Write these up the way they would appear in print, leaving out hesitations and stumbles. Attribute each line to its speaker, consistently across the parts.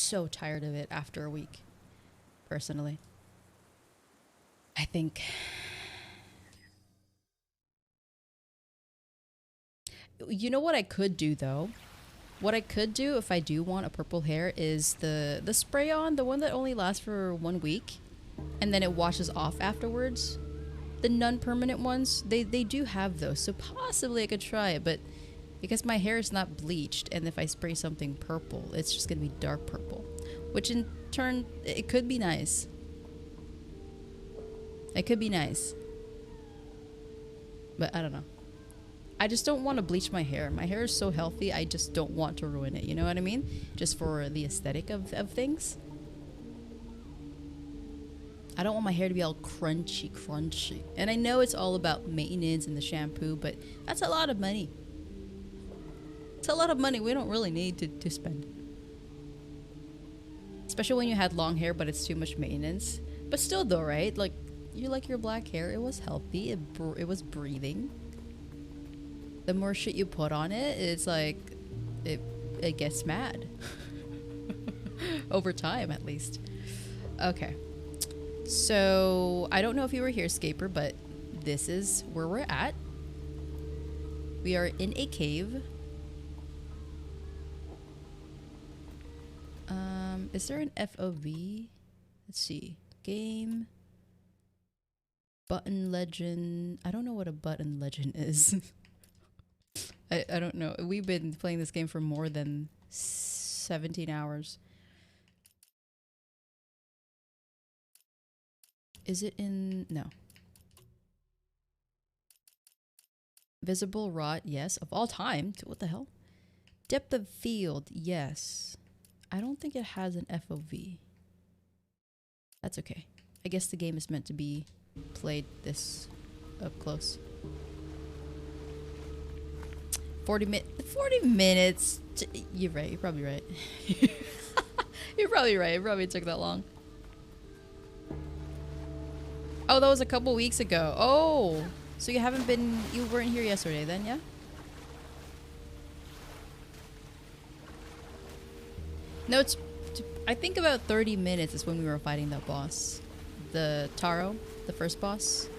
Speaker 1: so tired of it after a week, personally. I think... You know what I could do, though? What I could do if I do want a purple hair is the spray-on, the one that only lasts for 1 week, and then it washes off afterwards. The non-permanent ones, they do have those, so possibly I could try it, but because my hair is not bleached, and if I spray something purple, it's just gonna be dark purple, which in turn, it could be nice. It could be nice. But I don't know. I just don't want to bleach my hair. My hair is so healthy, I just don't want to ruin it, you know what I mean? Just for the aesthetic of things. I don't want my hair to be all crunchy. And I know it's all about maintenance and the shampoo, but that's a lot of money. It's a lot of money we don't really need to spend. Especially when you had long hair, but it's too much maintenance. But still though, right? Like, you like your black hair, it was healthy, it was breathing. The more shit you put on it, it's like, it gets mad. Over time, at least. Okay. So, I don't know if you were here, Scaper, but this is where we're at. We are in a cave. Is there an FOV? Let's see. Game. Button legend. I don't know what a button legend is. I don't know. We've been playing this game for more than 17 hours. Is it in... No. Visible rot, yes. Of all time. What the hell? Depth of field, yes. I don't think it has an FOV. That's okay. I guess the game is meant to be played this up close. 40 minutes. You're right. You're probably right. You're probably right. It probably took that long. Oh, that was a couple weeks ago. Oh, so you weren't here yesterday then, yeah? No, I think about 30 minutes is when we were fighting that boss. The Taro, the first boss.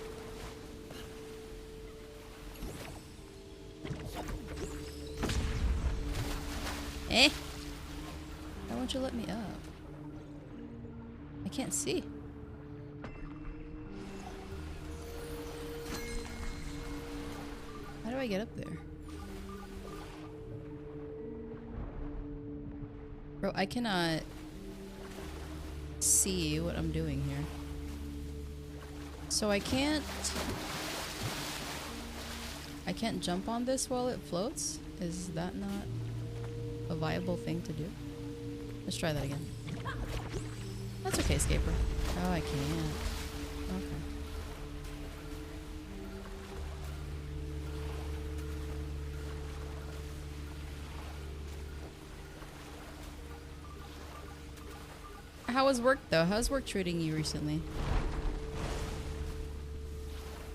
Speaker 1: Eh? Why won't you let me up? I can't see. How do I get up there? Bro, I cannot see what I'm doing here. So I can't jump on this while it floats? Is that not a viable thing to do? Let's try that again. That's okay, Scaper. Oh, I can't. Okay. How was work though? How's work treating you recently?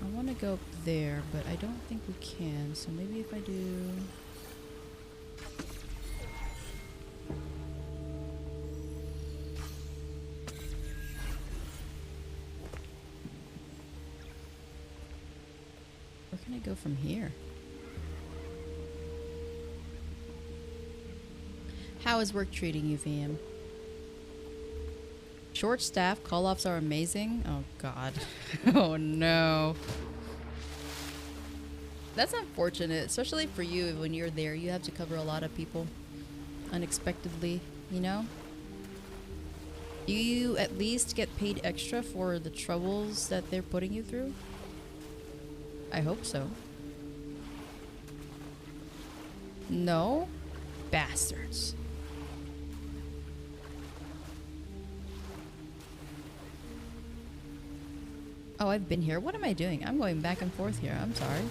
Speaker 1: I want to go up there, but I don't think we can. So maybe if I do... Where can I go from here? How is work treating you, VM? Short staff, call-offs are amazing. Oh god. Oh no. That's unfortunate, especially for you. When you're there, you have to cover a lot of people unexpectedly, you know? Do you at least get paid extra for the troubles that they're putting you through? I hope so. No? Bastards. Oh, I've been here. What am I doing? I'm going back and forth here. I'm sorry.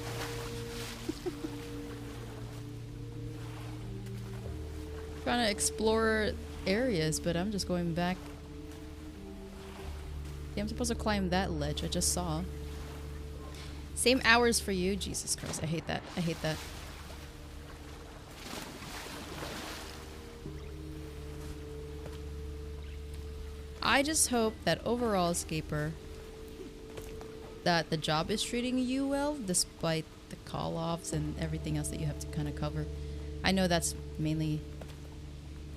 Speaker 1: Trying to explore areas, but I'm just going back. Yeah, I'm supposed to climb that ledge I just saw. Same hours for you. Jesus Christ, I hate that. I hate that. I just hope that overall, Scaper, that the job is treating you well despite the call-offs and everything else that you have to kind of cover. I know that's mainly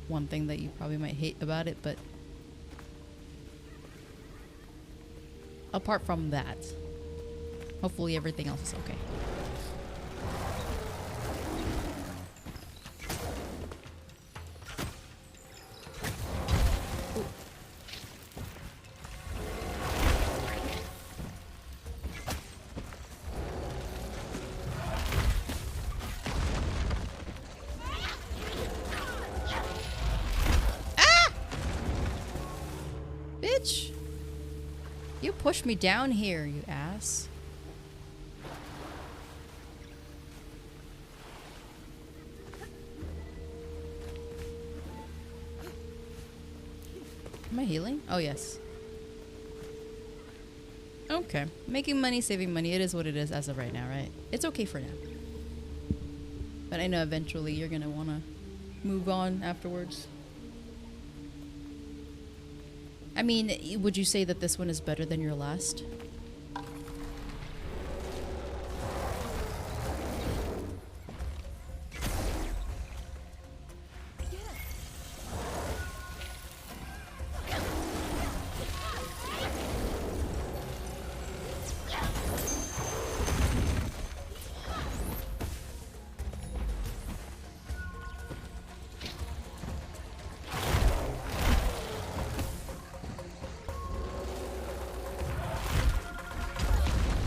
Speaker 1: one thing that you probably might hate about it, but apart from that, hopefully everything else is okay. Bitch! You pushed me down here, you ass. Am I healing? Oh, yes. Okay. Making money, saving money. It is what it is as of right now, right? It's okay for now. But I know eventually you're gonna wanna move on afterwards. I mean, would you say that this one is better than your last?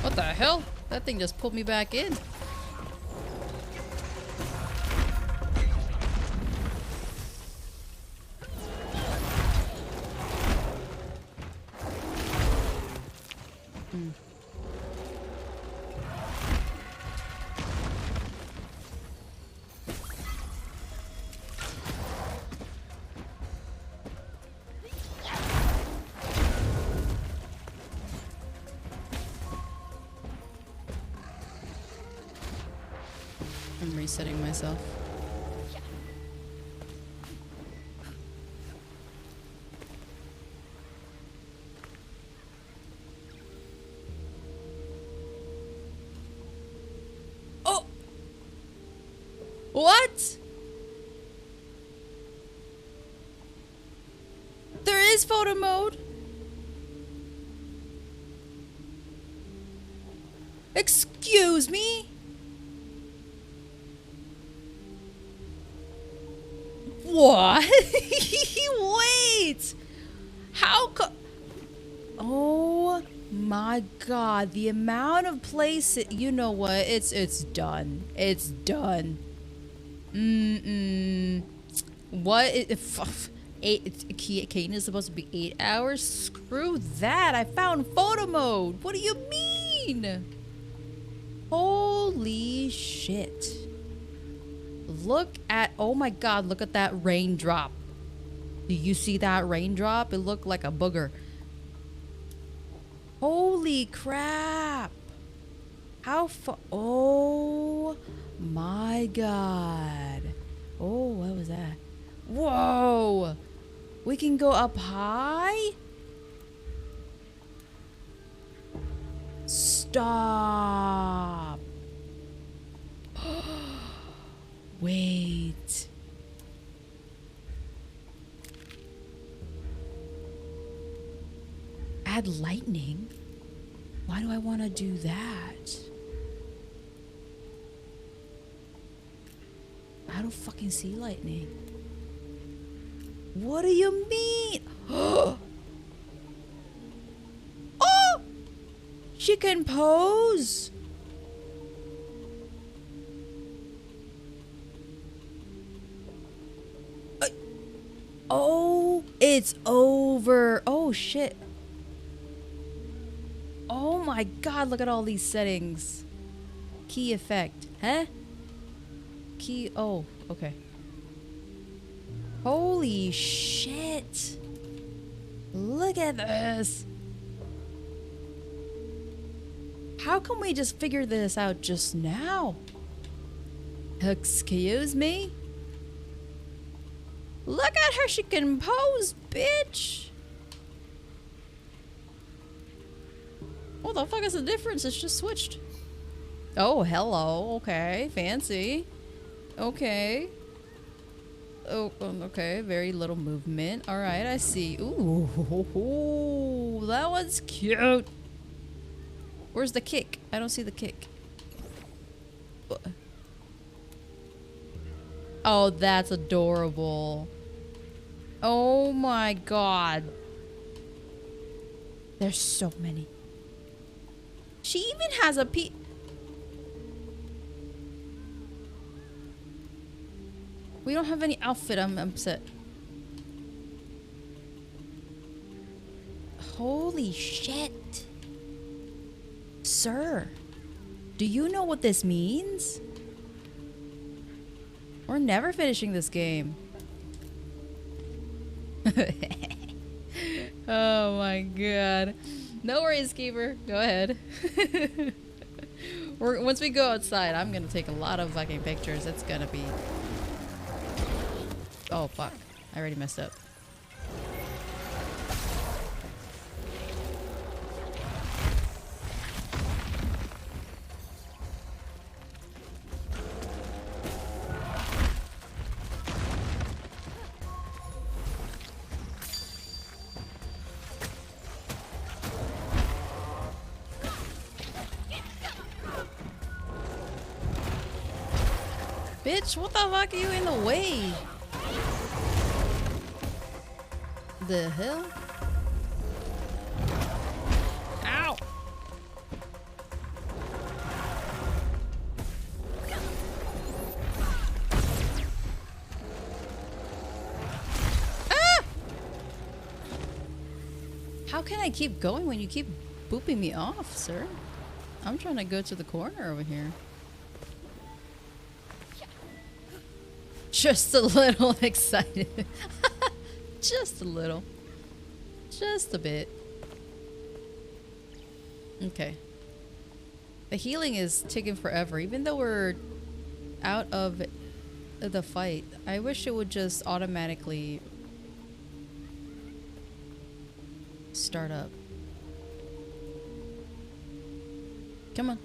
Speaker 1: What the hell? That thing just pulled me back in. I'm resetting myself. Oh! What? There is photo mode. Excuse me? What? Wait! How oh my god, the amount of places. You know what? It's done. It's done. What? Kane is supposed to be 8 hours? Screw that. I found photo mode. What do you mean? Holy shit. Look at, oh my god, look at that raindrop. Do you see that raindrop? It looked like a booger. Holy crap. How far? Oh my god. Oh, what was that? Whoa. We can go up high? Stop. Wait. Add lightning? Why do I want to do that? I don't fucking see lightning. What do you mean? Oh! She can pose? Oh, it's over. Oh, shit. Oh my god, look at all these settings. Key effect. Huh? Key. Oh, okay. Holy shit. Look at this. How come we just figure this out just now? Excuse me? Look at her, she can pose, bitch. What the fuck is the difference? It's just switched. Oh, hello. Okay, fancy. Okay. Oh, okay. Very little movement. All right, I see. Ooh, that one's cute. Where's the kick? I don't see the kick. Oh, that's adorable. Oh my god. There's so many. She even has a We don't have any outfit. I'm upset. Holy shit. Sir, do you know what this means? We're never finishing this game. Oh my god. No worries, Keeper. Go ahead. Once we go outside, I'm gonna take a lot of fucking pictures. It's gonna be... Oh fuck. I already messed up. Bitch, what the fuck are you in the way? The hell? Ow! Ah! How can I keep going when you keep booping me off, sir? I'm trying to go to the corner over here. Just a little excited. Just a little. Just a bit. Okay. The healing is taking forever. Even though we're out of the fight, I wish it would just automatically start up. Come on.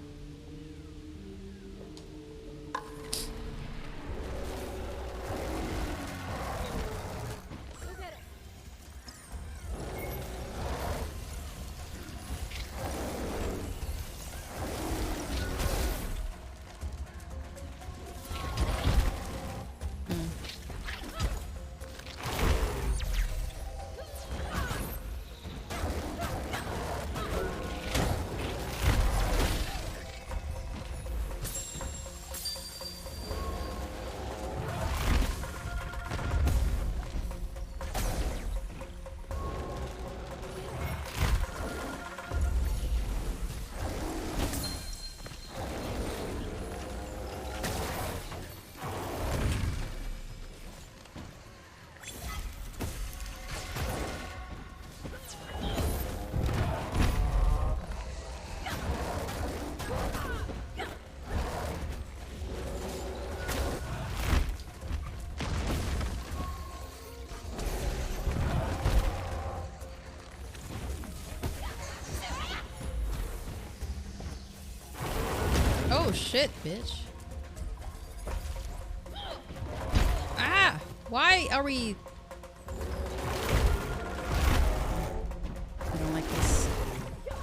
Speaker 1: Oh shit, bitch. Ah! Why are we... I don't like this. No.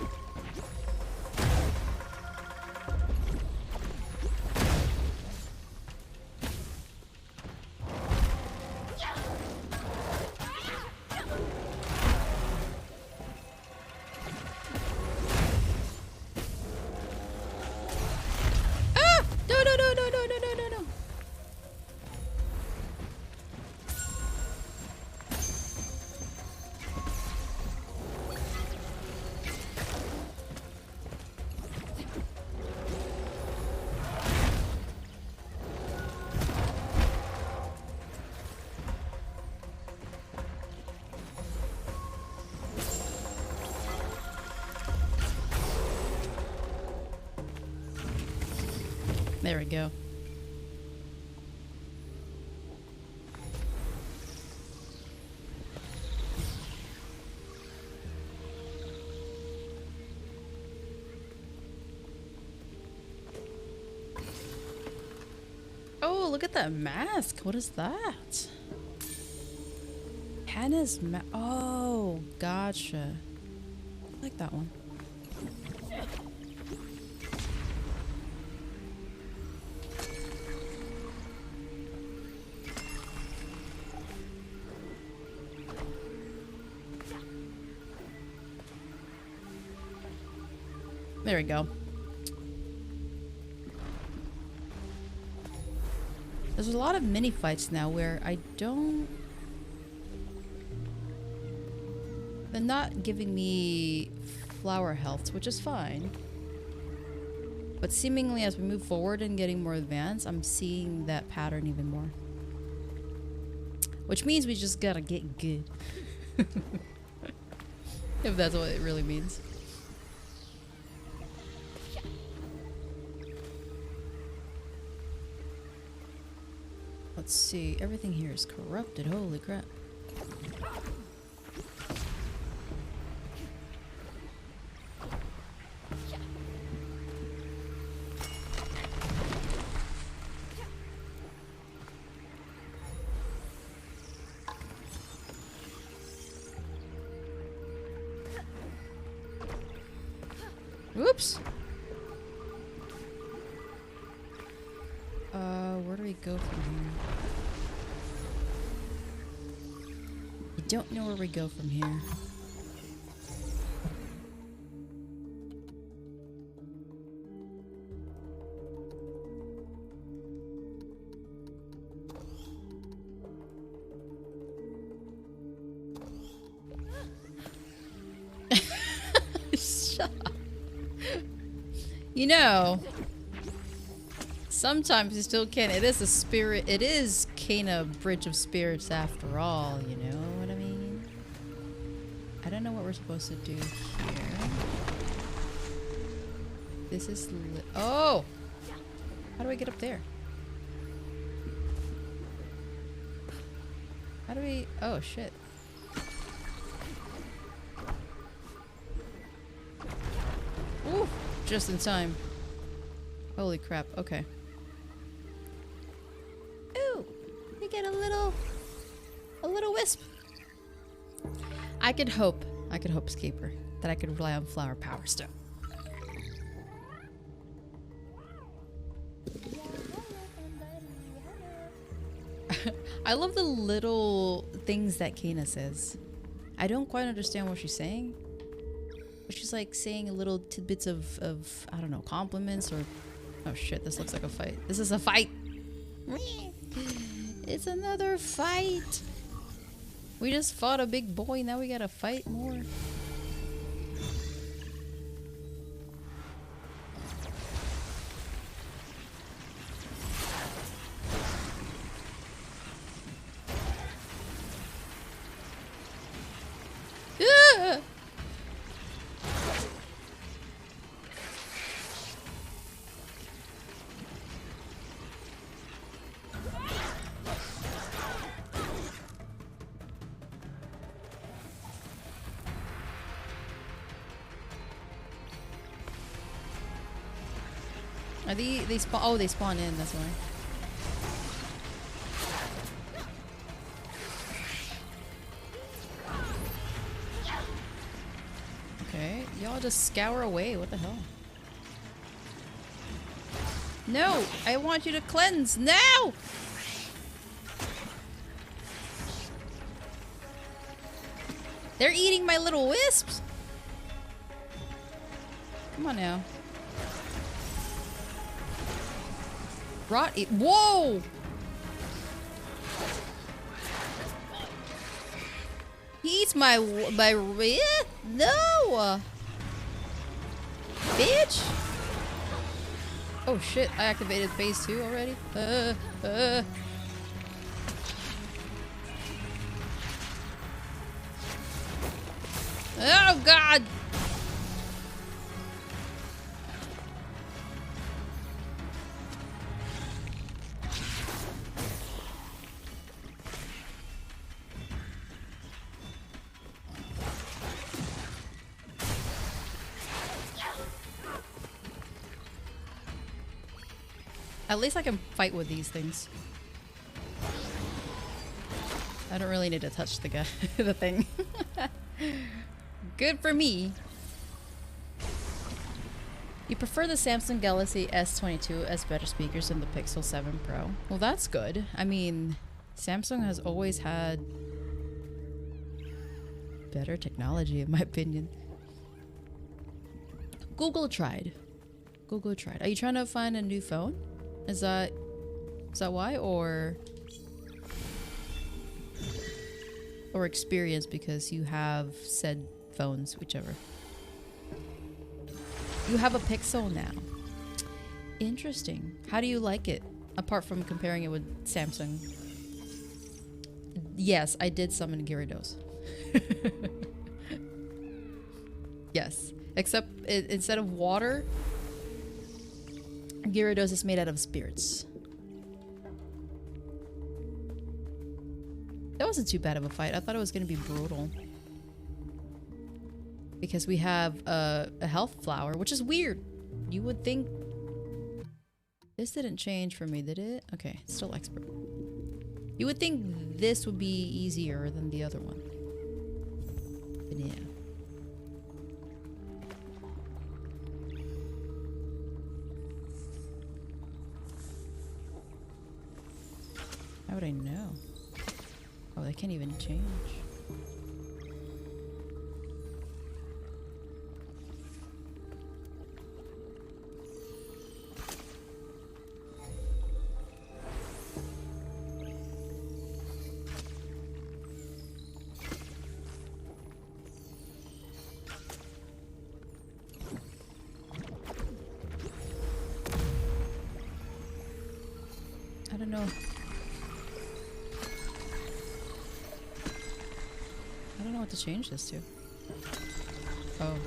Speaker 1: There we go. look at that mask. What is that? Hannah's oh, gotcha. I like that one. There we go. There's a lot of mini fights now where I don't... They're not giving me flower health, which is fine. But seemingly as we move forward and getting more advanced, I'm seeing that pattern even more. Which means we just gotta get good. If that's what it really means. Let's see, everything here is corrupted, holy crap. Oops! Where do we go from here? I don't know where we go from here. Shut up. You know, sometimes you still can. It is a spirit. It is kind of bridge of spirits after all. You know what I mean? I don't know what we're supposed to do here. This is oh! How do I get up there? How do we... Oh, shit. Ooh! Just in time. Holy crap. Okay. Ooh! We get a little wisp. I could hope, Scaper, that I could rely on flower power still. I love the little things that Kana says. I don't quite understand what she's saying. But she's like saying a little tidbits of I don't know, compliments or... Oh shit, this looks like a fight. This is a fight! It's another fight! We just fought a big boy, now we gotta fight more. Are they spawn? Oh, they spawn in. That's why. Okay, y'all just scour away. What the hell? No, I want you to cleanse now. They're eating my little wisps. Come on now. Rot it. Whoa! He eats my no! Bitch! Oh shit, I activated phase 2 already? Oh god! At least I can fight with these things. I don't really need to touch the guy, the thing. Good for me. You prefer the Samsung Galaxy S22 as better speakers than the Pixel 7 Pro. Well, that's good. I mean, Samsung has always had better technology, in my opinion. Google tried. Google tried. Are you trying to find a new phone? Is that why, or experience because you have said phones, whichever. You have a Pixel now. Interesting. How do you like it? Apart from comparing it with Samsung. Yes, I did summon Gyarados. Yes. Except instead of water, Gyarados is made out of spirits. That wasn't too bad of a fight. I thought it was going to be brutal. Because we have a health flower, which is weird. You would think... This didn't change for me, did it? Okay, still expert. You would think this would be easier than the other one. But yeah. How would I know? Oh, they can't even change. I don't know. I don't know what to change this to. Oh.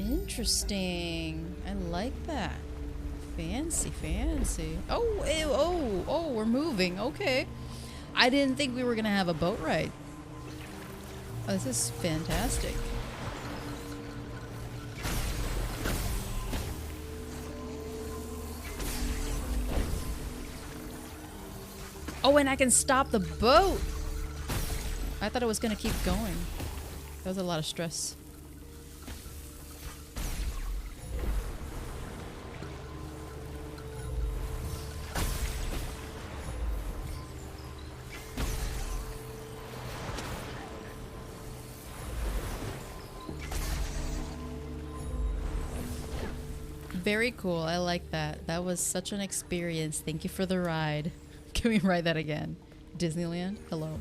Speaker 1: Interesting. I like that. Fancy, fancy. Oh, ew, oh, we're moving. Okay. I didn't think we were gonna have a boat ride. Oh, this is fantastic. Oh, and I can stop the boat. I thought it was gonna keep going. That was a lot of stress. Very cool. I like that. That was such an experience. Thank you for the ride. Can we ride that again? Disneyland? Hello.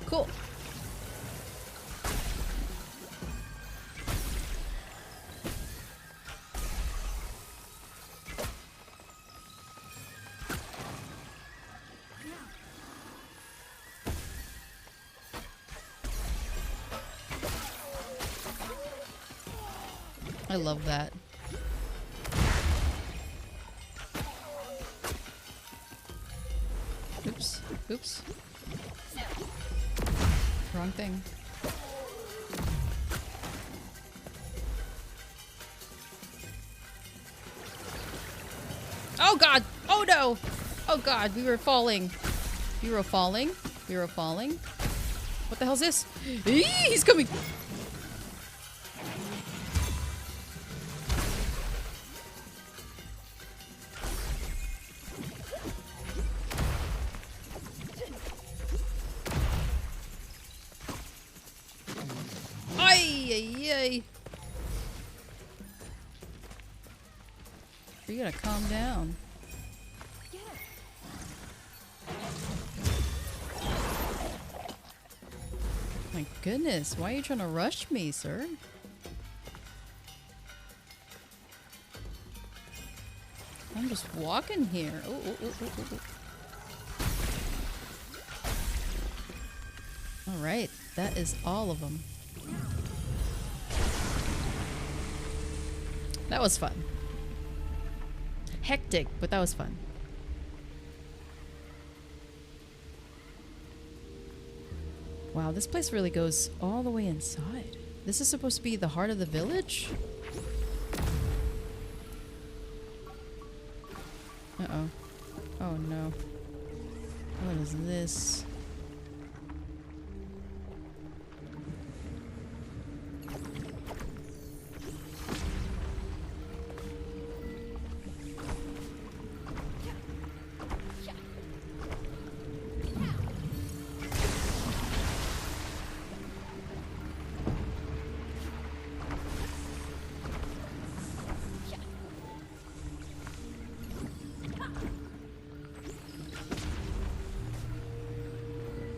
Speaker 1: Cool. I love that. Oops. Oops. Wrong thing. Oh god! Oh no! Oh god, we were falling. We were falling. We were falling. What the hell is this? Eee, he's coming! You gotta calm down. My goodness, why are you trying to rush me, sir? I'm just walking here. Oh, oh, oh, oh, oh, oh. All right, that is all of them. That was fun. Hectic, but that was fun. Wow, this place really goes all the way inside. This is supposed to be the heart of the village? Uh-oh. Oh no. What is this?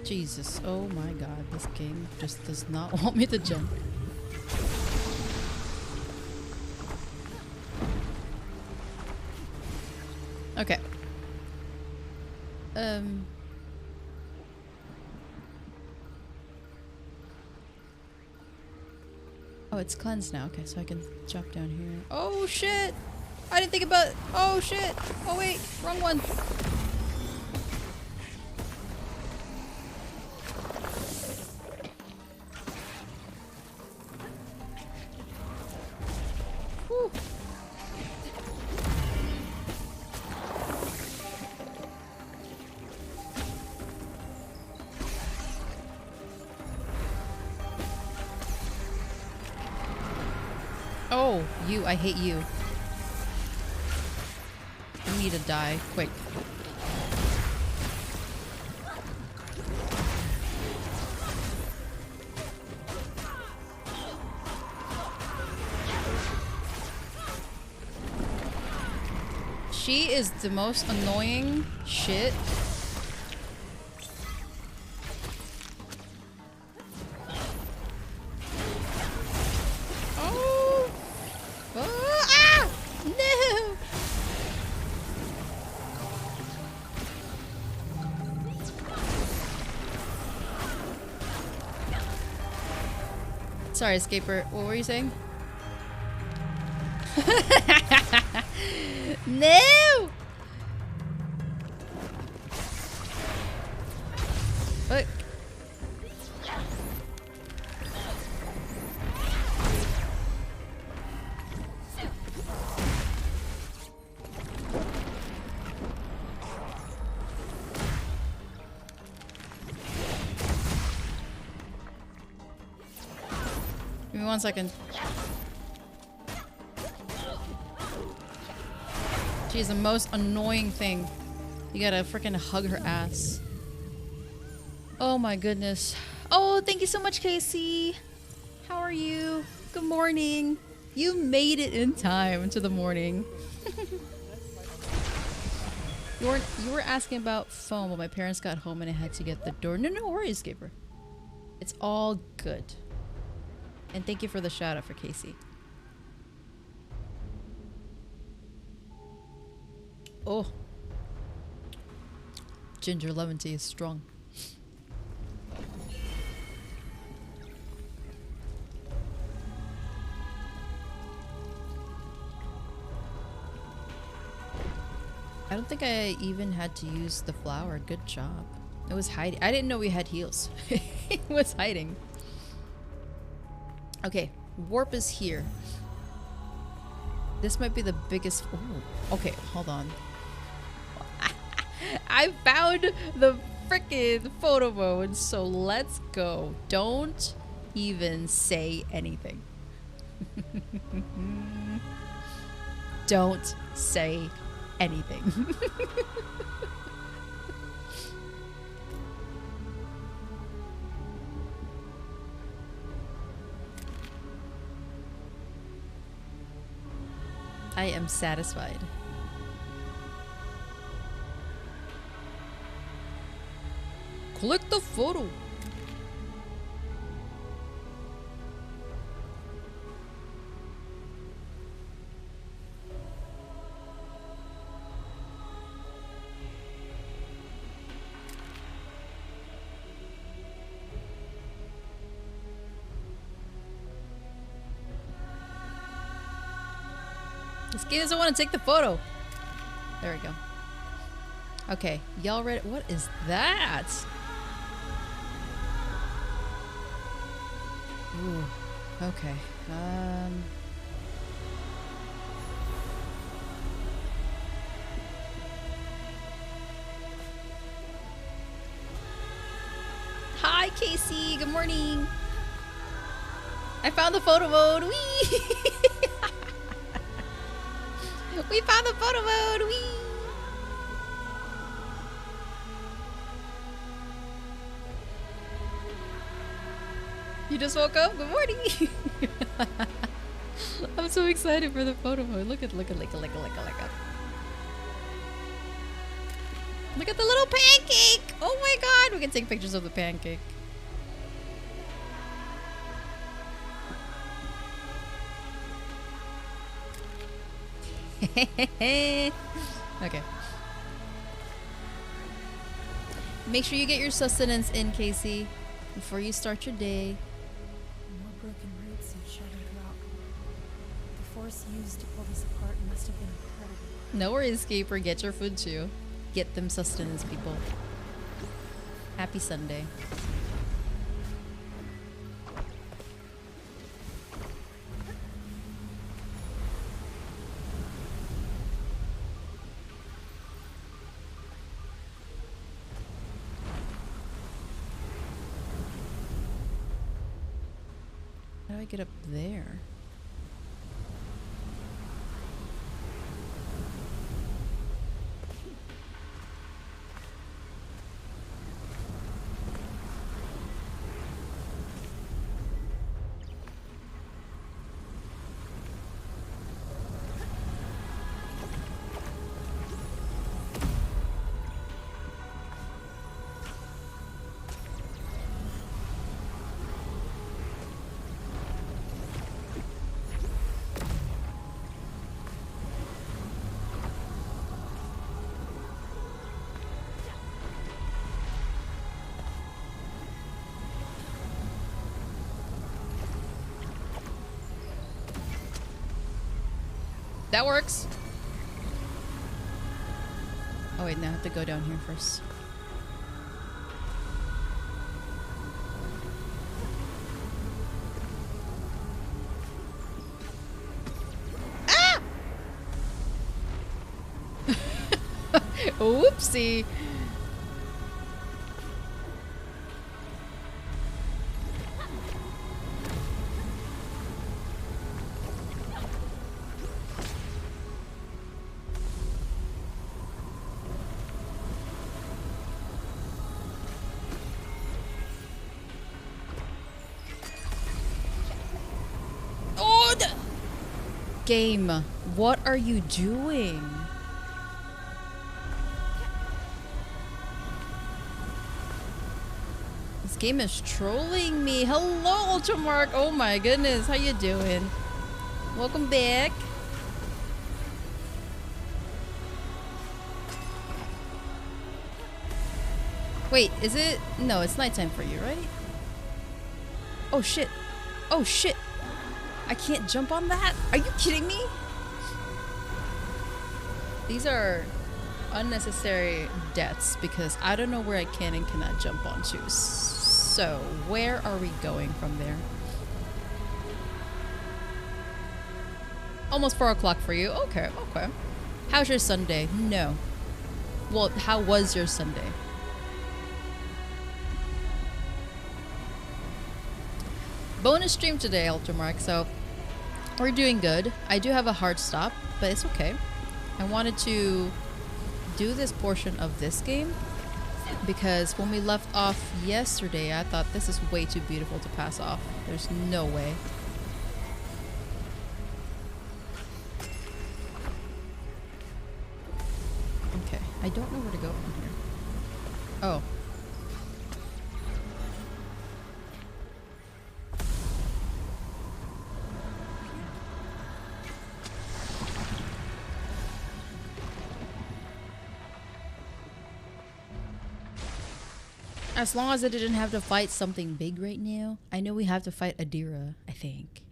Speaker 1: Jesus, oh my god, this game just does not want me to jump. Okay. Oh, it's cleansed now. Okay, so I can jump down here. Oh shit! I didn't think about... Oh shit! Oh wait, wrong one. Whew. Oh, you. I hate you. You need to die. Quick. She is the most annoying shit. Oh! Ah! No! Sorry, Escaper. What were you saying? No! Look. Give me 1 second. She's the most annoying thing. You gotta freaking hug her ass. Oh my goodness. Oh, thank you so much, Casey. How are you? Good morning. You made it in time to the morning. You were asking about phone, but my parents got home and I had to get the door. No worries, Gabriel. It's all good. And thank you for the shout out for Casey. Oh. Ginger lemon tea is strong. I don't think I even had to use the flower. Good job. It was hiding. I didn't know we had heals. It was hiding. Okay. Warp is here. This might be the biggest... Ooh. Okay, hold on. I found the frickin' photo mode, so let's go. Don't even say anything. Don't say anything. I am satisfied. Click the photo. This game doesn't want to take the photo. There we go. Okay, y'all ready? What is that? Ooh, okay. Hi, Casey. Good morning. I found the photo mode. Whee! We found the photo mode. Whee! You just woke up? Good morning. I'm so excited for the photo mode. Look at. Look at the little pancake. Oh my god, we can take pictures of the pancake. Okay. Make sure you get your sustenance in, Casey, before you start your day.
Speaker 2: More broken roots and shattered rock. The force used to pull this apart must have been incredible.
Speaker 1: No worries, Escaper. Get your food too. Get them sustenance, people. Happy Sunday. How do I get up there? That works. Oh wait, now I have to go down here first. Ah! Whoopsie. Game, what are you doing? This game is trolling me. Hello, Ultramark. Oh my goodness, how you doing? Welcome back. Wait, is it? No, it's nighttime for you, right? Oh shit. Oh shit. I can't jump on that? Are you kidding me? These are unnecessary deaths because I don't know where I can and cannot jump onto. So, where are we going from there? Almost 4 o'clock for you. Okay, okay. How's your Sunday? No. Well, how was your Sunday? Bonus stream today, Ultramark, so we're doing good. I do have a hard stop, but it's okay. I wanted to do this portion of this game because when we left off yesterday, I thought this is way too beautiful to pass off. There's no way. Okay, I don't know where to go from here. Oh. As long as I didn't have to fight something big right now. I know we have to fight Adira, I think.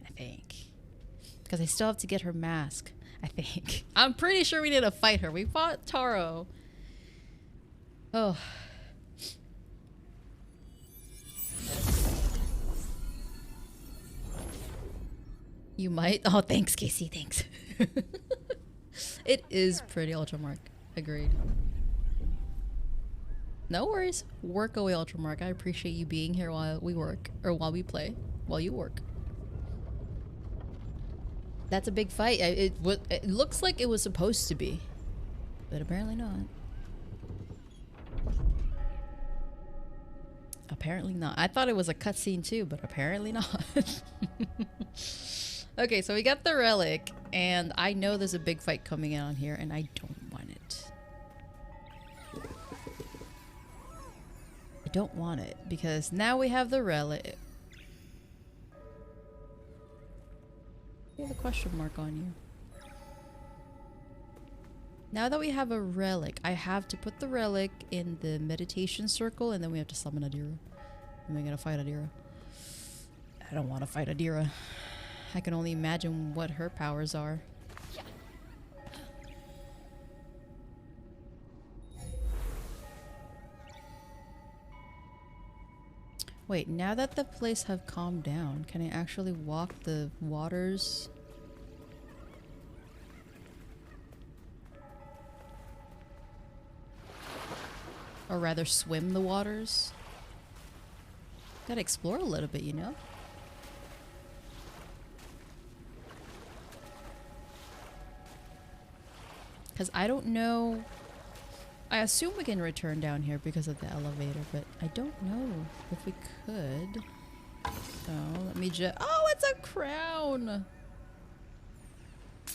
Speaker 1: Because I still have to get her mask, I think. I'm pretty sure we need to fight her. We fought Taro. Oh. You might. Oh, thanks, Casey. Thanks. It is pretty, Ultramark. Agreed. No worries. Work away, Ultramark. I appreciate you being here while we work. Or while we play. While you work. That's a big fight. It looks like it was supposed to be. But apparently not. Apparently not. I thought it was a cutscene too, but apparently not. Okay, so we got the relic, and I know there's a big fight coming in on here, and I don't want it. I don't want it, because now we have the relic. You have a question mark on you. Now that we have a relic, I have to put the relic in the meditation circle, and then we have to summon Adira. And we're gonna fight Adira. I don't want to fight Adira. I can only imagine what her powers are. Wait, now that the place have calmed down, can I actually walk the waters? Or rather swim the waters? Gotta explore a little bit, you know? Because I don't know. I assume we can return down here because of the elevator, but I don't know if we could. Oh, let me just. Oh, it's a crown!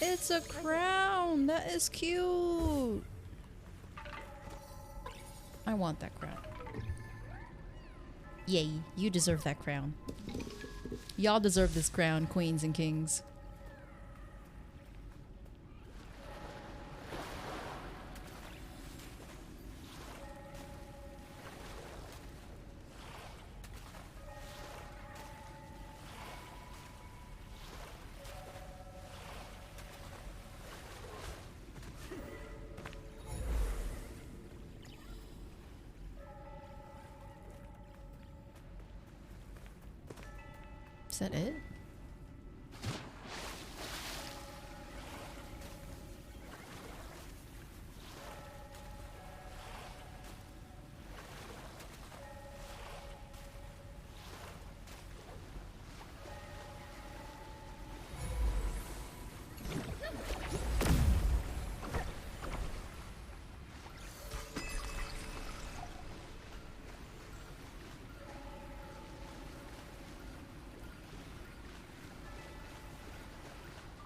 Speaker 1: It's a crown! That is cute! I want that crown. Yay, you deserve that crown. Y'all deserve this crown, queens and kings. Is that it?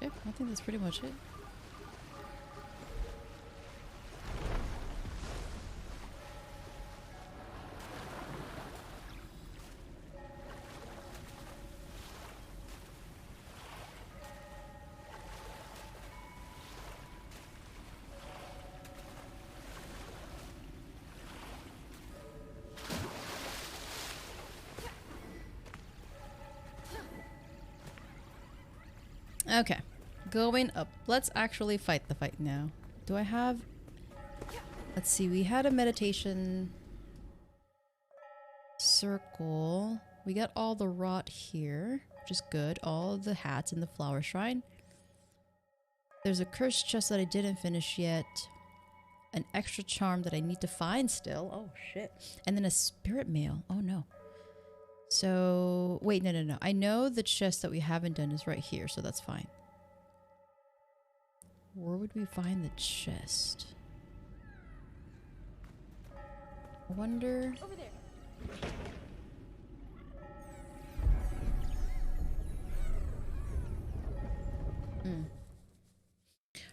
Speaker 1: Yep, I think that's pretty much it. Okay, going up. Let's actually fight the fight now. Do I have... Let's see, we had a meditation circle. We got all the rot here, which is good. All the hats in the flower shrine. There's a cursed chest that I didn't finish yet. An extra charm that I need to find still. Oh, shit. And then a spirit mail. Oh, no. So, wait, no. I know the chest that we haven't done is right here, so that's fine. Where would we find the chest? I wonder...
Speaker 2: Over there.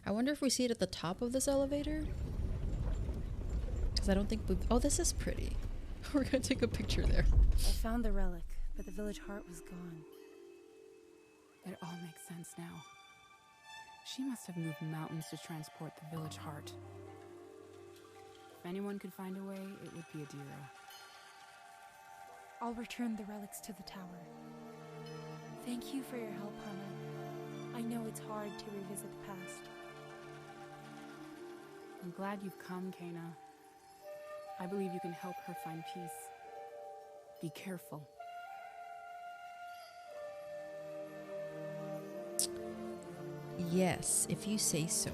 Speaker 1: I wonder if we see it at the top of this elevator? Because I don't think we've... Oh, this is pretty. We're gonna take a picture there.
Speaker 2: I found the relic, but the village heart was gone.
Speaker 3: It all makes sense now. She must have moved mountains to transport the village heart. If anyone could find a way, it would be Adira.
Speaker 2: I'll return the relics to the tower. Thank you for your help, Hana. I know it's hard to revisit the past.
Speaker 3: I'm glad you've come, Kana. I believe you can help her find peace. Be careful.
Speaker 1: Yes, if you say so.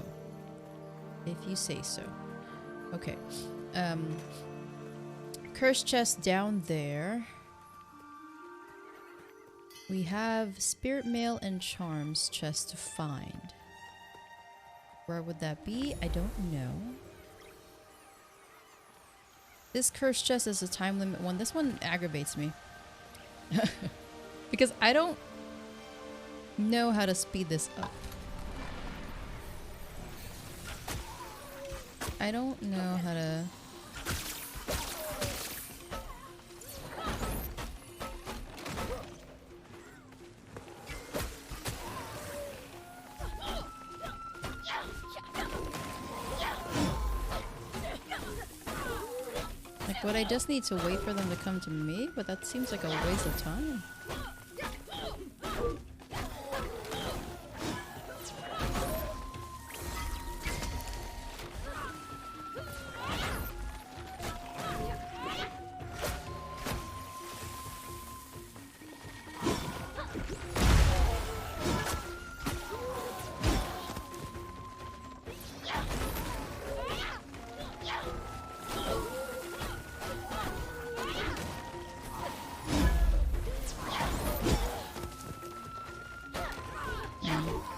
Speaker 1: If you say so. Okay. Curse chest down there. We have spirit mail and charms chest to find. Where would that be? I don't know. This curse chest is a time limit one. This one aggravates me. Because I don't know how to speed this up. I don't know how to... Like, would I just need to wait for them to come to me? But that seems like a waste of time.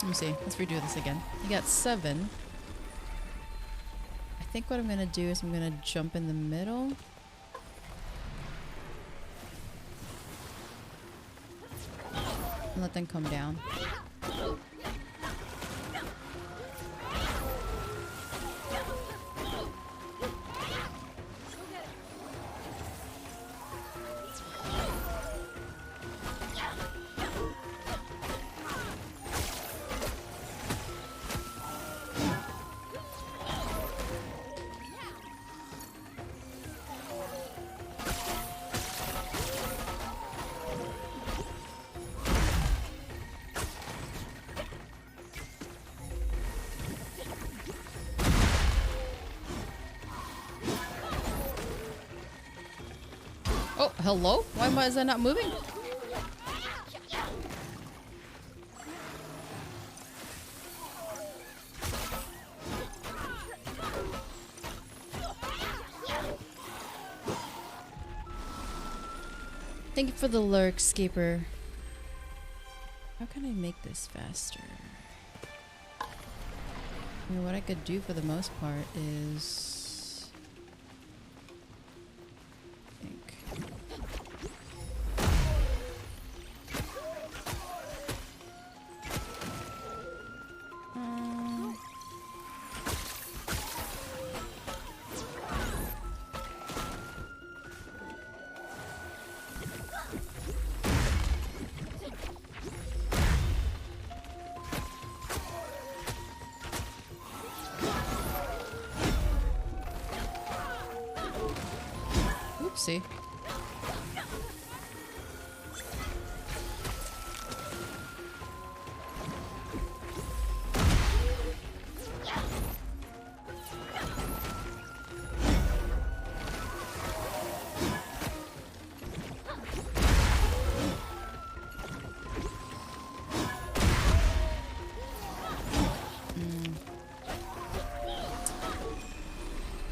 Speaker 1: Let me see. Let's redo this again. You got 7. I think what I'm gonna do is I'm gonna jump in the middle. And let them come down. Oh, hello? Why is that not moving? Thank you for the lurk, Scaper. How can I make this faster? I mean, what I could do for the most part is... I think... Oopsie.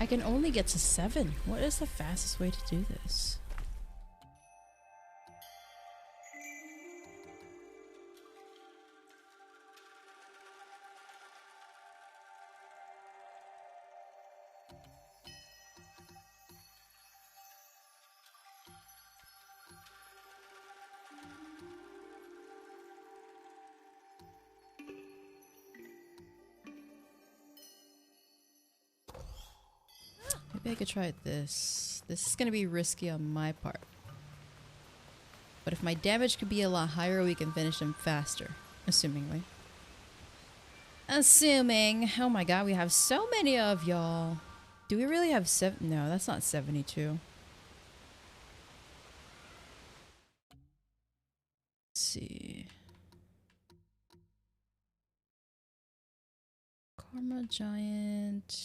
Speaker 1: I can only get to 7. What is the fastest way to do this? Maybe I could try this. This is gonna be risky on my part. But if my damage could be a lot higher, we can finish them faster. Assumingly. Assuming. Oh my god, we have so many of y'all. Do we really have 7? No, that's not 72. Let's see. Karma Giant.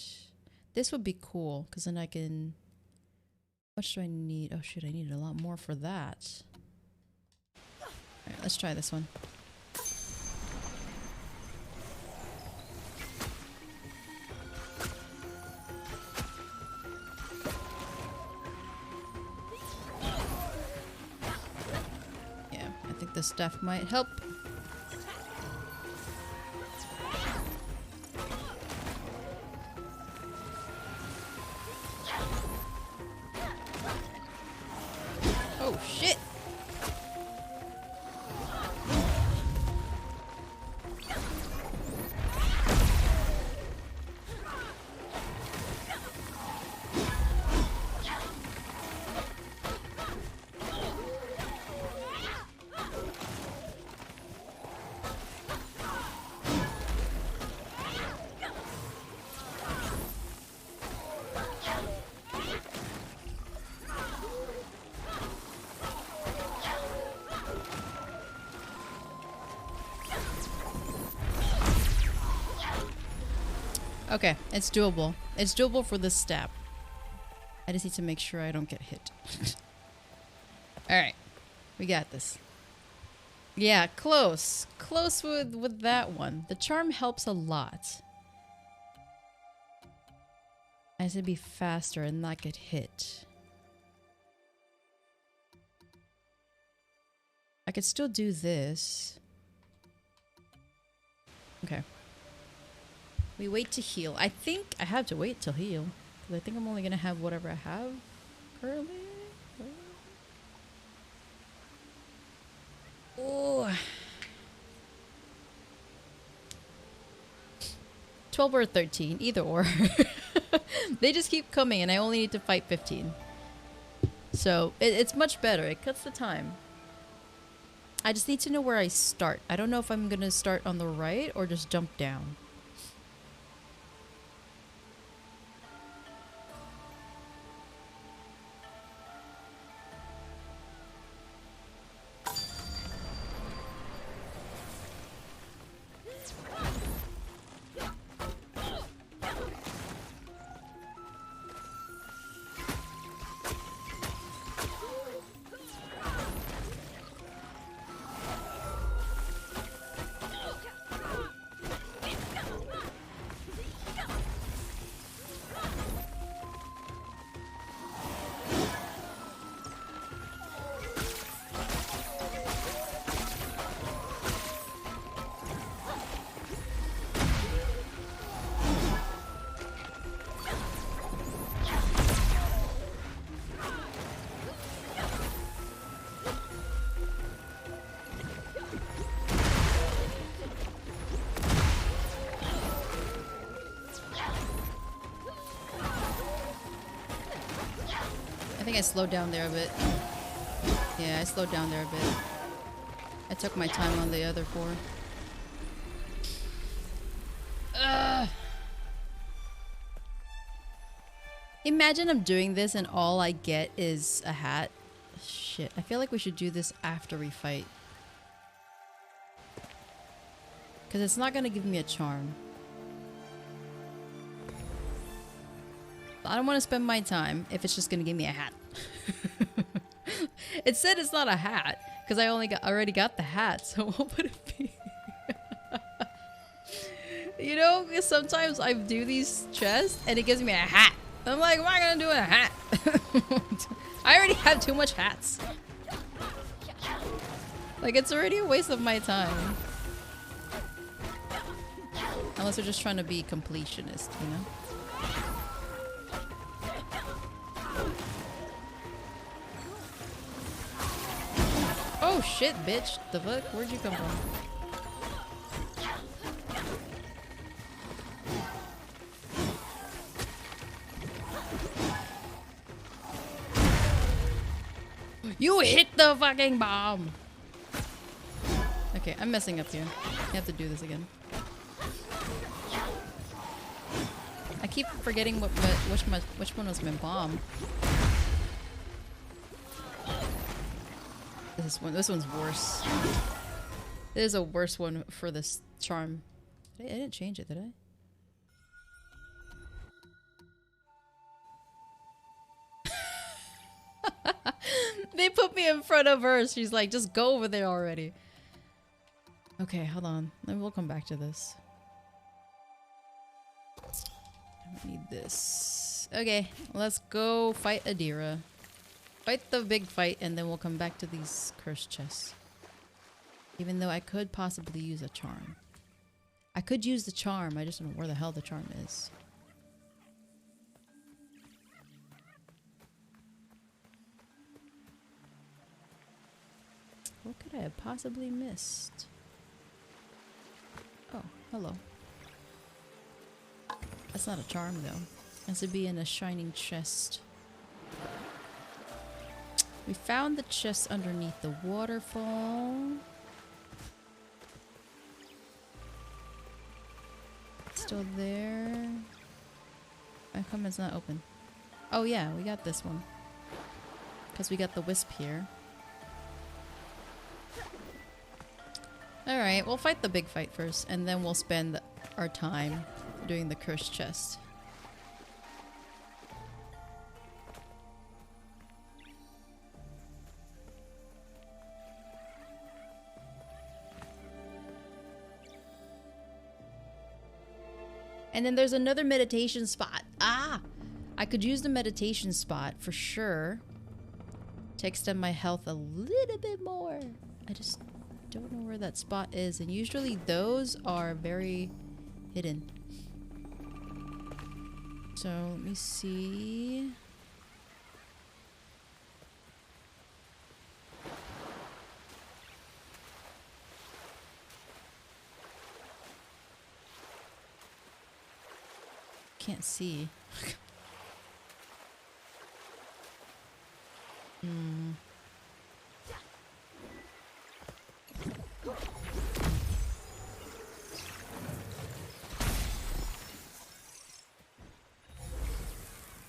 Speaker 1: This would be cool, because then I can... How much do I need? Oh shit, I need a lot more for that. Alright, let's try this one. Yeah, I think this stuff might help. Oh shit! Okay, it's doable. It's doable for this stab. I just need to make sure I don't get hit. Alright. We got this. Yeah, close. Close with that one. The charm helps a lot. I need to be faster and not get hit. I could still do this. Okay. We wait to heal. I think I have to wait till heal. Because I think I'm only going to have whatever I have currently. Oh. 12 or 13. Either or. They just keep coming and I only need to fight 15. So it's much better. It cuts the time. I just need to know where I start. I don't know if I'm going to start on the right or just jump down. I think I slowed down there a bit. Yeah, I slowed down there a bit. I took my time on the other four. Imagine I'm doing this and all I get is a hat. Shit, I feel like we should do this after we fight. Because it's not going to give me a charm. I don't want to spend my time if it's just going to give me a hat. It said it's not a hat because I already got the hat, so what would it be? You know, sometimes I do these chests and it gives me a hat. I'm like, what am I going to do with a hat? I already have too much hats. Like, it's already a waste of my time. Unless we're just trying to be completionist, you know? Oh shit, bitch. The fuck? Where'd you come from? You hit the fucking bomb! Okay, I'm messing up here. I have to do this again. I keep forgetting which one was my bomb. This one's worse. There's a worse one for this charm. I didn't change it, did I? They put me in front of her. She's like, just go over there already. Okay, hold on. Maybe we'll come back to this. I need this. Okay, let's go fight Adira. Fight the big fight, and then we'll come back to these cursed chests. Even though I could possibly use a charm. I could use the charm, I just don't know where the hell the charm is. What could I have possibly missed? Oh, hello. That's not a charm though. It has to be in a shining chest. We found the chest underneath the waterfall. It's still there. How come it's not open? Oh yeah, we got this one. Because we got the wisp here. Alright, we'll fight the big fight first, and then we'll spend our time doing the cursed chest. And then there's another meditation spot. Ah! I could use the meditation spot for sure to extend my health a little bit more. I just don't know where that spot is, and usually those are very hidden. So let me see. Can't see.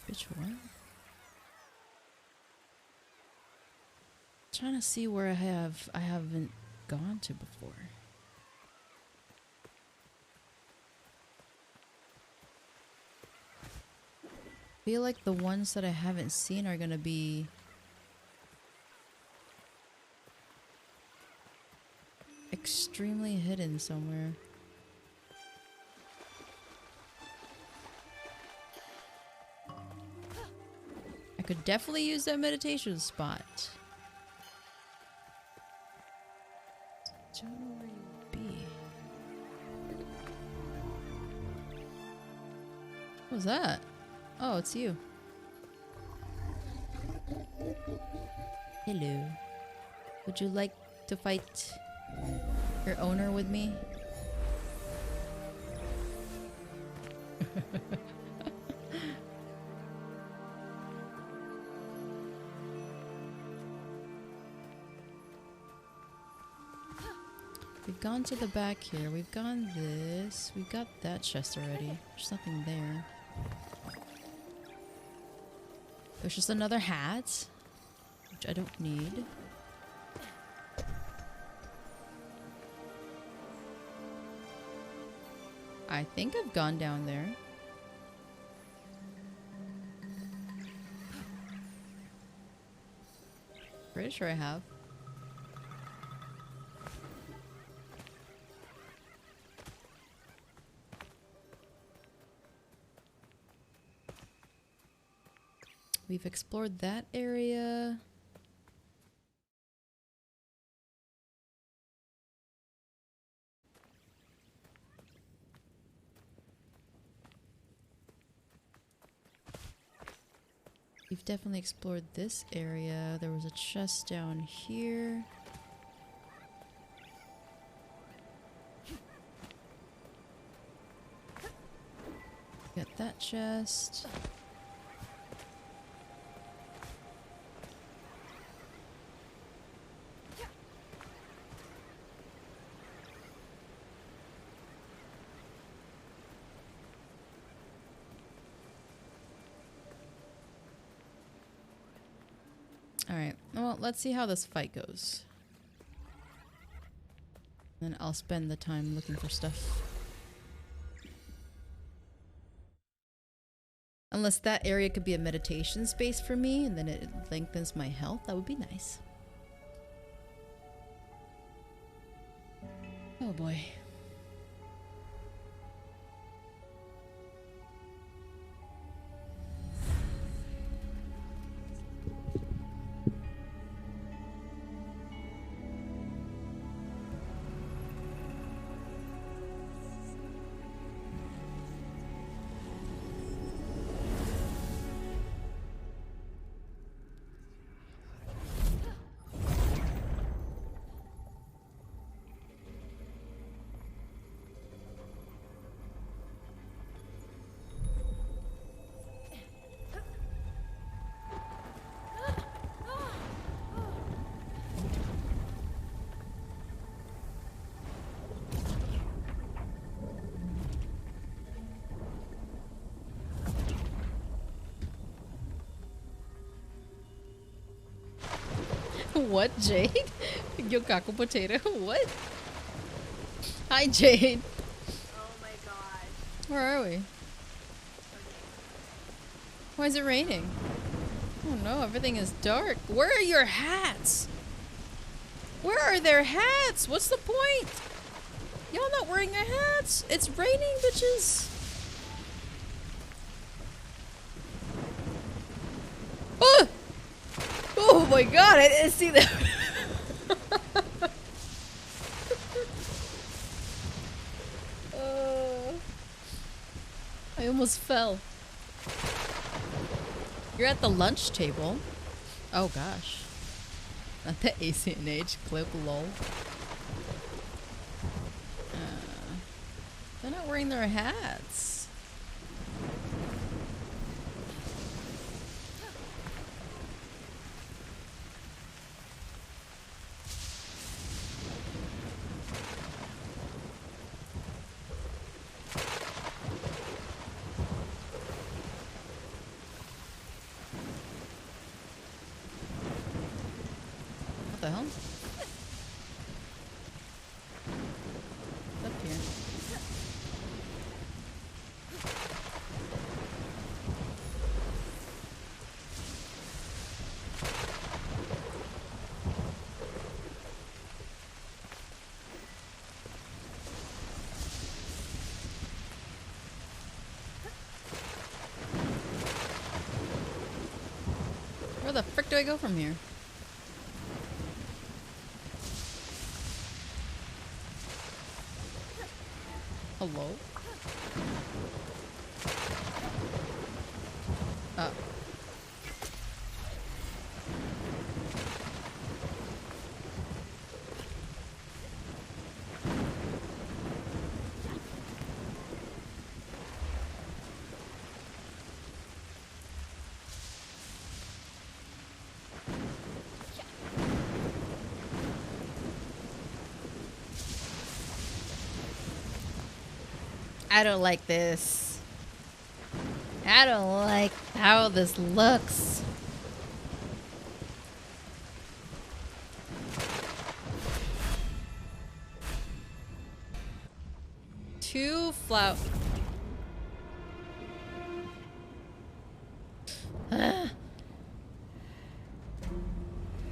Speaker 1: Which one? Trying to see where I haven't gone to before. I feel like the ones that I haven't seen are gonna be extremely hidden somewhere. I could definitely use that meditation spot. Don't know where you'd be. What was that? Oh, it's you. Hello. Would you like to fight your owner with me? We've gone to the back here. We've gone this. We've got that chest already. There's nothing there. There's just another hat, which I don't need. I think I've gone down there. Pretty sure I have. We've explored that area. We've definitely explored this area. There was a chest down here. Got that chest. Alright, well, let's see how this fight goes. Then I'll spend the time looking for stuff. Unless that area could be a meditation space for me and then it lengthens my health, that would be nice. Oh boy. What, Jade? Yokaku potato? What? Hi, Jade.
Speaker 4: Oh my god.
Speaker 1: Where are we? Why is it raining? Oh no, everything is dark. Where are your hats? Where are their hats? What's the point? Y'all not wearing your hats? It's raining, bitches. Oh! Oh my god, I didn't see that. I almost fell. You're at the lunch table. Oh gosh. Not the ACNH clip, lol. They're not wearing their hats. What the hell? Up here. Where the frick do I go from here? Hello? I don't like this. I don't like how this looks. Two flower.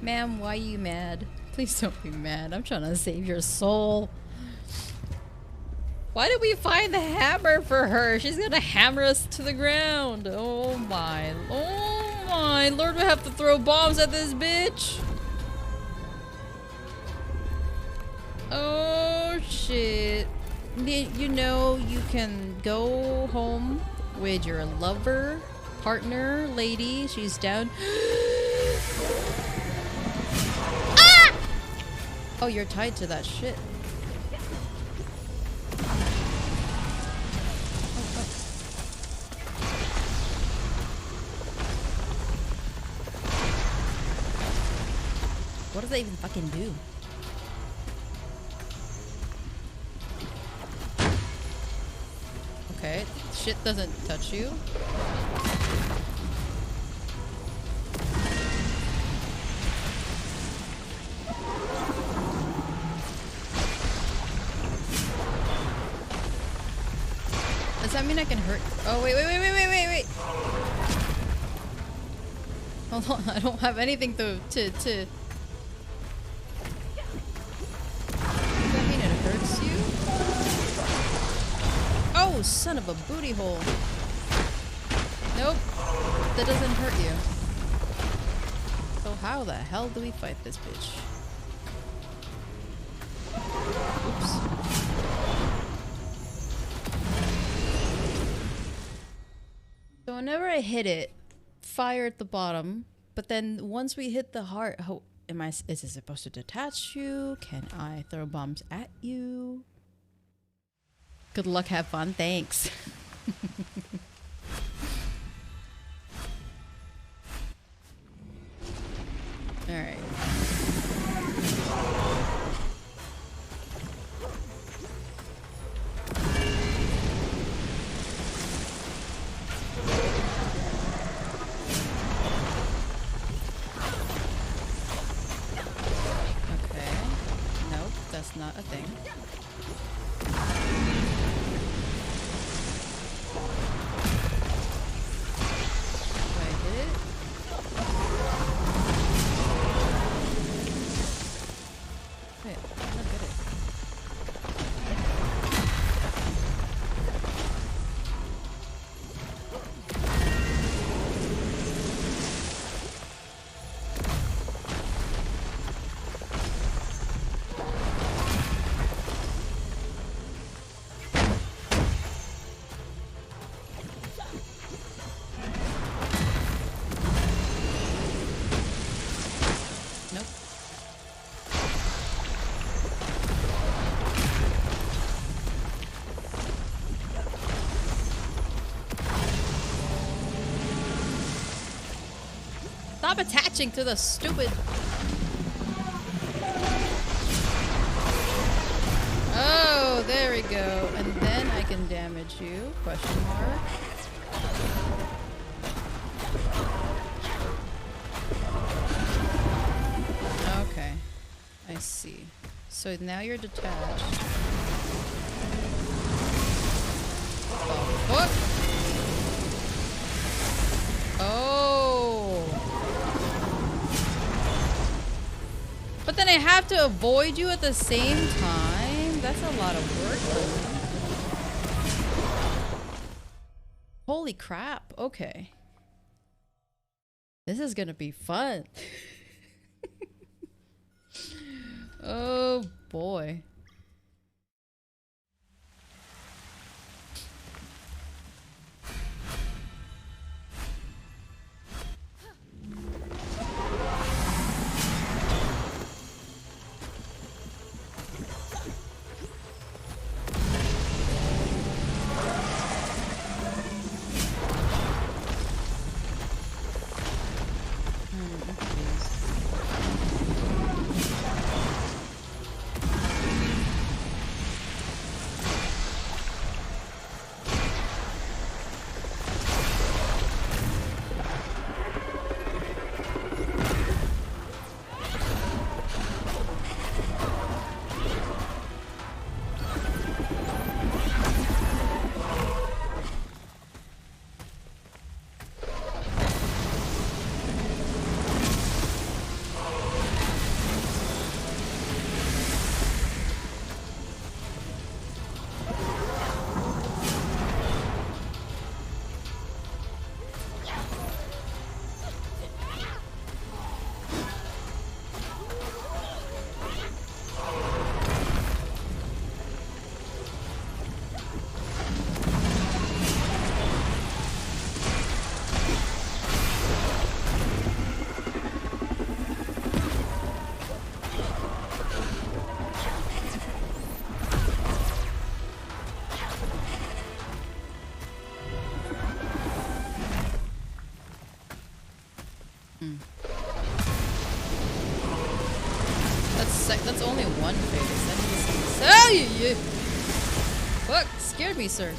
Speaker 1: Ma'am, why are you mad? Please don't be mad. I'm trying to save your soul. Why did we find the hammer for her? She's gonna hammer us to the ground. Oh my lord, we have to throw bombs at this bitch. Oh shit. You know, you can go home with your lover, partner, lady. She's down. Ah! Oh, you're tied to that shit. What does that even fucking do? Okay, shit doesn't touch you. Does that mean I can hurt? Oh, wait, wait, wait, wait, wait, wait, wait. Hold on, I don't have anything to... Does that mean it hurts you? Oh, son of a booty hole. Nope. That doesn't hurt you. So how the hell do we fight this bitch? Oops. So whenever I hit it, fire at the bottom, but then once we hit the heart, is it supposed to detach you? Can I throw bombs at you? Good luck, have fun, thanks. Alright. Okay. Nope, that's not a thing. Do I hit it? Wait, I'm not good at it. Nope. Stop attaching to the stupid... Oh, there we go. And then I can damage you. Question mark. Okay. I see. So now you're detached. What the fuck? Oh. But then I have to avoid you at the same time? That's a lot of work for me. Holy crap. Okay. This is gonna be fun. Oh boy. That's only one phase. That means... Oh, you! Fuck! Scared me, sir.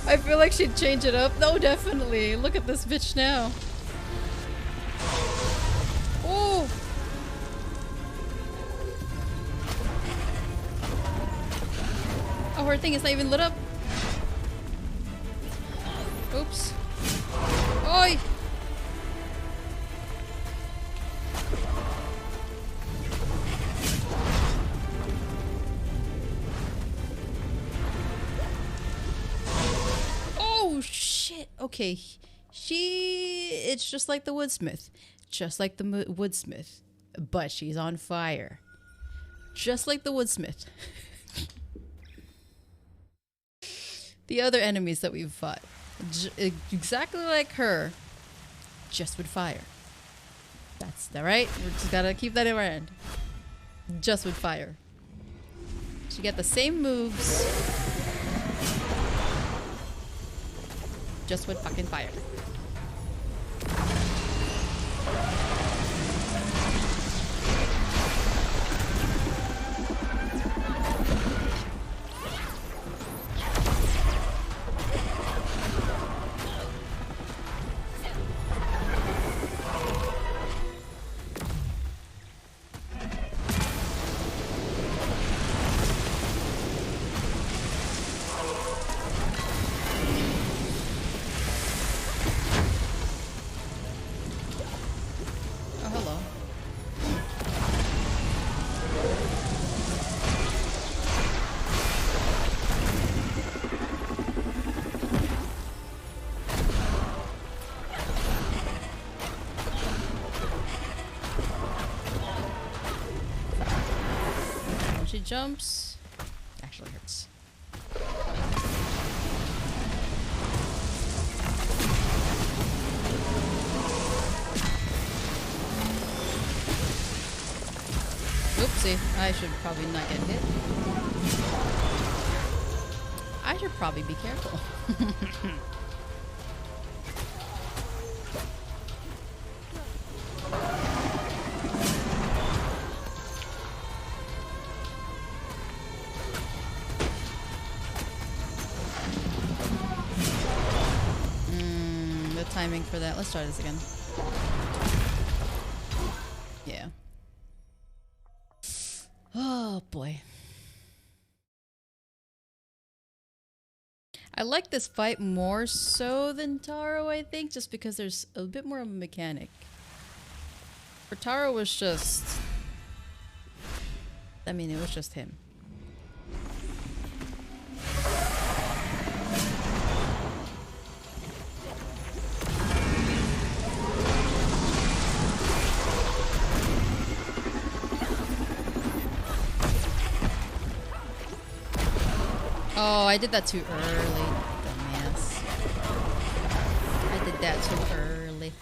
Speaker 1: I feel like she'd change it up. No, definitely. Look at this bitch now. Oh! Oh, her thing is not even lit up. Oops. Oi! Oh shit! Okay, it's just like the woodsmith, just like the woodsmith, but she's on fire, just like the woodsmith. The other enemies that we've fought, exactly like her, just with fire. That's that right? We just gotta keep that in mind. Just with fire. She got the same moves. Just with fucking fire. Jumps actually hurts. Oopsie, I should probably not get hit. I should probably be careful. Timing for that. Let's try this again. Yeah. Oh boy. I like this fight more so than Taro, I think, just because there's a bit more of a mechanic. For Taro was just... I mean, it was just him. Oh, I did that too early. Dumbass. I did that too early.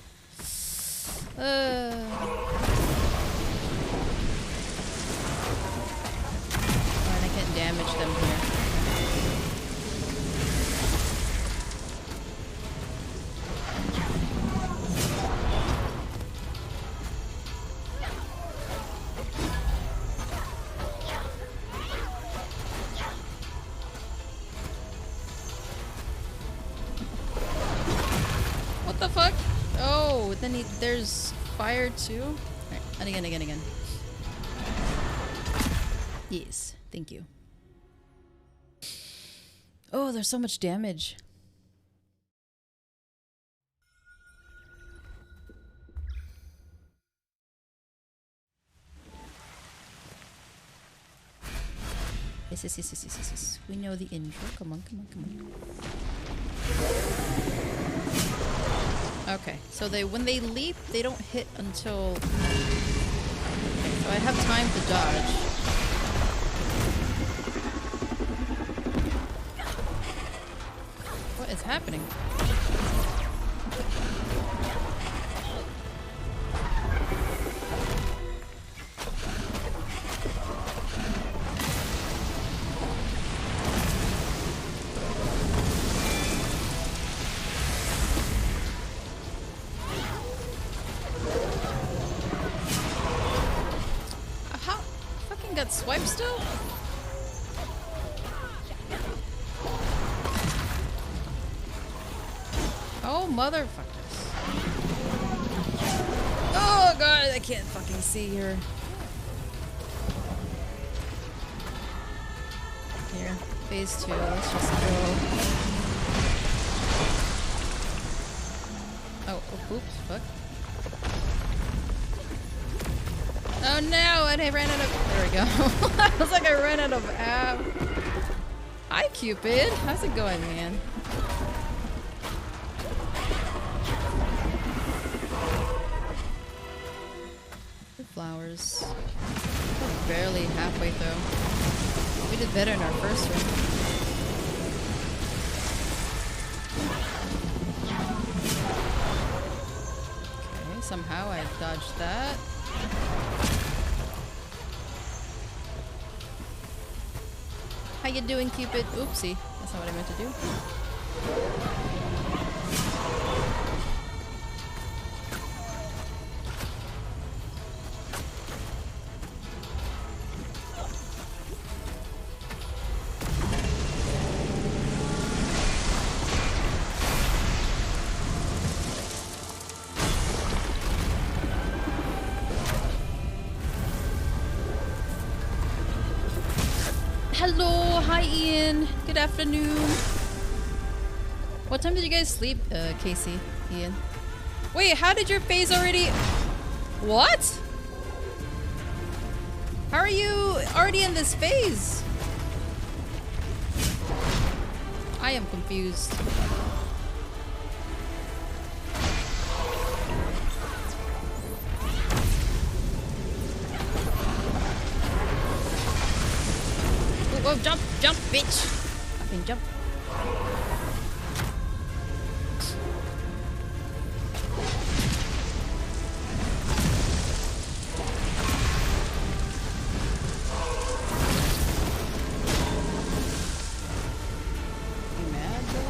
Speaker 1: Oh, and I can't damage them here. What the fuck? Oh, then there's fire too? Alright, and again. Yes, thank you. Oh, there's so much damage. Yes. We know the intro. Come on. Okay, so when they leap, they don't hit until... Okay, so I have time to dodge. What is happening? Got swiped still? motherfuckers. Oh god, I can't fucking see her. Here, phase 2, let's just go. Oh, oops, fuck. Oh no, and I ran out of. There we go. I was like, I ran out of app. Hi, Cupid. How's it going, man? The flowers. We're barely halfway through. We did better in our first one. Okay, somehow I dodged that. How you doing, Cupid? Oopsie. That's not what I meant to do. Hello, hi Ian. Good afternoon. What time did you guys sleep, Casey, Ian? Wait, how did your phase already? What? How are you already in this phase? I am confused. Whoa, jump, jump, bitch! Fucking jump. You mad, bro?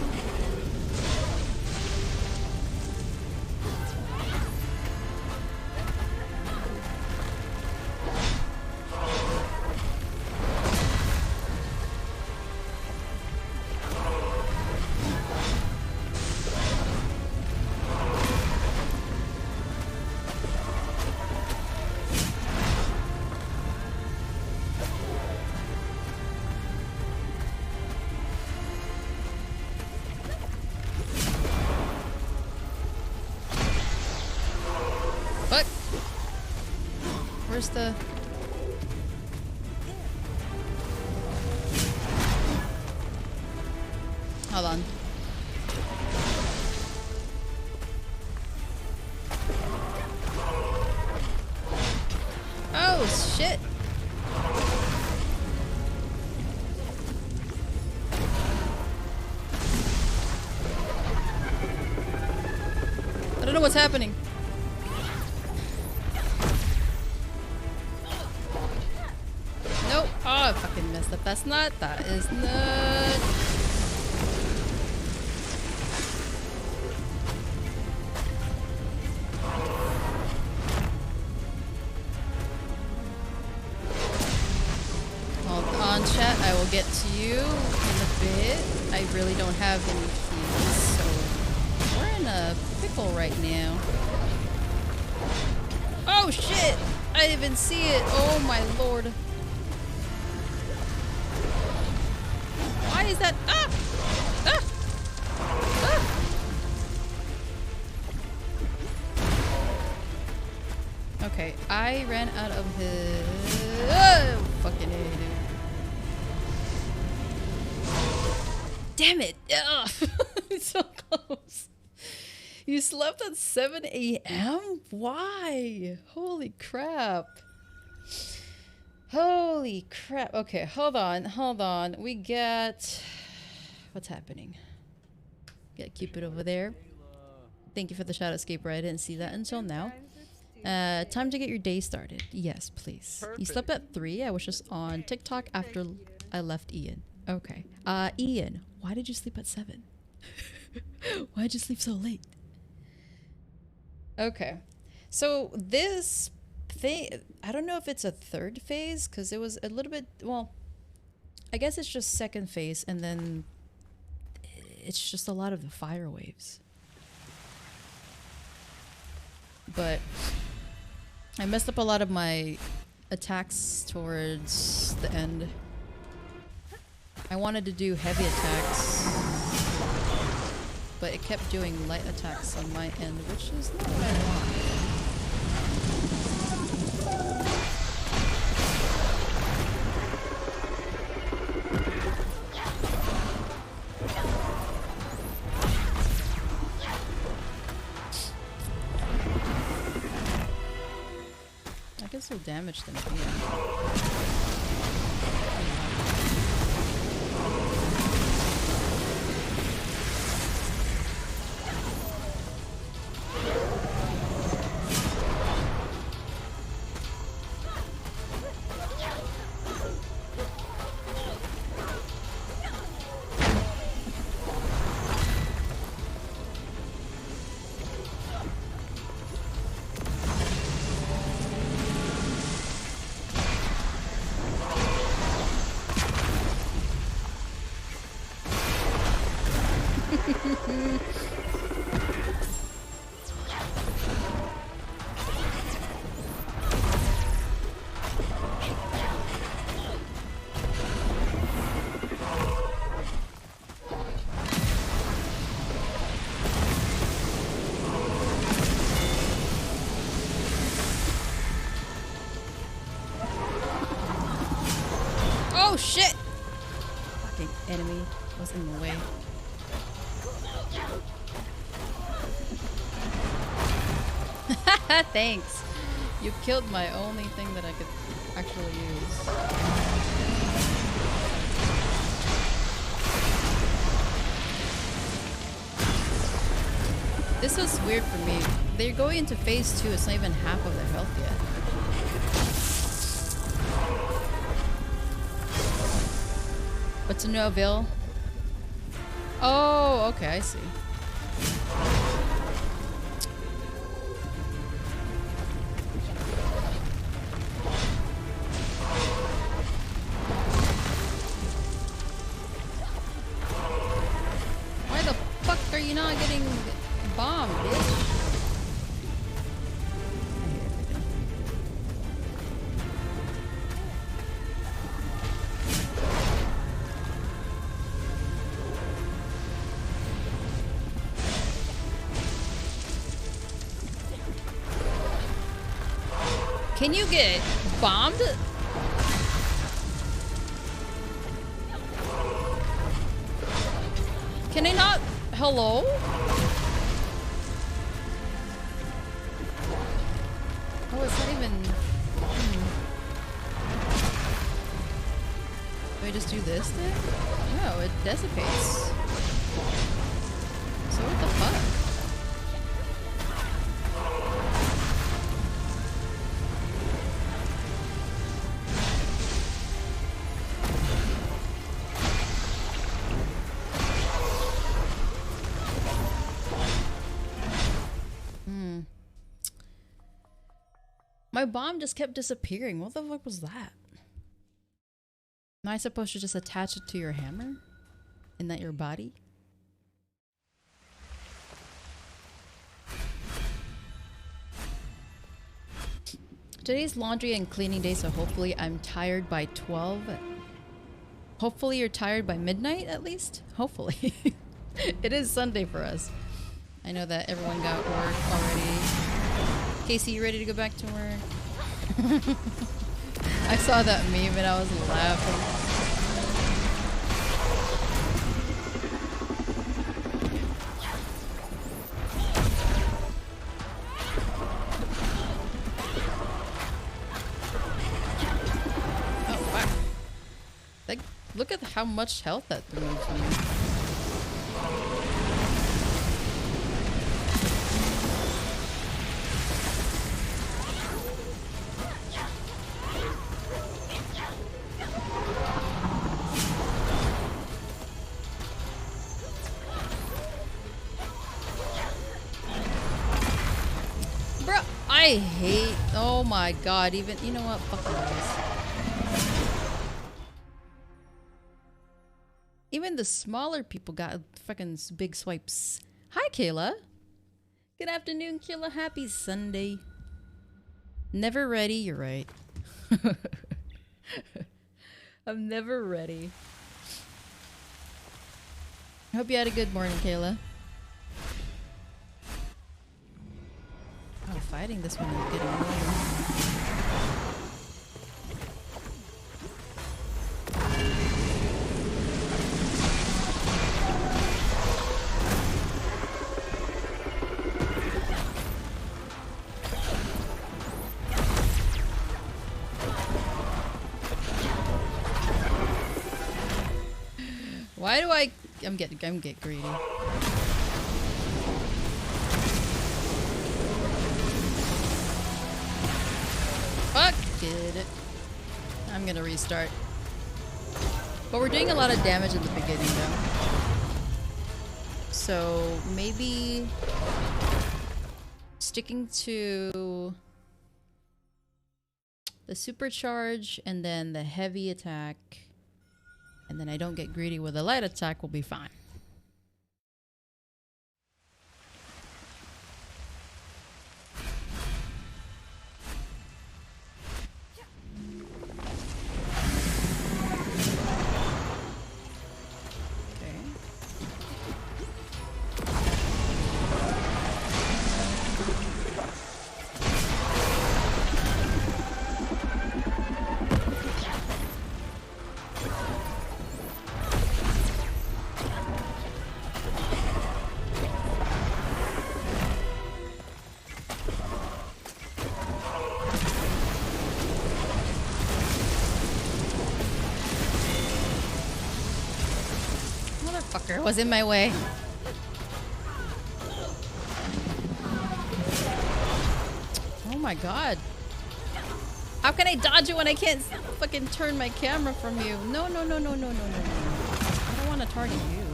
Speaker 1: Fuck! Where's the... Hold on. Oh, shit! I don't know what's happening. Nope. Oh, I fucking messed up. That's not. That is not. Hold on, chat. I will get to you in a bit. I really don't have any keys, so we're in a pickle right now. Oh shit! I didn't even see it. Oh my lord. Why is that? Ah! Ah! Ah! Okay, I ran out of his. Oh, fucking A, dude. Damn it! Ugh. It's so close. You slept at 7 a.m.? Why? Holy crap. Holy crap. Okay, hold on, hold on. We get... What's happening? Get Cupid over there. Thank you for the shadow escape, right? I didn't see that until now. Time to get your day started. Yes, please. You slept at 3. I was just on TikTok after I left Ian. Okay. Ian, why did you sleep at 7? Why did you sleep so late? Okay. So this thing, I don't know if it's a third phase, because it was a little bit, well, I guess it's just second phase, and then it's just a lot of the fire waves. but I messed up a lot of my attacks towards the end. I wanted to do heavy attacks, but it kept doing light attacks on my end, which is not what I want. I can still damage them, yeah. Oh shit! Fucking enemy was in the way. Thanks. You killed my only thing that I could actually use. This was weird for me. They're going into phase 2. It's not even half of their health yet. But to no avail. Oh, okay, I see. Why the fuck are you not getting bombed, bitch? Can you get bombed? Can I not? Hello? Oh, it's not even... Do I just do this then? No, it dissipates. So what the fuck? My bomb just kept disappearing. What the fuck was that? Am I supposed to just attach it to your hammer? Isn't that your body? Today's laundry and cleaning day, so hopefully I'm tired by 12. Hopefully you're tired by midnight at least? Hopefully. It is Sunday for us. I know that everyone got work already. Casey, you ready to go back to work? I saw that meme and I was laughing. Oh, fuck. Like, look at how much health that removes me. I hate, oh my god, even, you know what, fuck this. Even the smaller people got fucking big swipes. Hi, Kayla. Good afternoon, Killa. Happy Sunday. Never ready, you're right. I'm never ready. I hope you had a good morning, Kayla. Oh, fighting this one is getting annoying. Why do I'm getting greedy. Fuck it. I'm gonna restart. But we're doing a lot of damage at the beginning though. So maybe sticking to the supercharge and then the heavy attack. And then I don't get greedy with a light attack will be fine. Motherfucker was in my way. Oh my god. How can I dodge it when I can't fucking turn my camera from you? No, no, no, no, no, no, no, no. I don't want to target you.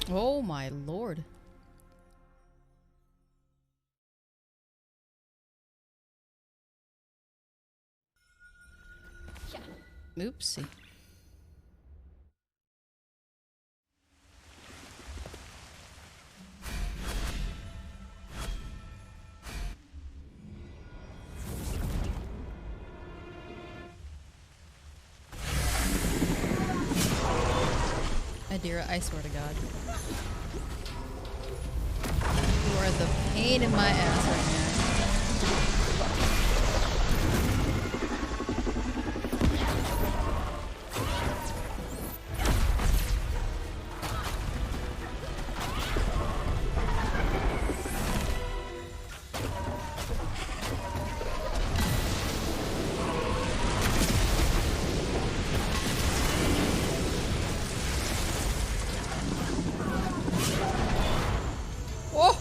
Speaker 1: Oh my lord. Oopsie. Adira, I swear to God. You are the pain in my ass right now.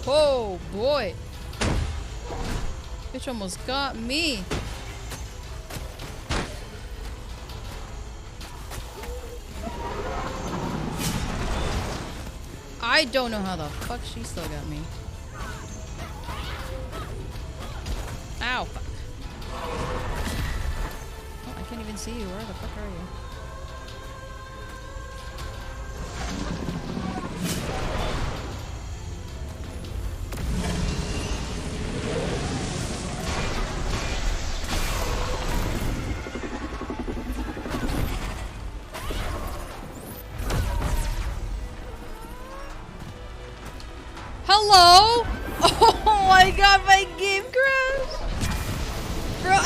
Speaker 1: Oh boy. Bitch almost got me. I don't know how the fuck she still got me. Ow, fuck. Oh, can see you. Where the fuck are you? Hello? Oh my god, my game crashed! Bro.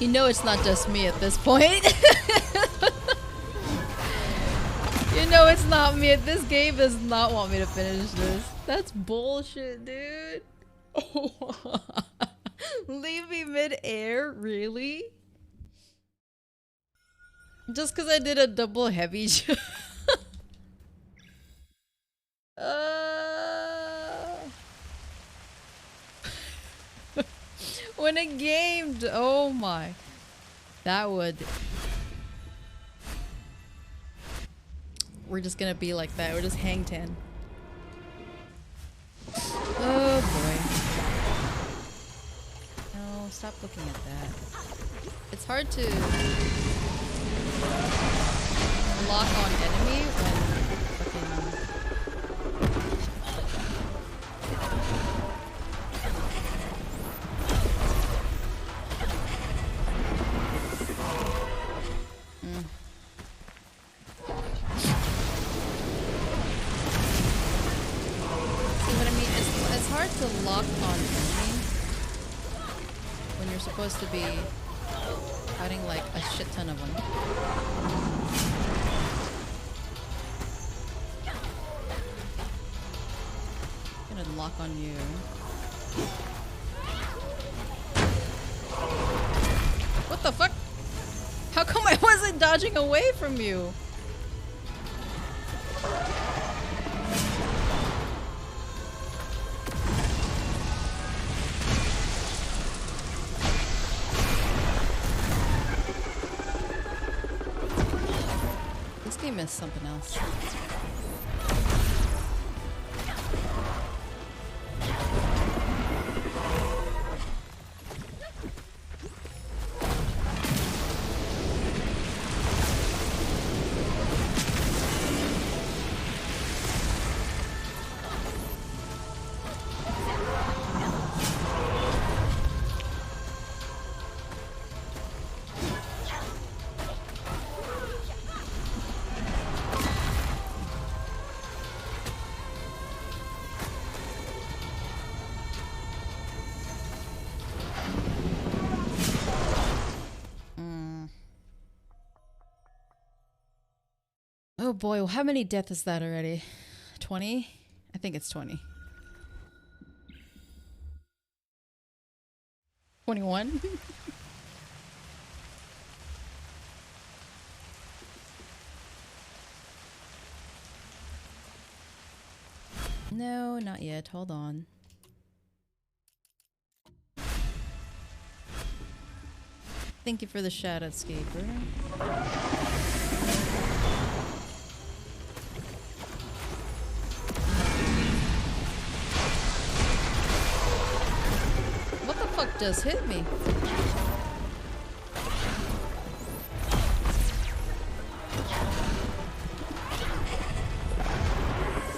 Speaker 1: You know it's not just me at this point. You know it's not me. This game does not want me to finish this. That's bullshit, dude. Leave me mid-air? Really? Just because I did a double heavy jump. When it gamed, oh my. That would... We're just gonna be like that. We're just hang 10. Oh boy. No, stop looking at that. It's hard to lock on enemy when fucking... It's hard to lock on enemy when you're supposed to be fighting like a shit ton of them. I'm gonna lock on you. What the fuck? How come I wasn't dodging away from you? Missed something else. Oh boy, well, how many deaths is that already? 20? I think it's 20. 21? No, not yet. Hold on. Thank you for the shout out, Scaper. Just hit me.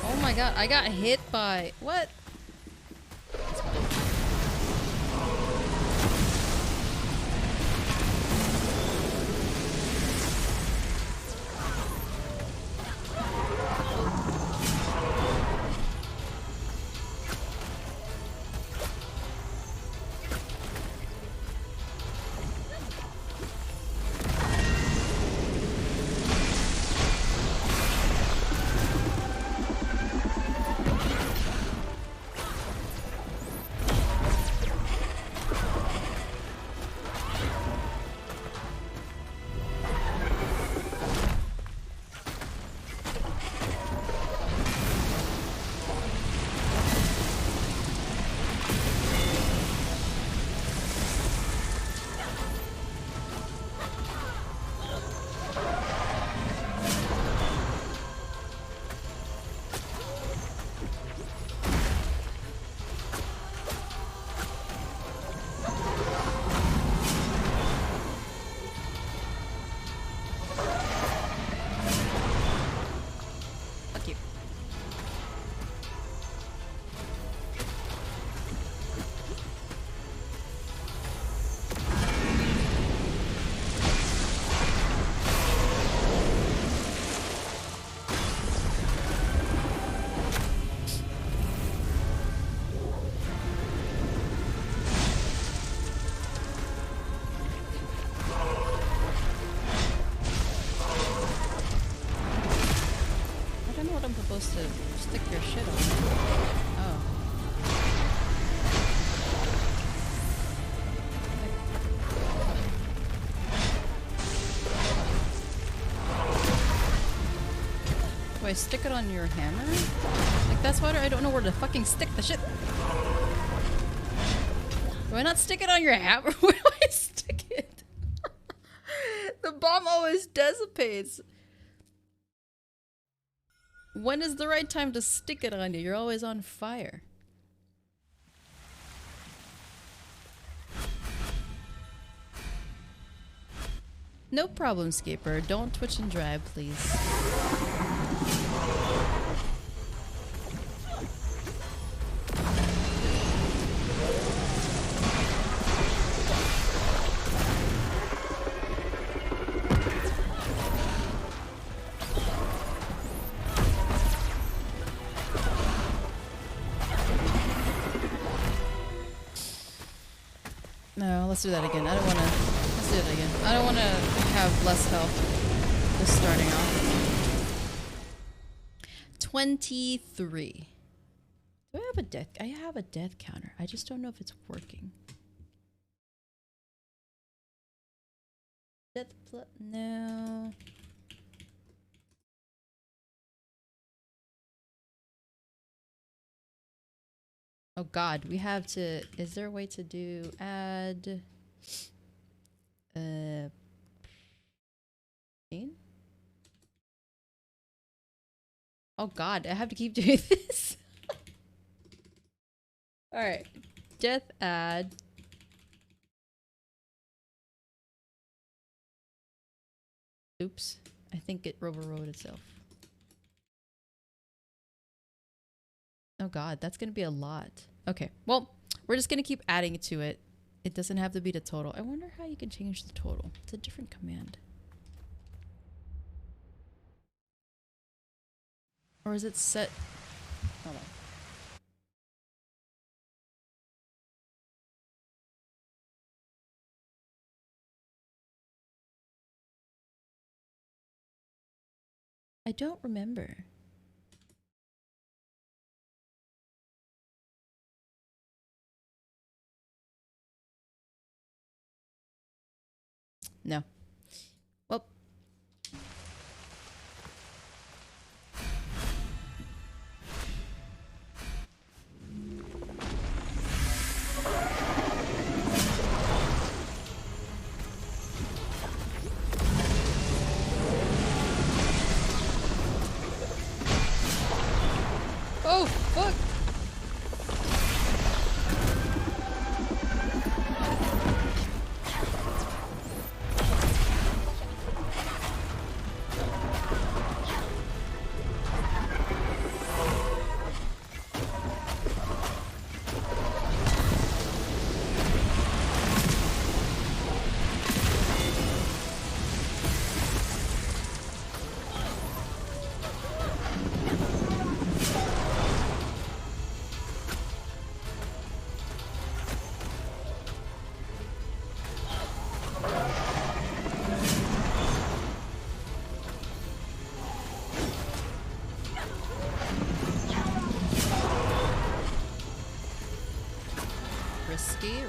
Speaker 1: Oh my god, I got hit by... What? Fuck you. I don't know what I'm supposed to stick your shit on. Oh. Do I stick it on your hammer? Like, that's why I don't know where to fucking stick the shit. Do I not stick it on your hammer? Where do I stick it? The bomb always dissipates. When is the right time to stick it on you? You're always on fire. No problem, Scaper. Don't twitch and drive, please. No, let's do that again. I don't want to... Let's do it again. I don't want to have less health just starting off. 23. Do I have a death... I have a death counter. I just don't know if it's working. Death plus... No... Oh god, we have to... Is there a way to do... Add... Oh god, I have to keep doing this. Alright. Death add. Oops. I think it overrode itself. Oh god, that's gonna be a lot. Okay, well, we're just gonna keep adding to it. It doesn't have to be the total. I wonder how you can change the total. It's a different command. Or is it set? Hold on. I don't remember. No. Well. Oh, fuck!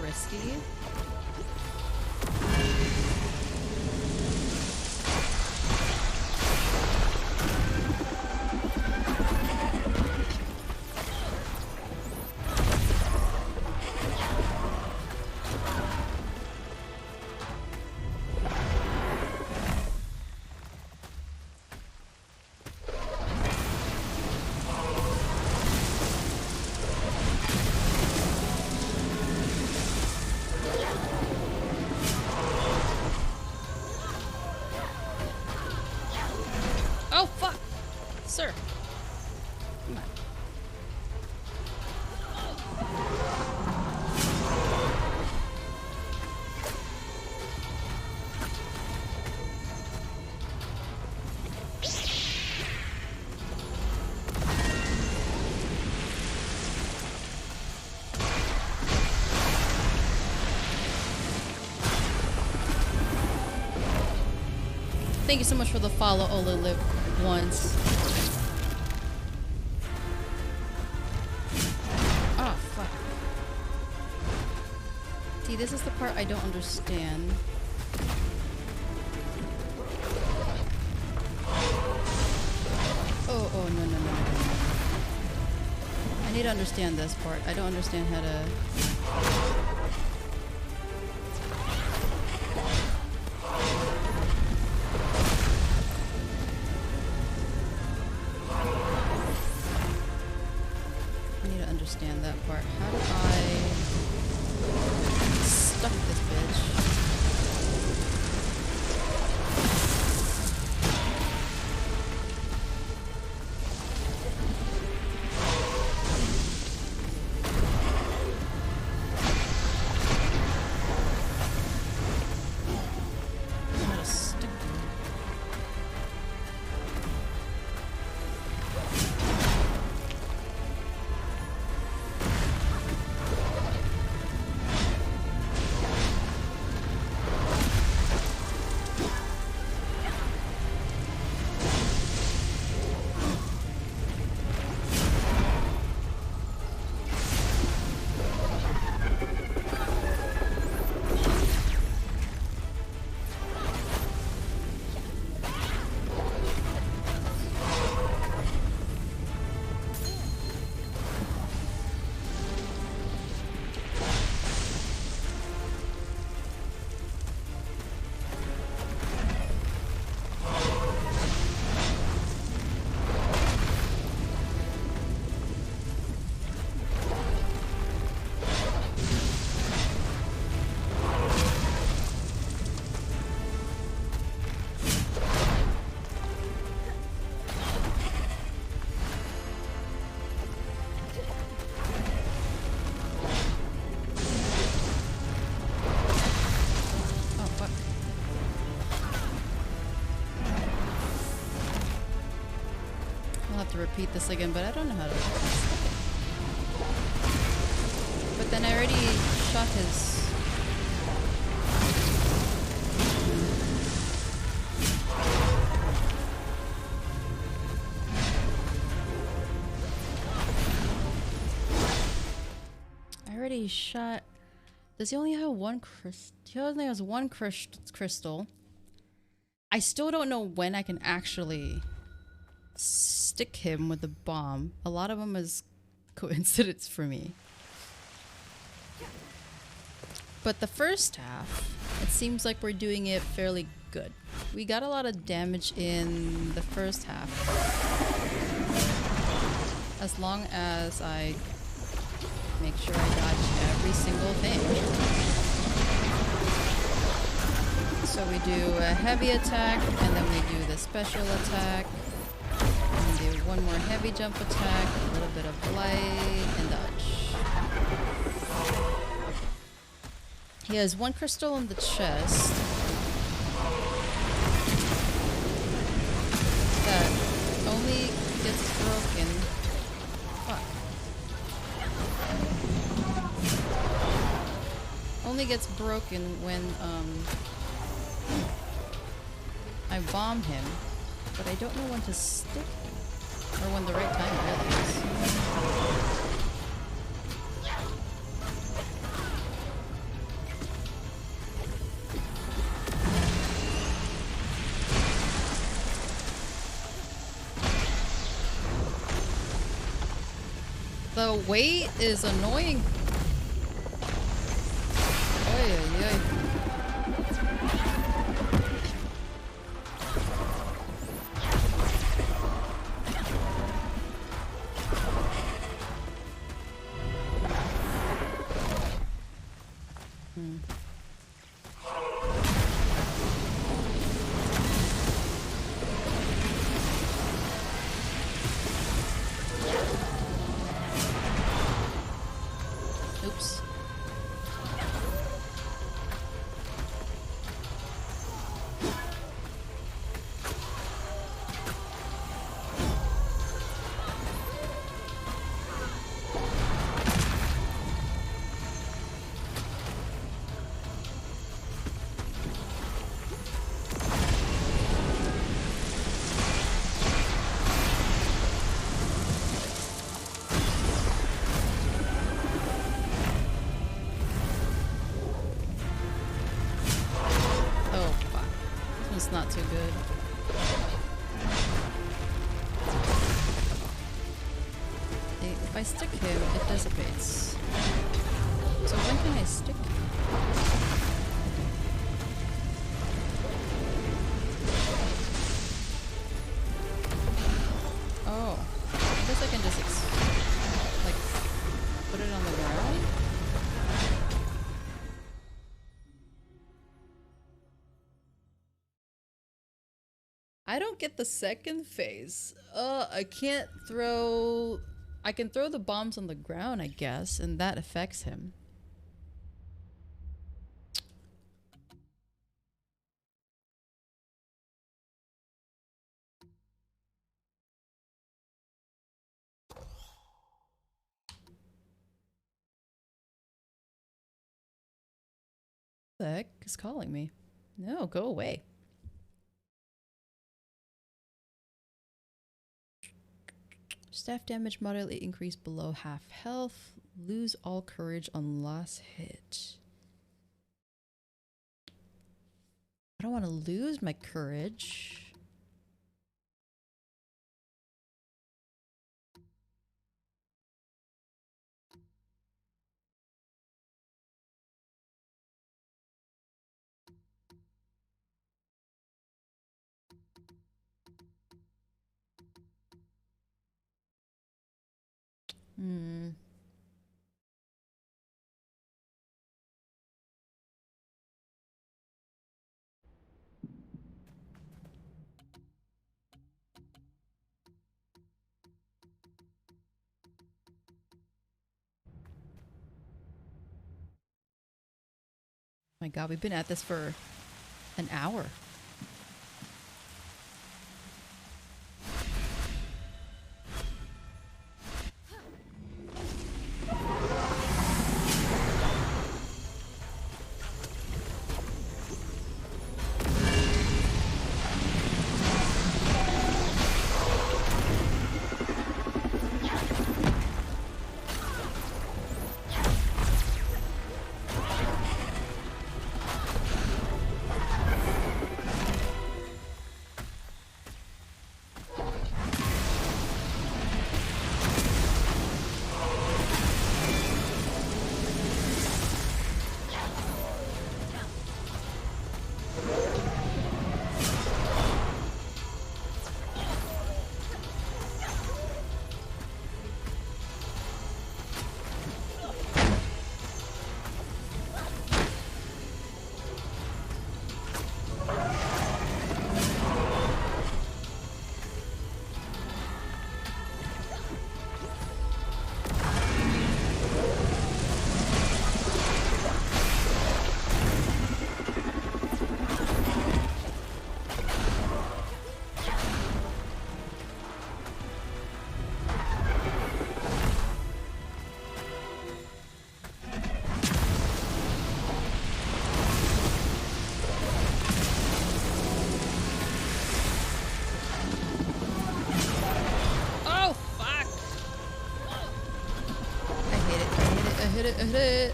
Speaker 1: Risky. Come on. Thank you so much for the follow, Olilip once. Oh, fuck. See, this is the part I don't understand. Oh, no, no, no, no, no. I need to understand this part. I don't understand how to... understand that part. How do I stuck this bitch? How to stick them. To repeat this again, but I don't know how to. But then I already shot his. I already shot. Does he only have one crystal? He only has one crystal. I still don't know when I can actually stick him with the bomb. A lot of them is coincidence for me. But the first half, it seems like we're doing it fairly good. We got a lot of damage in the first half. As long as I make sure I dodge every single thing. So we do a heavy attack, and then we do the special attack. Do one more heavy jump attack, a little bit of glide, and dodge. He has one crystal in the chest that only gets broken. Fuck. Only gets broken when I bomb him, but I don't know when to stick him. Or when the right time really is. The weight is annoying. Oy, oy, oy. If I stick him, it dissipates. So when can I stick him? Oh. I guess I can just like put it on the ground? I don't get the second phase. I can't throw... I can throw the bombs on the ground, I guess, and that affects him. What the heck is calling me? No, go away. Staff damage moderately increased below half health. Lose all courage on last hit. I don't want to lose my courage. Hmm. My god, we've been at this for an hour.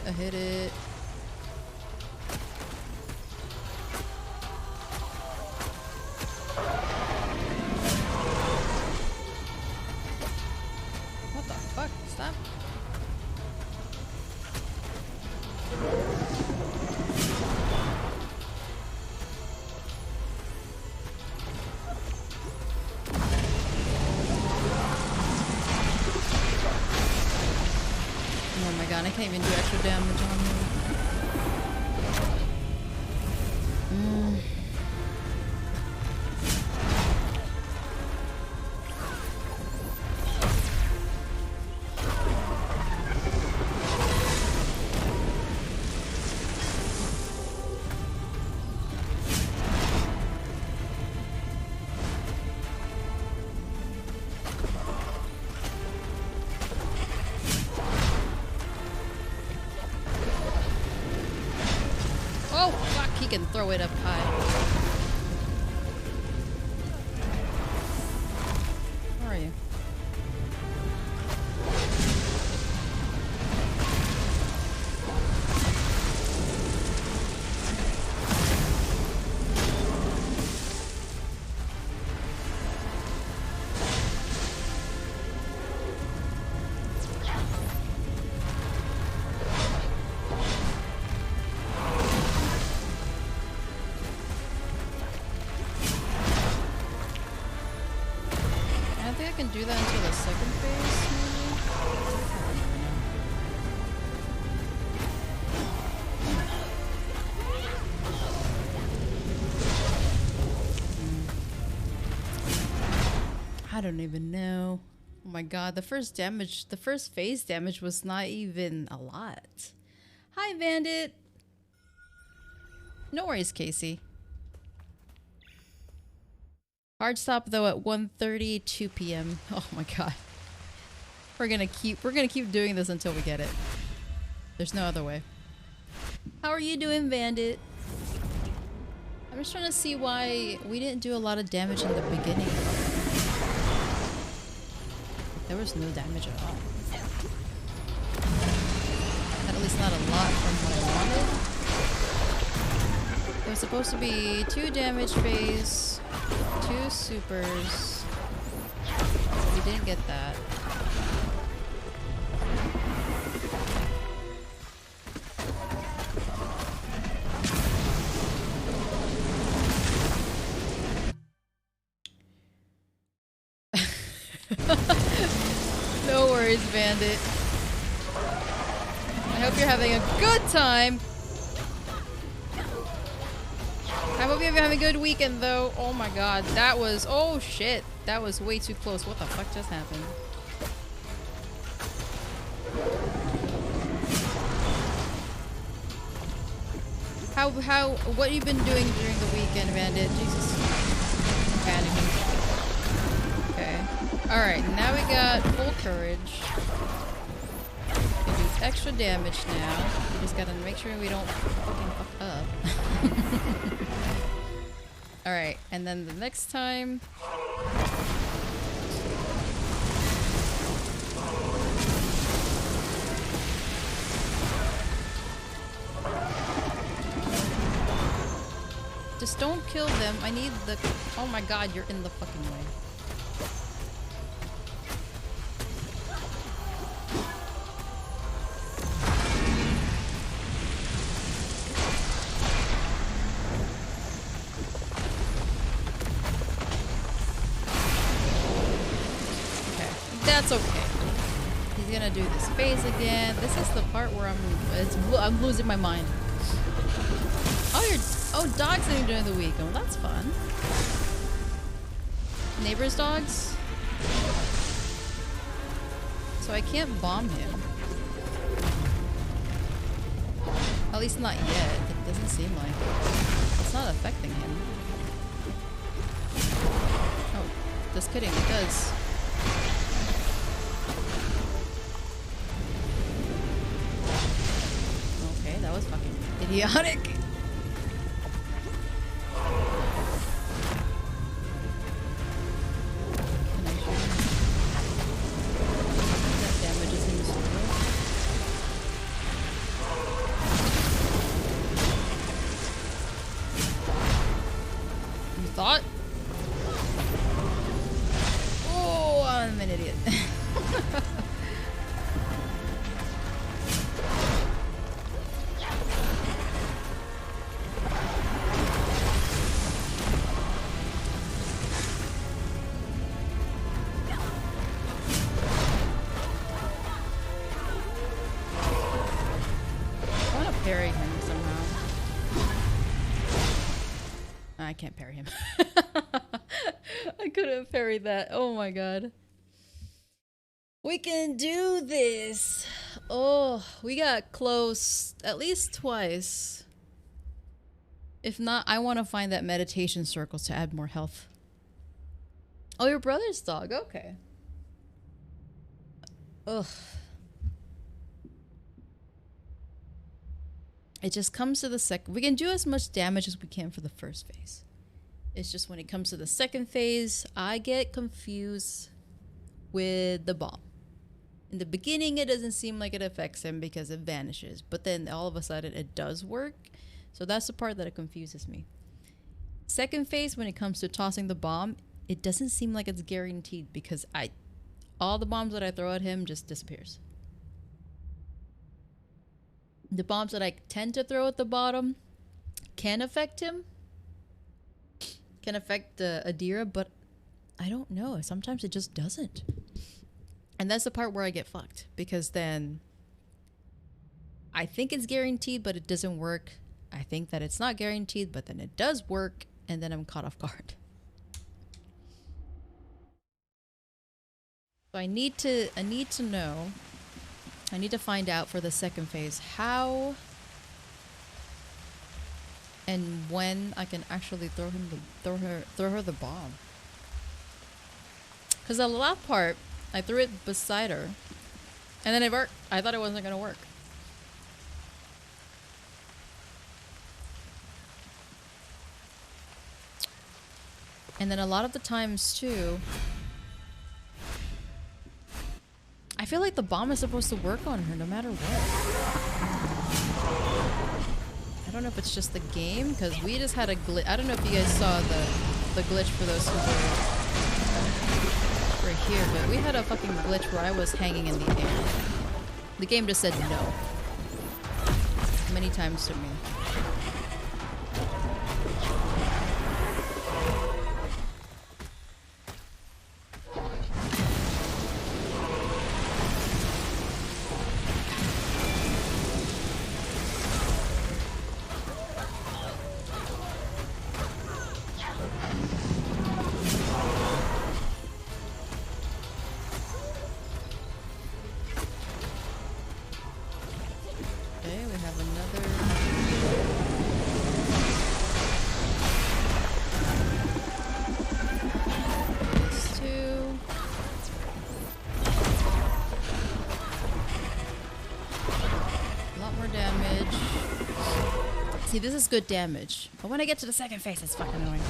Speaker 1: I hit it. What the fuck? Stop. Oh my god, I can't even do extra damage on him. Oh, fuck, he can throw it up high. Where are you? can do that until the second phase, maybe? I don't even know. I don't even know. Oh my god, the first phase damage was not even a lot. Hi, Bandit! No worries, Casey. Hard stop though at 1:30, 2 p.m. Oh my god. We're gonna keep doing this until we get it. There's no other way. How are you doing, Bandit? I'm just trying to see why we didn't do a lot of damage in the beginning. There was no damage at all. At least not a lot from what I wanted. It was supposed to be 2 damage phase, 2 supers. We didn't get that. No worries, Bandit. I hope you're having a good time. I hope you're having a good weekend, though. Oh my god, that was... Oh shit, that was way too close. What the fuck just happened? What you been doing during the weekend, Bandit? Jesus. I'm panicking. Okay. Alright, now we got full courage. We can do extra damage now. We just gotta make sure we don't fucking fuck up. Alright, and then the next time... Just don't kill them. I need the... Oh my god, you're in the fucking way. Okay, that's okay. He's gonna do this phase again. This is the part where I'm losing my mind. Oh, dogs are during the week. Oh, that's fun. Neighbors' dogs? So I can't bomb him. At least not yet. It doesn't seem like it's not affecting him. Oh, just kidding. It does. Okay, that was fucking idiotic. I can't parry him. I couldn't parry that. Oh my god. We can do this. Oh, we got close at least twice. If not, I want to find that meditation circles to add more health. Oh, your brother's dog. Okay. Ugh. It just comes to the second. We can do as much damage as we can for the first phase. It's just when it comes to the second phase, I get confused with the bomb. In the beginning, it doesn't seem like it affects him because it vanishes. But then all of a sudden, it does work. So that's the part that it confuses me. Second phase, when it comes to tossing the bomb, it doesn't seem like it's guaranteed because all the bombs that I throw at him just disappears. The bombs that I tend to throw at the bottom can affect him. Can affect Adira, but I don't know. Sometimes it just doesn't. And that's the part where I get fucked, because then I think it's guaranteed, but it doesn't work. I think that it's not guaranteed, but then it does work, and then I'm caught off guard. So I need to know. I need to find out for the second phase how and when I can actually throw her the bomb. Because the last part, I threw it beside her, and then it worked. I thought it wasn't gonna work. And then a lot of the times too, I feel like the bomb is supposed to work on her no matter what. I don't know if it's just the game, because we just had a glitch. I don't know if you guys saw the glitch for those who were here, but we had a fucking glitch where I was hanging in the air. The game just said no. Many times to me. See, this is good damage. But when I get to the second phase, it's fucking annoying.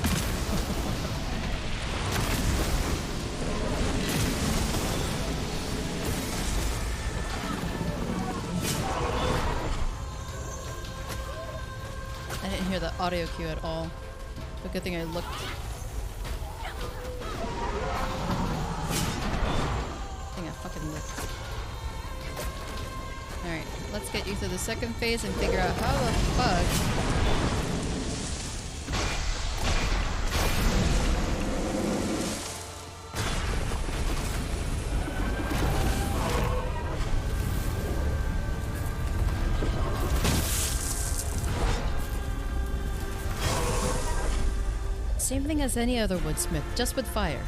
Speaker 1: I didn't hear the audio cue at all. But good thing I looked. I think I fucking looked. Alright, let's get you through the second phase and figure out how the fuck same thing as any other woodsmith, just with fire.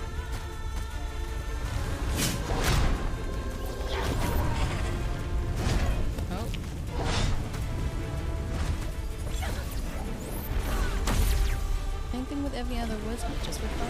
Speaker 1: Just with fire.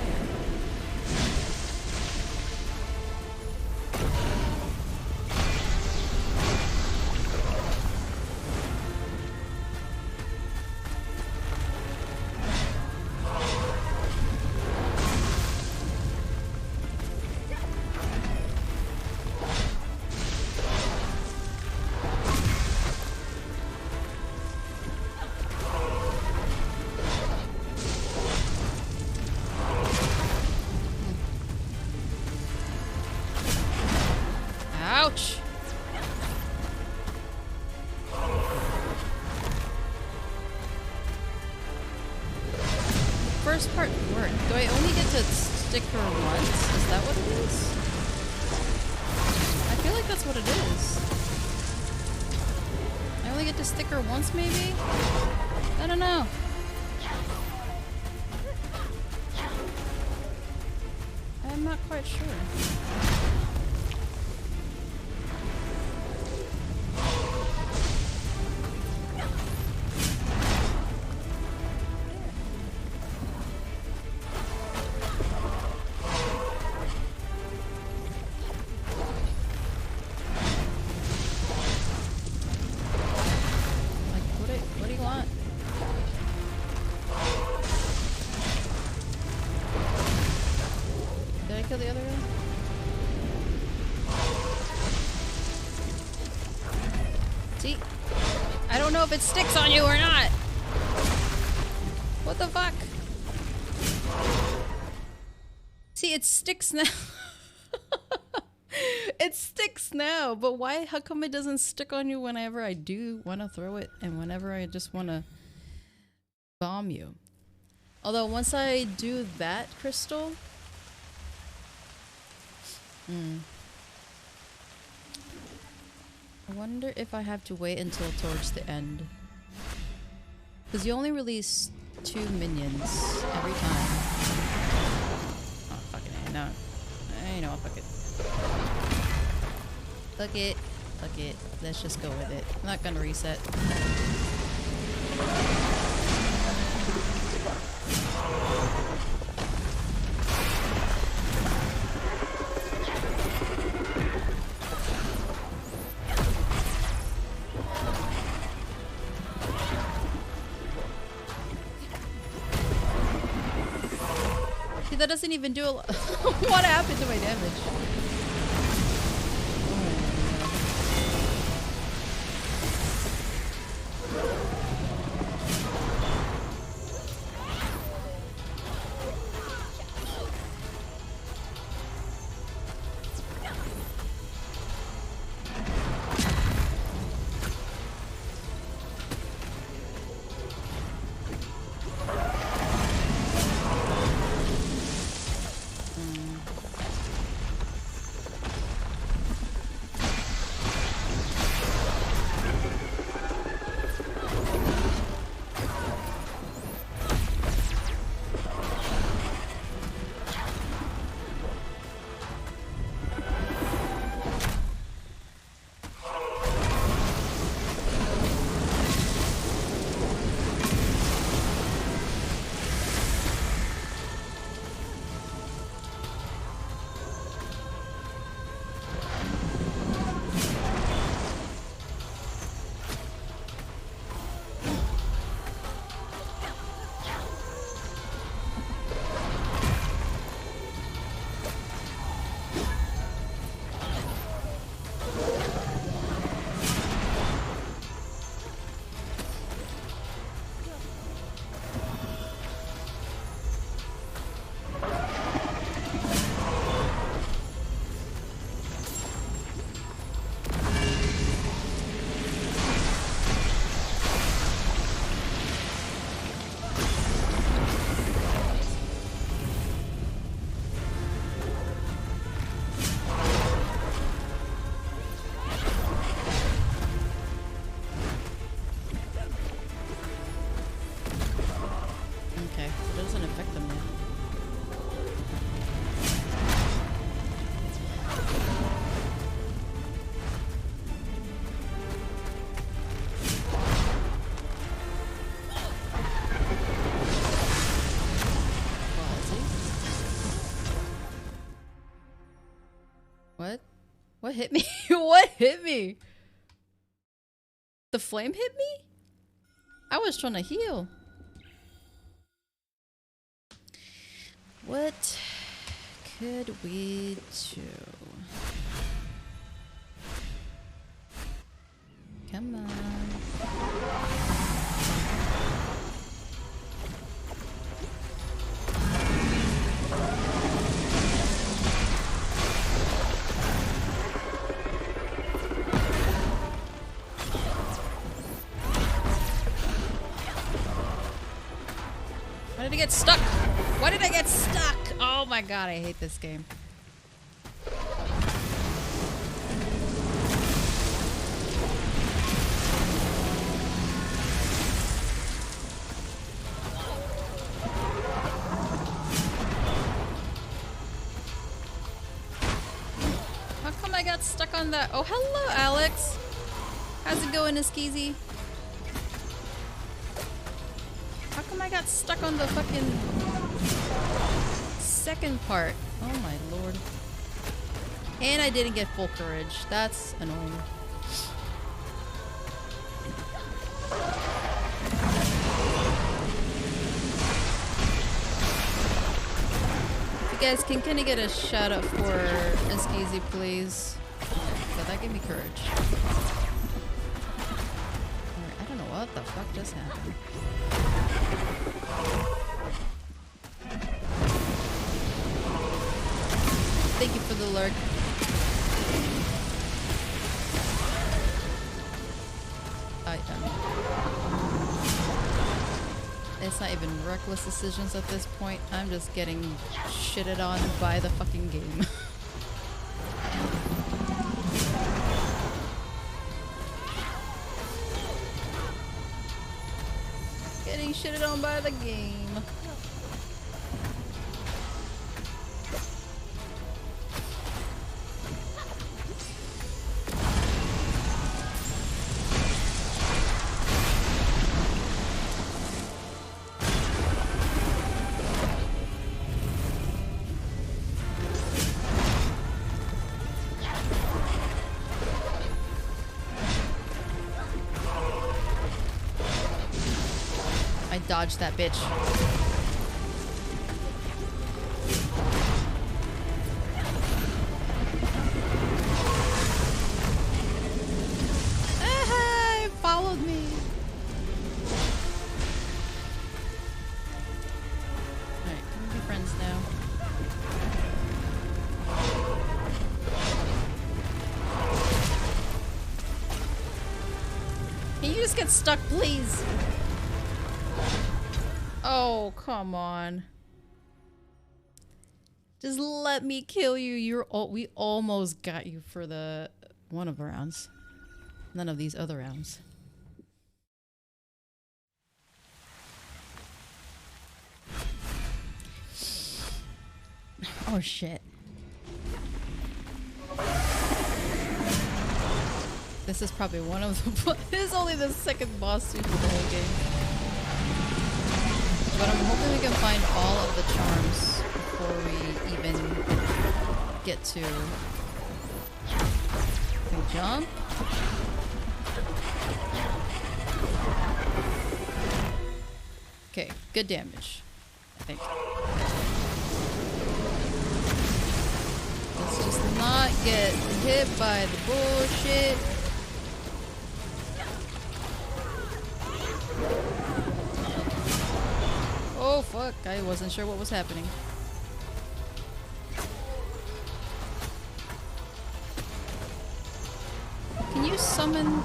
Speaker 1: First part worked. Do I only get to stick her once? Is that what it is? I feel like that's what it is. I only get to stick her once, maybe? I don't know. I'm not quite sure. If it sticks on you or not. What the fuck? See, it sticks now. It sticks now, but why? How come it doesn't stick on you whenever I do want to throw it and whenever I just want to bomb you? Although once I do that, Crystal, I wonder if I have to wait until towards the end. Because you only release 2 minions every time. Oh, fucking A. No. You know what, fuck it. Fuck it. Fuck it. Let's just go with it. I'm not gonna reset. See, that doesn't even do a lot. What happened to my damage? What? What hit me? What hit me? The flame hit me? I was trying to heal. What could we do? Come on. Why did I get stuck? Why did I get stuck? Oh my god, I hate this game. How come I got stuck on that? Oh, hello, Alex. How's it going, Iskeezy? How come I got stuck on the fucking second part? Oh my lord. And I didn't get full courage. That's annoying. If you guys can kind of get a shout out for Iskeezy, please. So that gave me courage. I don't know what the fuck just happened. Thank you for the lurk. It's not even reckless decisions at this point. I'm just getting shitted on by the fucking game. shitted on by the game. Dodge that bitch. Ah, it followed me. Alright, can we be friends now? Can you just get stuck, please? Oh, come on. Just let me kill you. We almost got you for the one of the rounds. None of these other rounds. Oh shit. This is probably one of the this is only the second boss suit for the whole game. But I'm hoping we can find all of the charms before we even get to... Can we jump? Okay, good damage, I think. Let's just not get hit by the bullshit. Oh fuck, I wasn't sure what was happening. Can you summon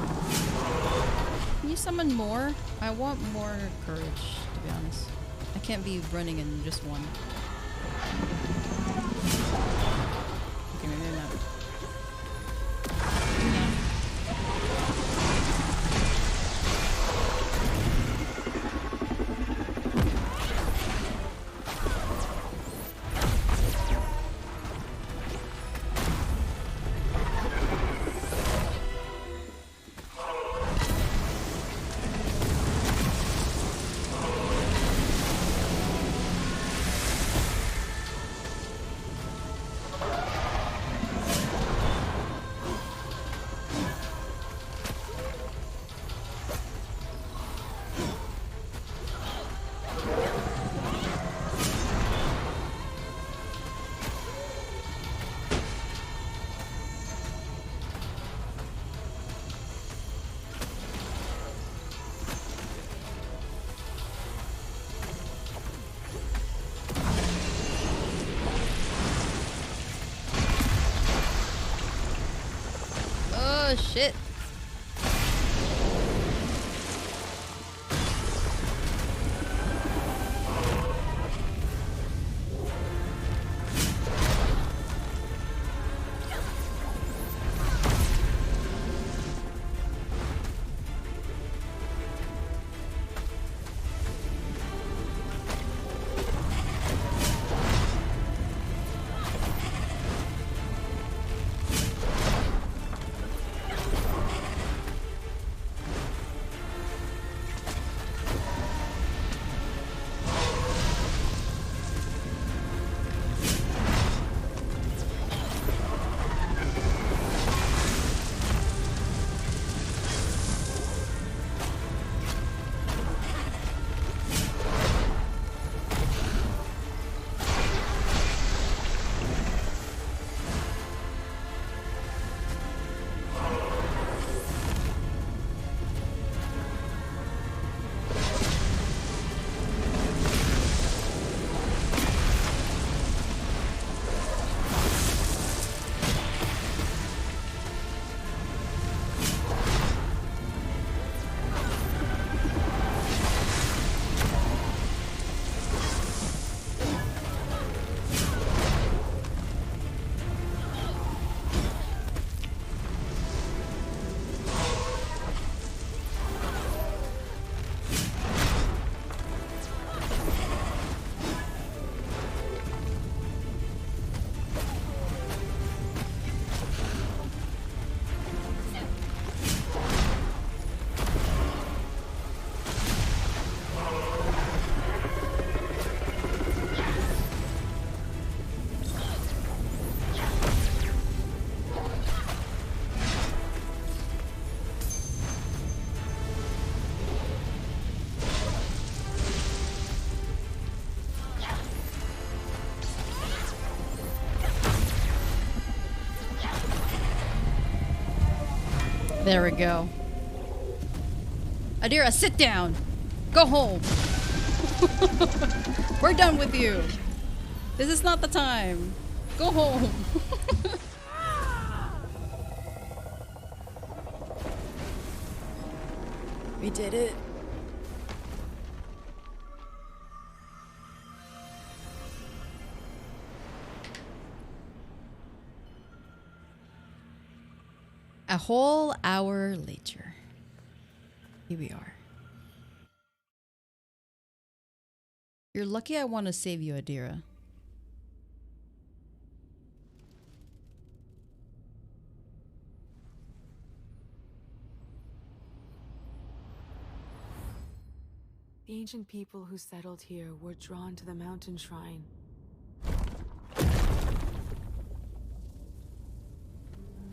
Speaker 1: more? I want more courage, to be honest. I can't be running in just one. Okay, maybe not. Oh shit. There we go. Adira, sit down. Go home. We're done with you. This is not the time. Go home. We did it. A whole hour later. Here we are. You're lucky I want to save you, Adira.
Speaker 3: The ancient people who settled here were drawn to the mountain shrine.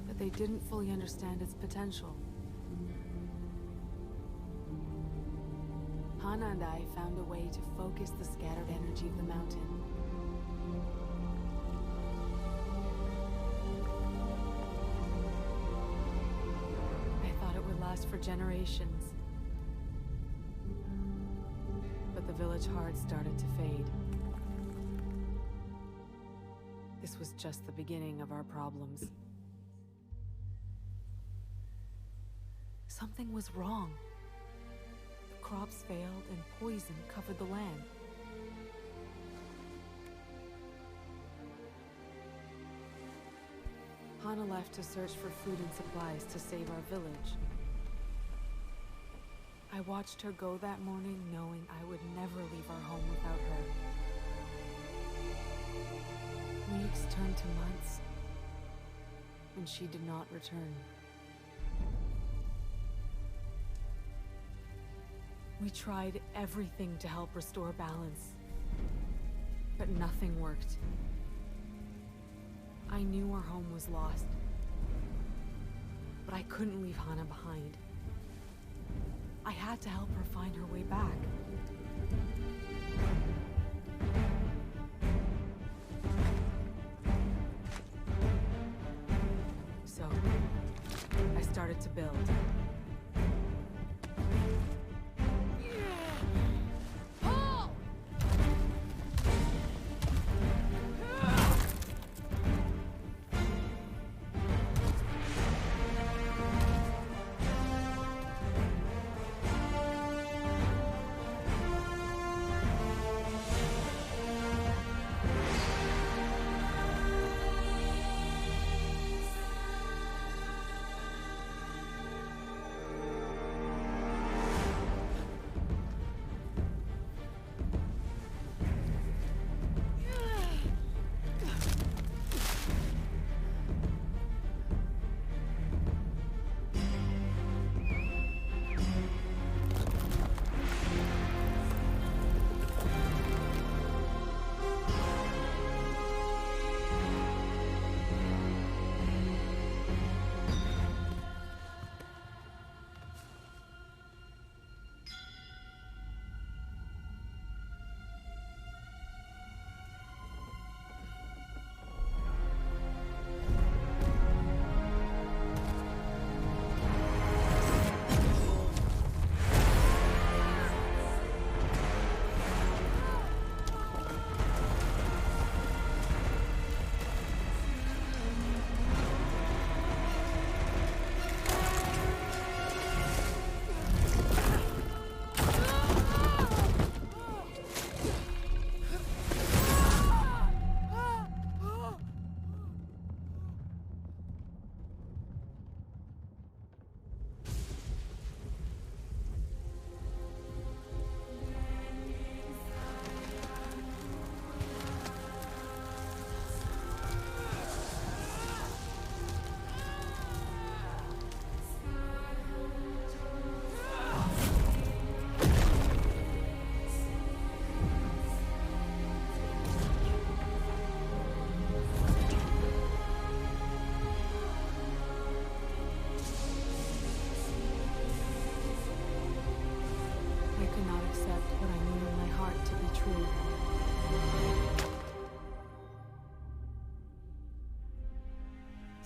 Speaker 3: But they didn't fully understand its potential. Hana and I found a way to focus the scattered energy of the mountain. I thought it would last for generations. But the village heart started to fade. This was just the beginning of our problems. Something was wrong. The crops failed and poison covered the land. Hana left to search for food and supplies to save our village. I watched her go that morning knowing I would never leave our home without her. Weeks turned to months, and she did not return. We tried everything to help restore balance, but nothing worked. I knew our home was lost, but I couldn't leave Hana behind. I had to help her find her way back. So, I started to build.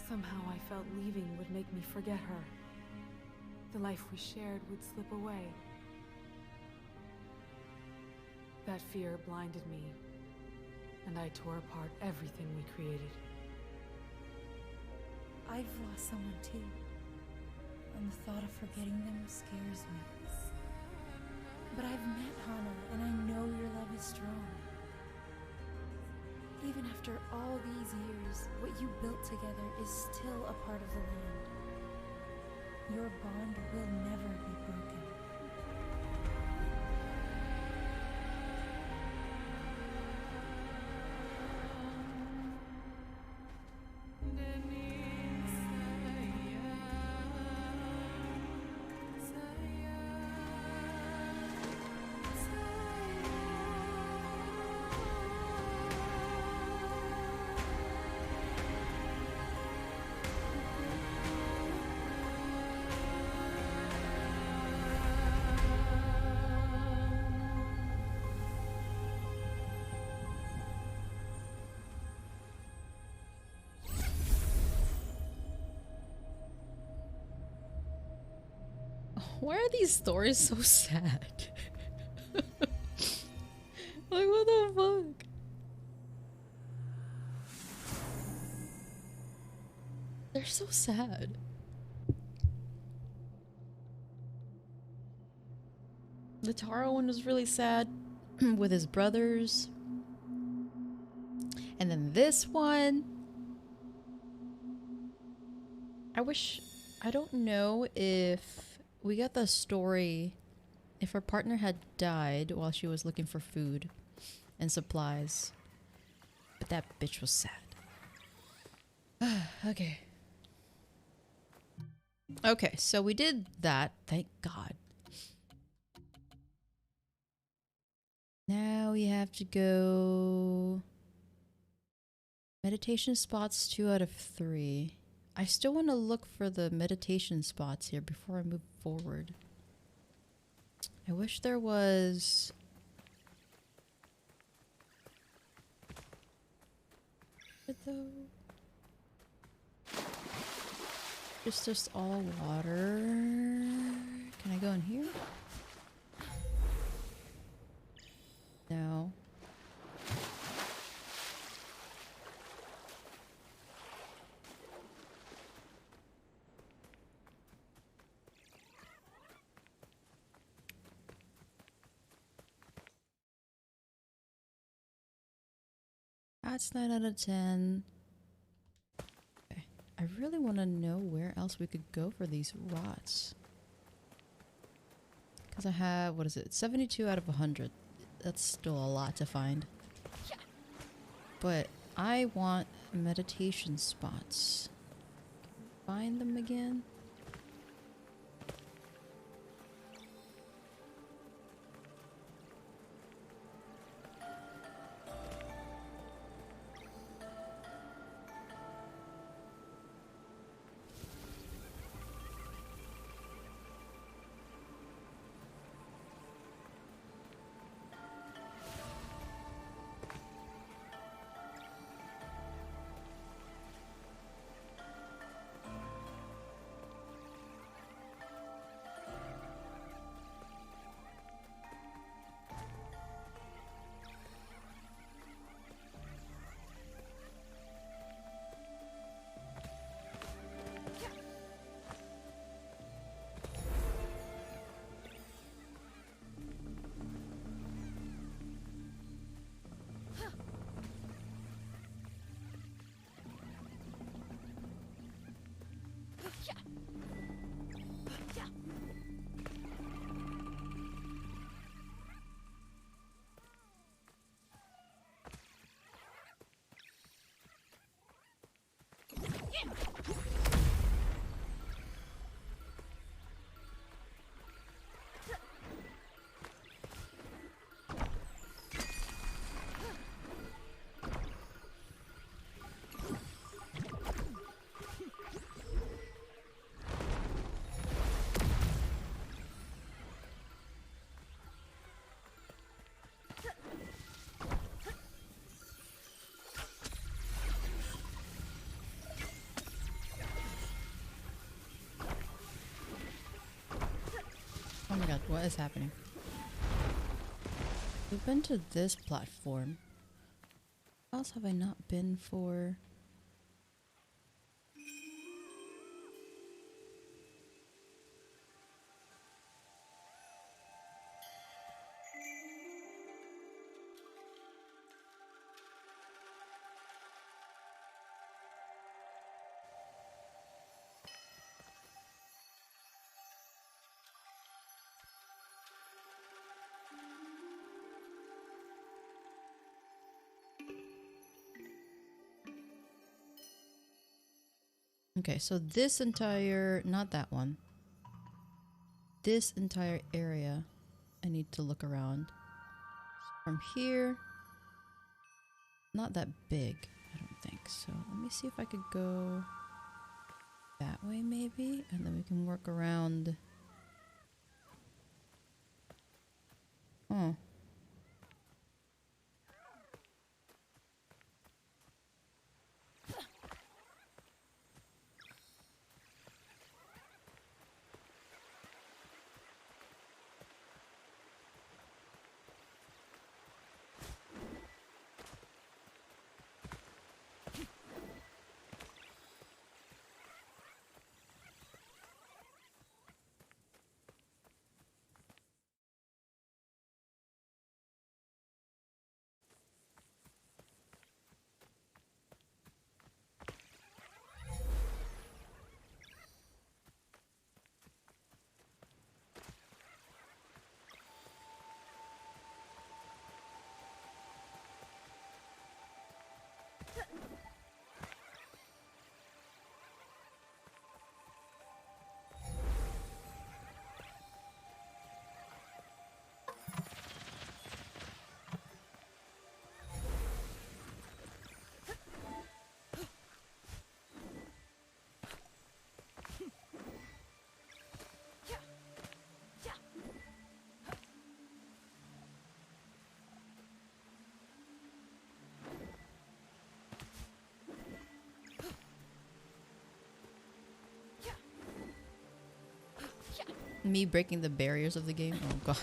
Speaker 3: Somehow I felt leaving would make me forget her. the life we shared would slip away. That fear blinded me, and I tore apart everything we created.
Speaker 2: I've lost someone too, and the thought of forgetting them scares me. But I've met Hana, and I know your love is strong. Even after all these years, what you built together is still a part of the land. Your bond will never be broken.
Speaker 1: Why are these stories so sad? Like, what the fuck? They're so sad. The Taro one was really sad with his brothers. And then this one. I don't know if we got the story if her partner had died while she was looking for food and supplies. But that bitch was sad. Okay. Okay, so we did that. Thank God. Now we have to go... Meditation spots 2 out of 3. I still want to look for the meditation spots here before I move forward. I wish there was... though? It's just all water. Can I go in here? No. That's 9 out of 10. Okay. I really want to know where else we could go for these rots. Because I have, what is it? 72 out of 100. That's still a lot to find. But I want meditation spots. Find them again? What is happening? We've been to this platform. What else have I not been for? Okay, so this entire, not that one. This entire area, I need to look around. From here, not that big, I don't think. So let me see if I could go that way maybe, and then we can work around. Oh. Me breaking the barriers of the game? Oh god.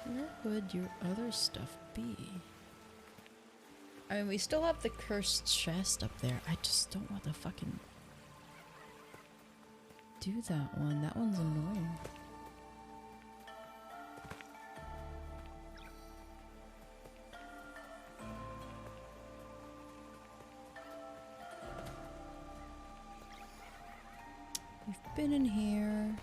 Speaker 1: Where would your other stuff be? I mean, we still have the cursed chest up there. I just don't want to fucking do that one. That one's annoying. We've been in here.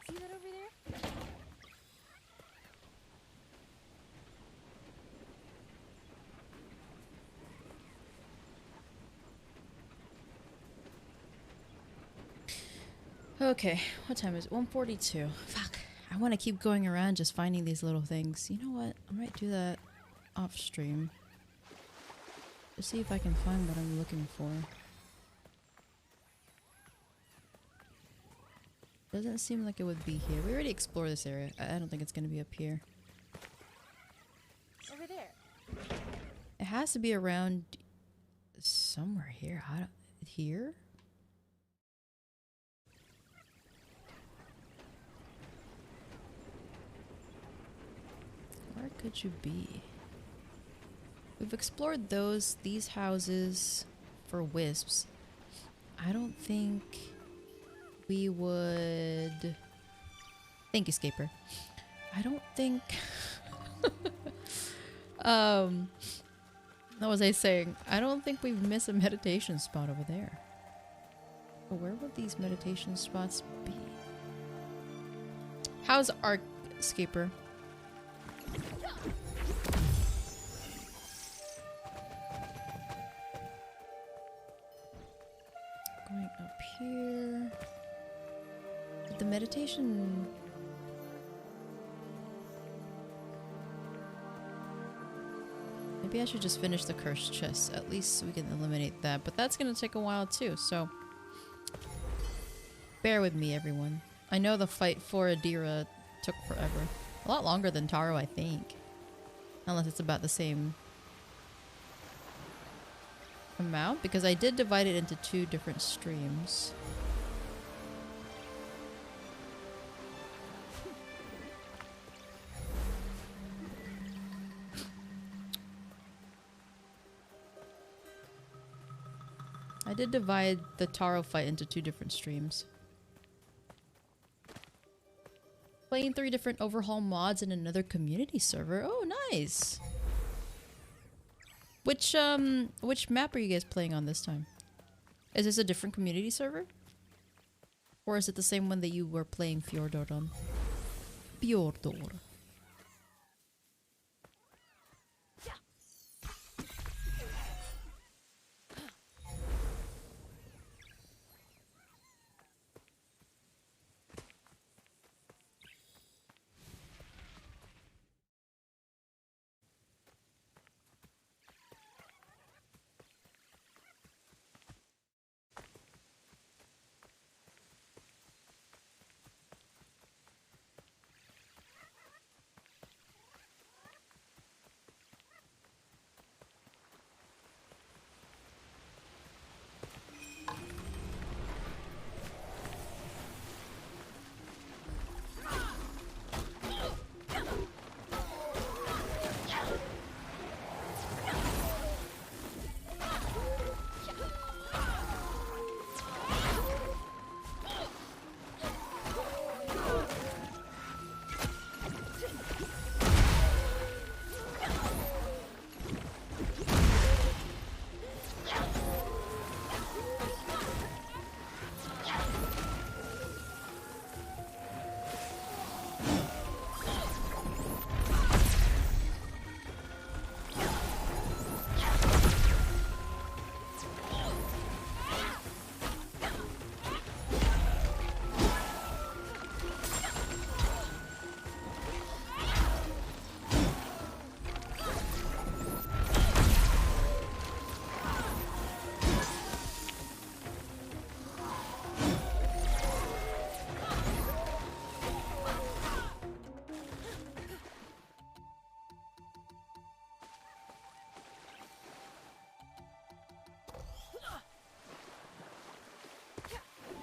Speaker 2: See that over there?
Speaker 1: Okay, what time is it? 1:42. Fuck. I want to keep going around just finding these little things. You know what? I might do that off stream. To see if I can find what I'm looking for. Doesn't seem like it would be here. We already explored this area. I don't think it's going to be up here.
Speaker 2: Over there.
Speaker 1: It has to be around somewhere here. I don't, here? Where could you be? We've explored these houses for wisps. I don't think we would... Thank you, Scaper. I don't think What was I saying? I don't think we've missed a meditation spot over there. But where would these meditation spots be? How's Arkscaper? Going up here. But the meditation... Maybe I should just finish the cursed chest. At least we can eliminate that. But that's gonna take a while too, so... Bear with me, everyone. I know the fight for Adira took forever. A lot longer than Taro, I think. Unless it's about the same amount, because I did divide it into 2 different streams. I did divide the Taro fight into 2 different streams. Playing 3 different overhaul mods in another community server. Oh, nice. Which map are you guys playing on this time? Is this a different community server? Or is it the same one that you were playing Fjordor on? Fjordor.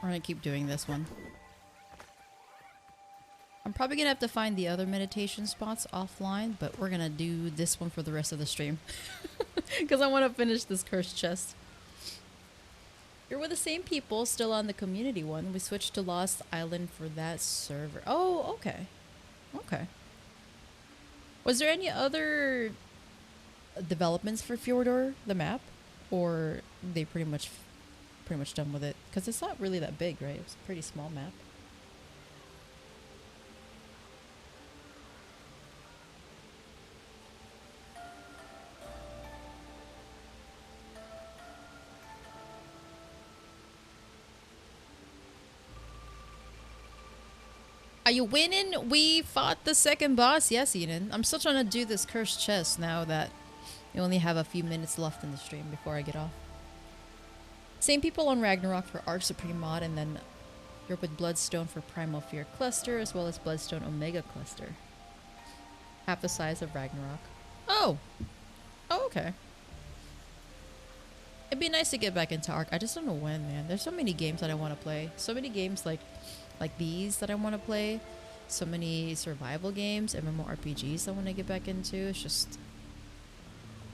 Speaker 1: We're gonna keep doing this one. I'm probably gonna have to find the other meditation spots offline, but we're gonna do this one for the rest of the stream. Because I want to finish this cursed chest. You're with the same people, still on the community one. We switched to Lost Island for that server. Oh, okay. Okay. Was there any other developments for Fjordor, the map? Or they pretty much done with it? Because it's not really that big, right? It's a pretty small map. Are you winning? We fought the second boss. Yes, Eden. I'm still trying to do this cursed chest now that you only have a few minutes left in the stream before I get off. Same people on Ragnarok for Arc Supreme mod, and then you're with Bloodstone for Primal Fear Cluster, as well as Bloodstone Omega Cluster. Half the size of Ragnarok. Oh! Oh, okay. It'd be nice to get back into Arc. I just don't know when, man. There's so many games that I want to play. So many games like these that I want to play. So many survival games, MMORPGs I want to get back into. It's just...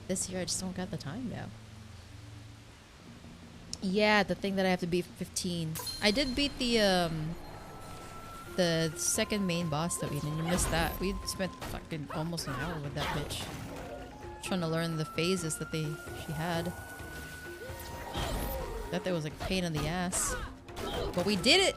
Speaker 1: this year I just don't got the time now. Yeah, the thing that I have to beat 15. I did beat the second main boss though, Eden. You missed that. We spent fucking almost an hour with that bitch. trying to learn the phases that she had. That was like a pain in the ass. But we did it!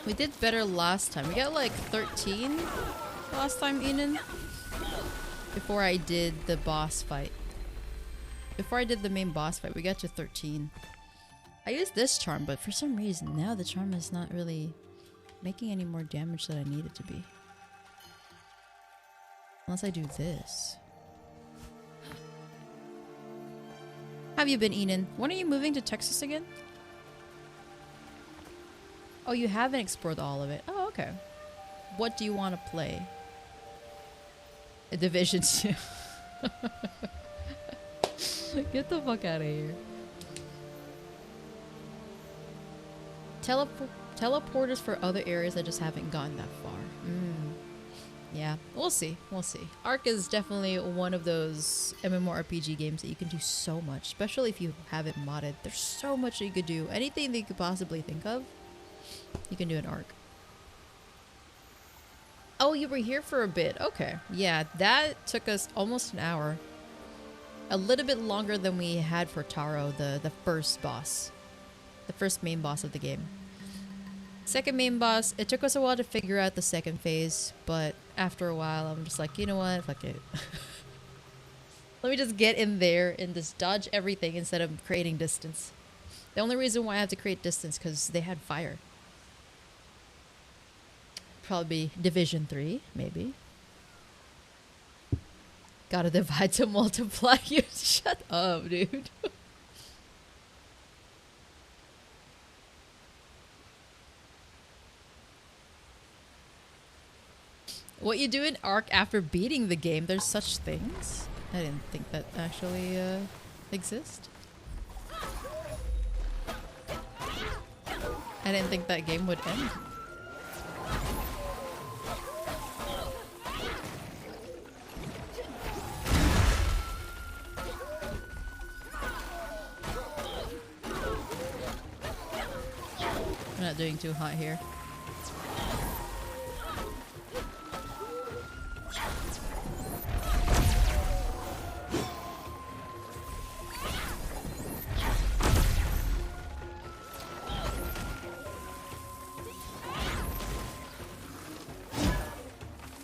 Speaker 1: We did better last time. We got like 13 last time, Enan. Before I did the boss fight. Before I did the main boss fight, we got to 13. I used this charm, but for some reason now the charm is not really making any more damage than I need it to be. Unless I do this. How have you been, Enan? When are you moving to Texas again? Oh, you haven't explored all of it. Oh, okay. What do you want to play? A Division 2. Get the fuck out of here. Teleporters for other areas I just haven't gone that far. Yeah, we'll see. We'll see. Ark is definitely one of those MMORPG games that you can do so much, especially if you have it modded. There's so much that you could do. Anything that you could possibly think of, you can do an Ark. Oh, you were here for a bit. Okay. Yeah, that took us almost an hour. A little bit longer than we had for Taro, the first boss. The first main boss of the game. Second main boss, it took us a while to figure out the second phase, but after a while, I'm just like, you know what? Fuck it. Let me just get in there and just dodge everything instead of creating distance. The only reason why I have to create distance because they had fire. Probably Division 3, maybe. Gotta divide to multiply. You shut up, dude. What you do in Ark after beating the game, there's such things. I didn't think that actually exist. I didn't think that game would end. I'm not doing too hot here.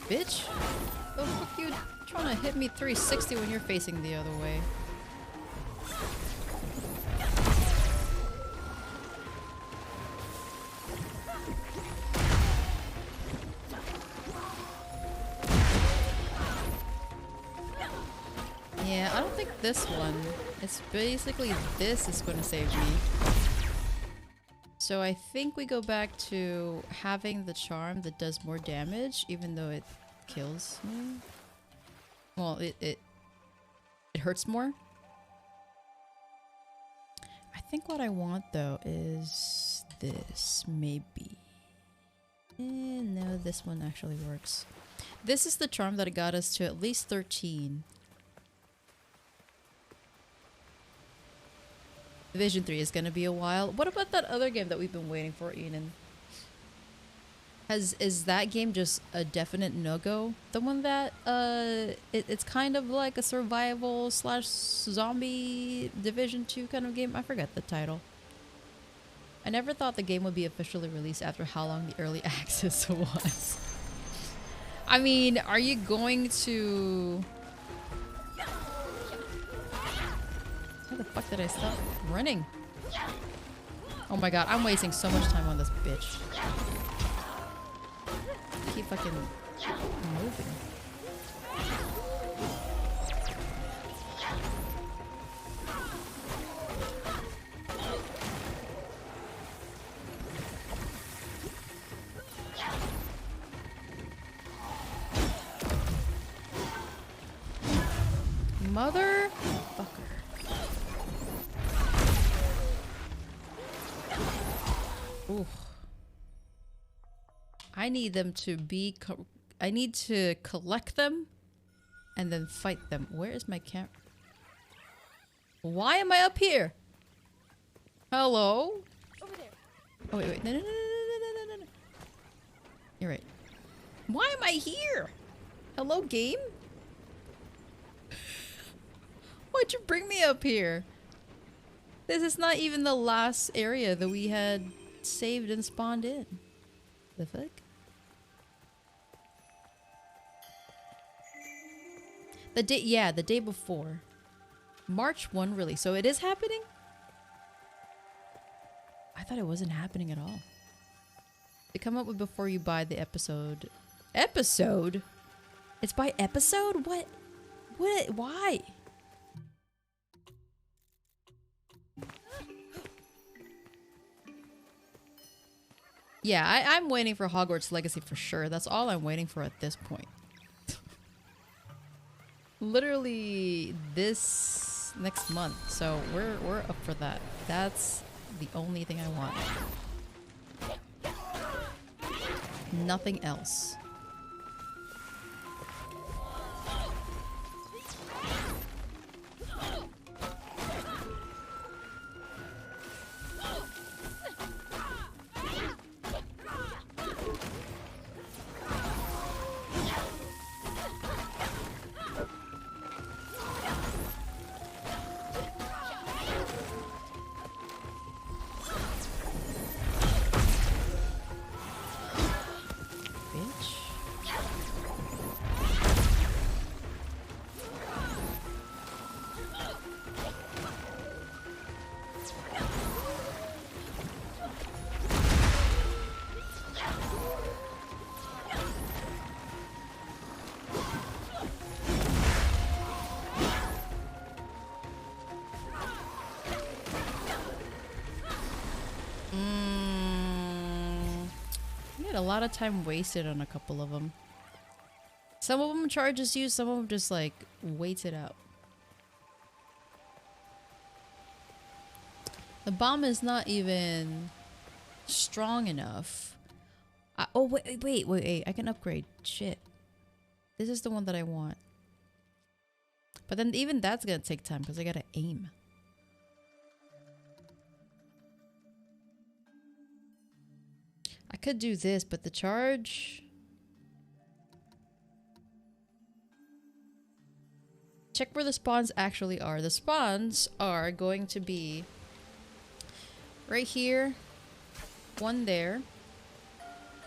Speaker 1: Bitch! Oh, fuck you trying to hit me 360 when you're facing the other way. Yeah, I don't think this one. It's basically this is going to save me. So I think we go back to having the charm that does more damage, even though it kills me. Well, it hurts more. I think what I want though is this, maybe. No, this one actually works. This is the charm that got us to at least 13. Division 3 is gonna be a while. What about that other game that we've been waiting for, Enan? Is that game just a definite no-go? The one that it's kind of like a survival slash zombie Division 2 kind of game. I forget the title. I never thought the game would be officially released after how long the early access was. I mean, are you going to... How the fuck did I stop running? Oh my god, I'm wasting so much time on this bitch. Keep fucking moving. Motherfucker. Ooh. I need them to be... I need to collect them and then fight them. Where is my camera? Why am I up here? Hello?
Speaker 4: Over there.
Speaker 1: Oh, wait. No. You're right. Why am I here? Hello, game? Why'd you bring me up here? This is not even the last area that we had saved and spawned in. The fuck? The day before. March 1 release. So it is happening? I thought it wasn't happening at all. They come up with before you buy the episode. Episode? It's by episode? What? What? Why? Yeah, I'm waiting for Hogwarts Legacy for sure. That's all I'm waiting for at this point. Literally this next month. So we're up for that. That's the only thing I want. Nothing else. A lot of time wasted on a couple of them. Some of them charges you, some of them just like waits it out. The bomb is not even strong enough. Oh wait, I can upgrade. Shit. This is the one that I want. But then even that's gonna take time because I gotta aim. I could do this, but the charge... Check where the spawns actually are. The spawns are going to be right here, one there.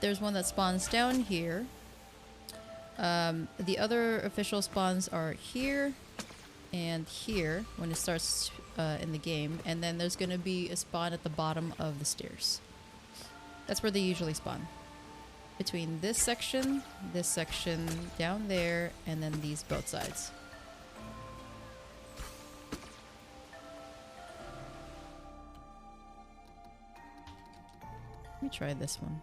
Speaker 1: There's one that spawns down here. The other official spawns are here and here when it starts in the game. And then there's going to be a spawn at the bottom of the stairs. That's where they usually spawn. Between this section down there, and then these both sides. Let me try this one.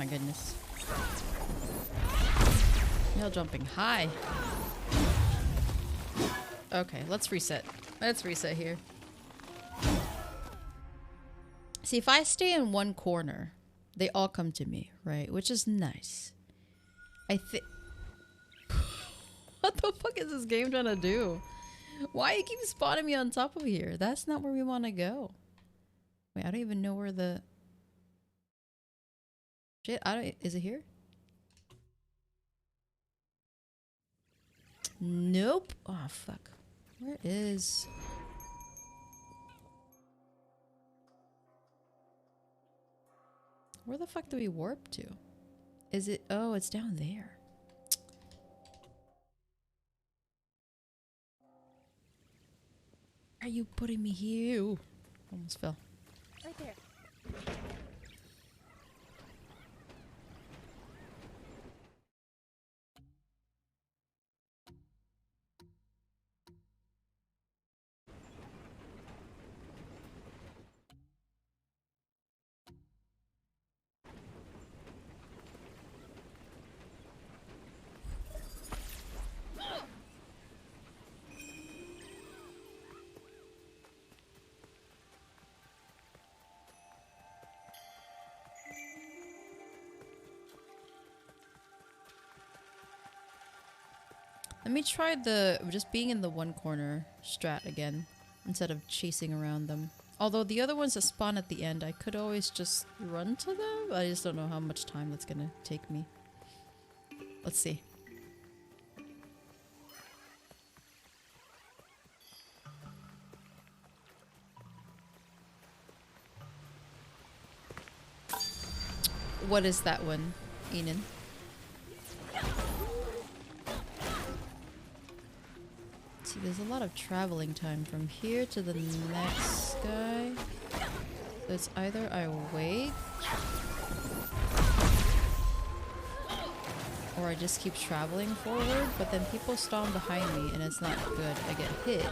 Speaker 1: Goodness. Nail jumping high. Okay, let's reset. Let's reset here. See, if I stay in one corner, They all come to me, right? Which is nice. I think... What the fuck is this game trying to do? Why you keep spotting me on top of here? That's not where we want to go. Wait, I don't even know where the... Shit, I don't... Is it here? Nope. Oh, fuck. Where is... Where the fuck do we warp to? Is it... Oh, it's down there. Are you putting me here? Ooh, almost fell.
Speaker 4: Right there.
Speaker 1: Let me try the just being in the one corner strat again instead of chasing around them. Although the other ones that spawn at the end, I could always just run to them. I just don't know how much time that's gonna take me. Let's see. What is that one, Enan? See, there's a lot of traveling time from here to the next guy. So it's either I wait or I just keep traveling forward, but then people storm behind me and it's not good. I get hit.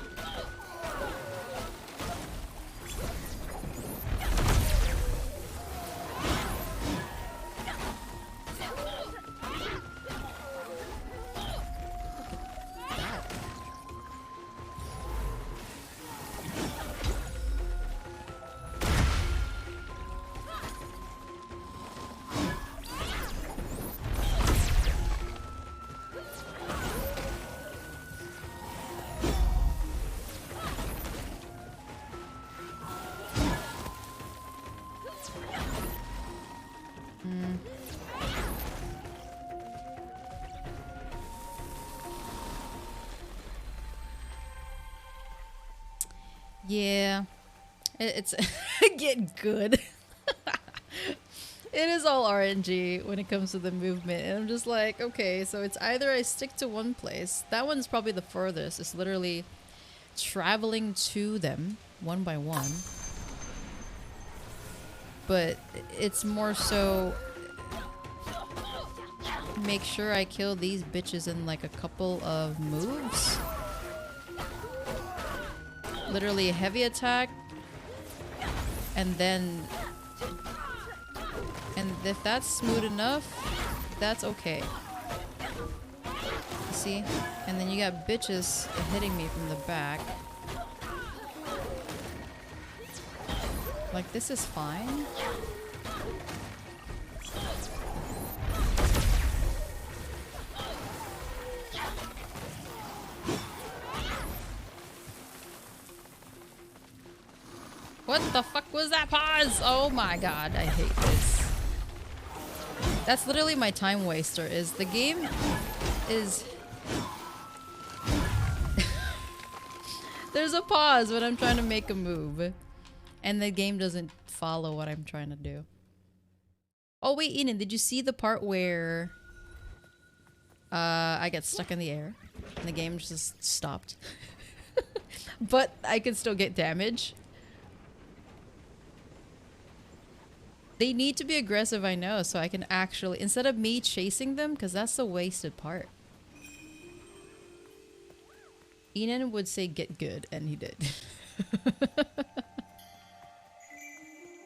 Speaker 1: Yeah, it's get good. It is all RNG when it comes to the movement, and I'm just like, okay, so it's either I stick to one place. That one's probably the furthest. It's literally traveling to them one by one. But it's more so make sure I kill these bitches in like a couple of moves. Literally a heavy attack, and then, and if that's smooth enough, that's okay. You see? And then you got bitches hitting me from the back. Like, this is fine. What the fuck was that pause? Oh my god, I hate this. That's literally my time waster, is the game is... There's a pause when I'm trying to make a move. And the game doesn't follow what I'm trying to do. Oh wait, Enan, did you see the part where... I get stuck in the air? And the game just stopped. But I can still get damage. They need to be aggressive, I know, so I can actually... Instead of me chasing them, because that's the wasted part. Enan would say get good, and he did.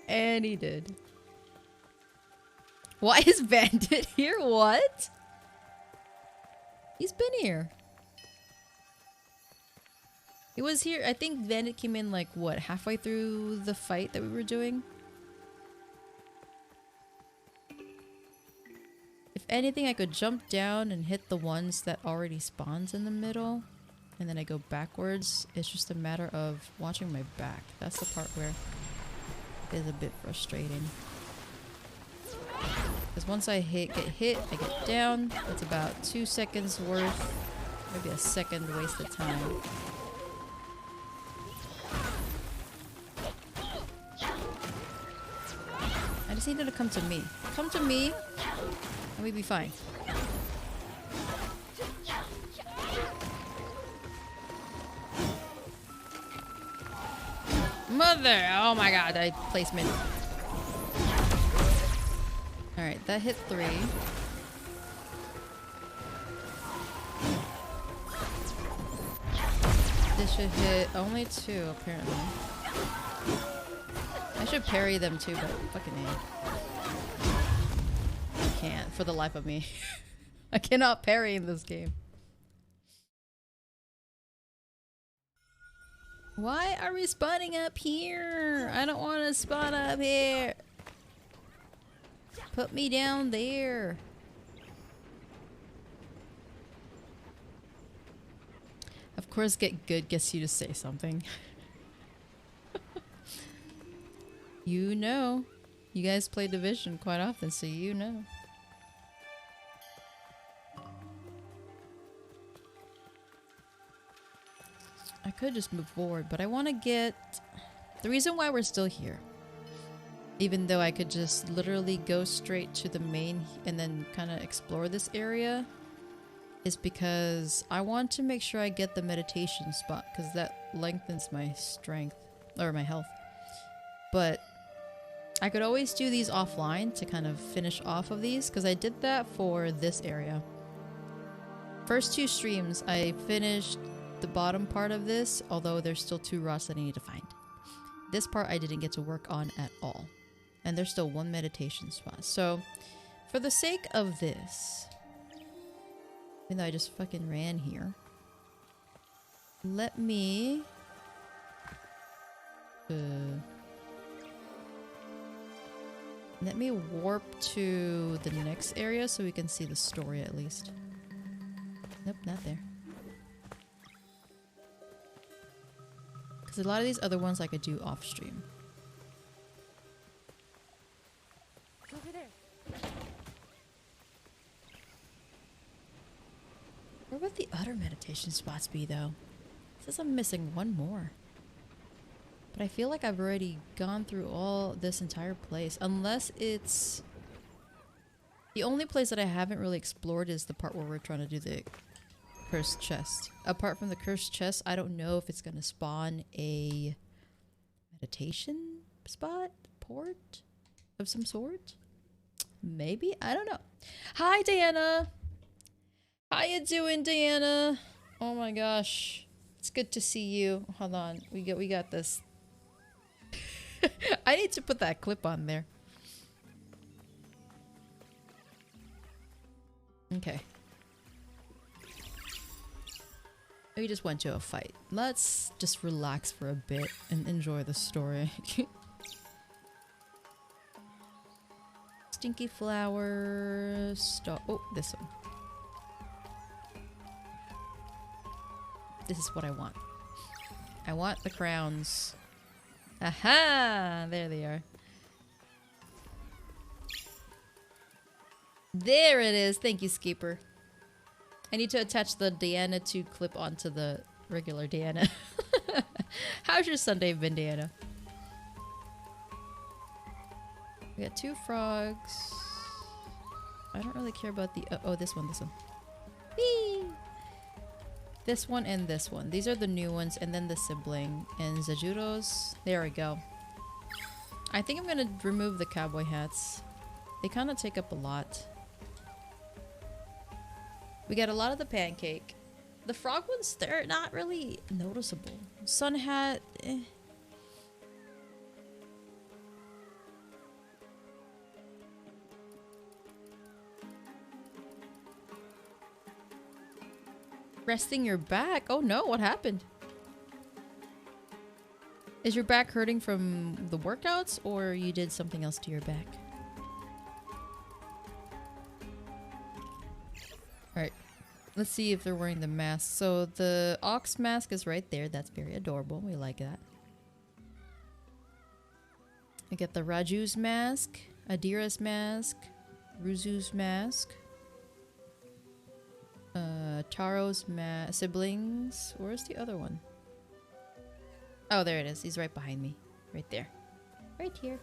Speaker 1: And he did. Why is Bandit here? What? He's been here. He was here. I think Bandit came in like, what, halfway through the fight that we were doing? anything, I could jump down and hit the ones that already spawns in the middle. And then I go backwards. It's just a matter of watching my back. That's the part where it is a bit frustrating. Because once I get hit, I get down. It's about 2 seconds worth. Maybe a second waste of time. I just needed to come to me. Come to me, and we'd be fine. Mother! Oh my god, I placement. Alright, that hit 3. This should hit only 2, apparently. I should parry them too, but fucking I can't, for the life of me. I cannot parry in this game. Why are we spawning up here? I don't want to spawn up here. Put me down there. Of course, get good gets you to say something. You know. You guys play Division quite often, so you know. I could just move forward, but I want to get... The reason why we're still here, even though I could just literally go straight to the main and then kind of explore this area, is because I want to make sure I get the meditation spot, because that lengthens my strength, or my health. But I could always do these offline to kind of finish off of these, because I did that for this area. First 2 streams, I finished the bottom part of this, although there's still 2 rots that I need to find. This part I didn't get to work on at all. And there's still 1 meditation spot. So, for the sake of this, even though I just fucking ran here, let me... let me warp to the next area so we can see the story at least. Nope, not there. Because a lot of these other ones I could do off stream.
Speaker 2: Over there.
Speaker 1: Where would the other meditation spots be though? It says I'm missing 1 more. But I feel like I've already gone through all this entire place. Unless it's... The only place that I haven't really explored is the part where we're trying to do the cursed chest. Apart from the cursed chest, I don't know if it's going to spawn a meditation spot? Port? Of some sort? Maybe? I don't know. Hi, Diana! How you doing, Diana? Oh my gosh. It's good to see you. Hold on. We got this. I need to put that clip on there. Okay. We just went to a fight. Let's just relax for a bit and enjoy the story. Stinky flower. Stop. Oh, this one. This is what I want. I want the crowns. Aha! There they are. There it is. Thank you, Skeeper. I need to attach the Diana 2 clip onto the regular Diana. How's your Sunday been, Diana? We got 2 frogs. I don't really care about the... oh, this one, this one. Whee! This one and this one. These are the new ones, and then the sibling. And Zajuros. There we go. I think I'm gonna remove the cowboy hats. They kind of take up a lot. We got a lot of the pancake. The frog ones, they're not really noticeable. Sun hat, eh. Resting your back? Oh no, what happened? Is your back hurting from the workouts, or you did something else to your back? Let's see if they're wearing the mask. So the ox mask is right there. That's very adorable. We like that. We get the Raju's mask, Adira's mask, Ruzu's mask, Taro's siblings. Where's the other one? Oh, there it is. He's right behind me. Right there. Right here.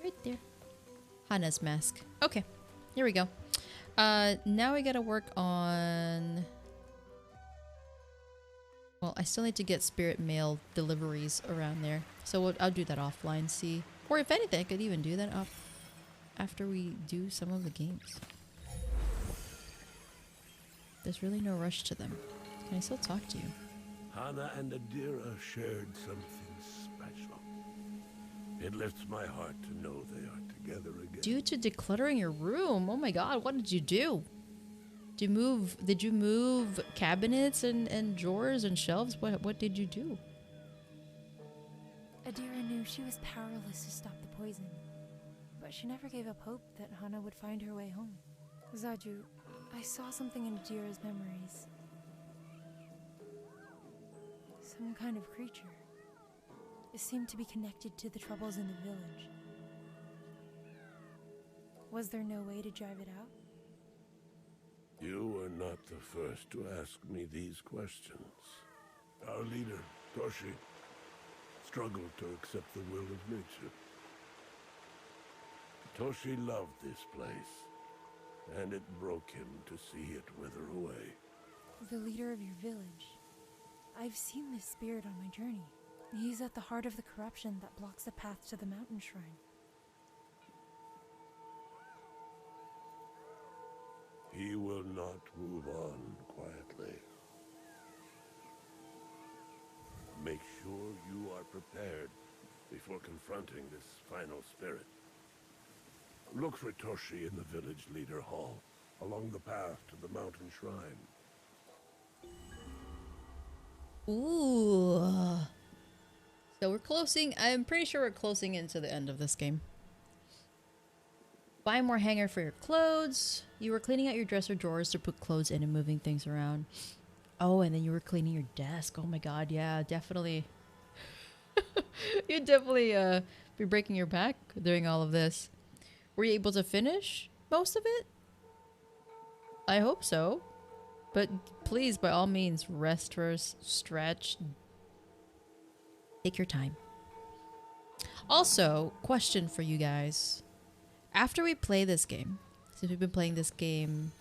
Speaker 1: Right there. Hana's mask. Okay. Here we go. Now we gotta work on... Well, I still need to get spirit mail deliveries around there. So I'll do that offline, see. Or if anything, I could even do that after we do some of the games. There's really no rush to them. Can I still talk to you?
Speaker 5: Hana and Adira shared something special. It lifts my heart to know they are together again.
Speaker 1: Due to decluttering your room, oh my god, what did you do? Did you move cabinets and drawers and shelves? What did you do?
Speaker 2: Adira knew she was powerless to stop the poison, but she never gave up hope that Hana would find her way home. Zaju, I saw something in Adira's memories. Some kind of creature. It seemed to be connected to the troubles in the village. Was there no way to drive it out?
Speaker 5: You are not the first to ask me these questions. Our leader, Toshi, struggled to accept the will of nature. Toshi loved this place, and it broke him to see it wither away.
Speaker 2: The leader of your village. I've seen this spirit on my journey. He's at the heart of the corruption that blocks the path to the mountain shrine.
Speaker 5: He will not move on quietly. Make sure you are prepared before confronting this final spirit. Look for Toshi in the village leader hall, along the path to the mountain shrine.
Speaker 1: Ooh. So we're closing. I'm pretty sure we're closing into the end of this game. Buy more hanger for your clothes. You were cleaning out your dresser drawers to put clothes in and moving things around. Oh, and then you were cleaning your desk. Oh my god, yeah, definitely. You'd definitely be breaking your back during all of this. Were you able to finish most of it? I hope so. But please, by all means, rest first, stretch. Take your time. Also, question for you guys. After we play this game, since we've been playing this game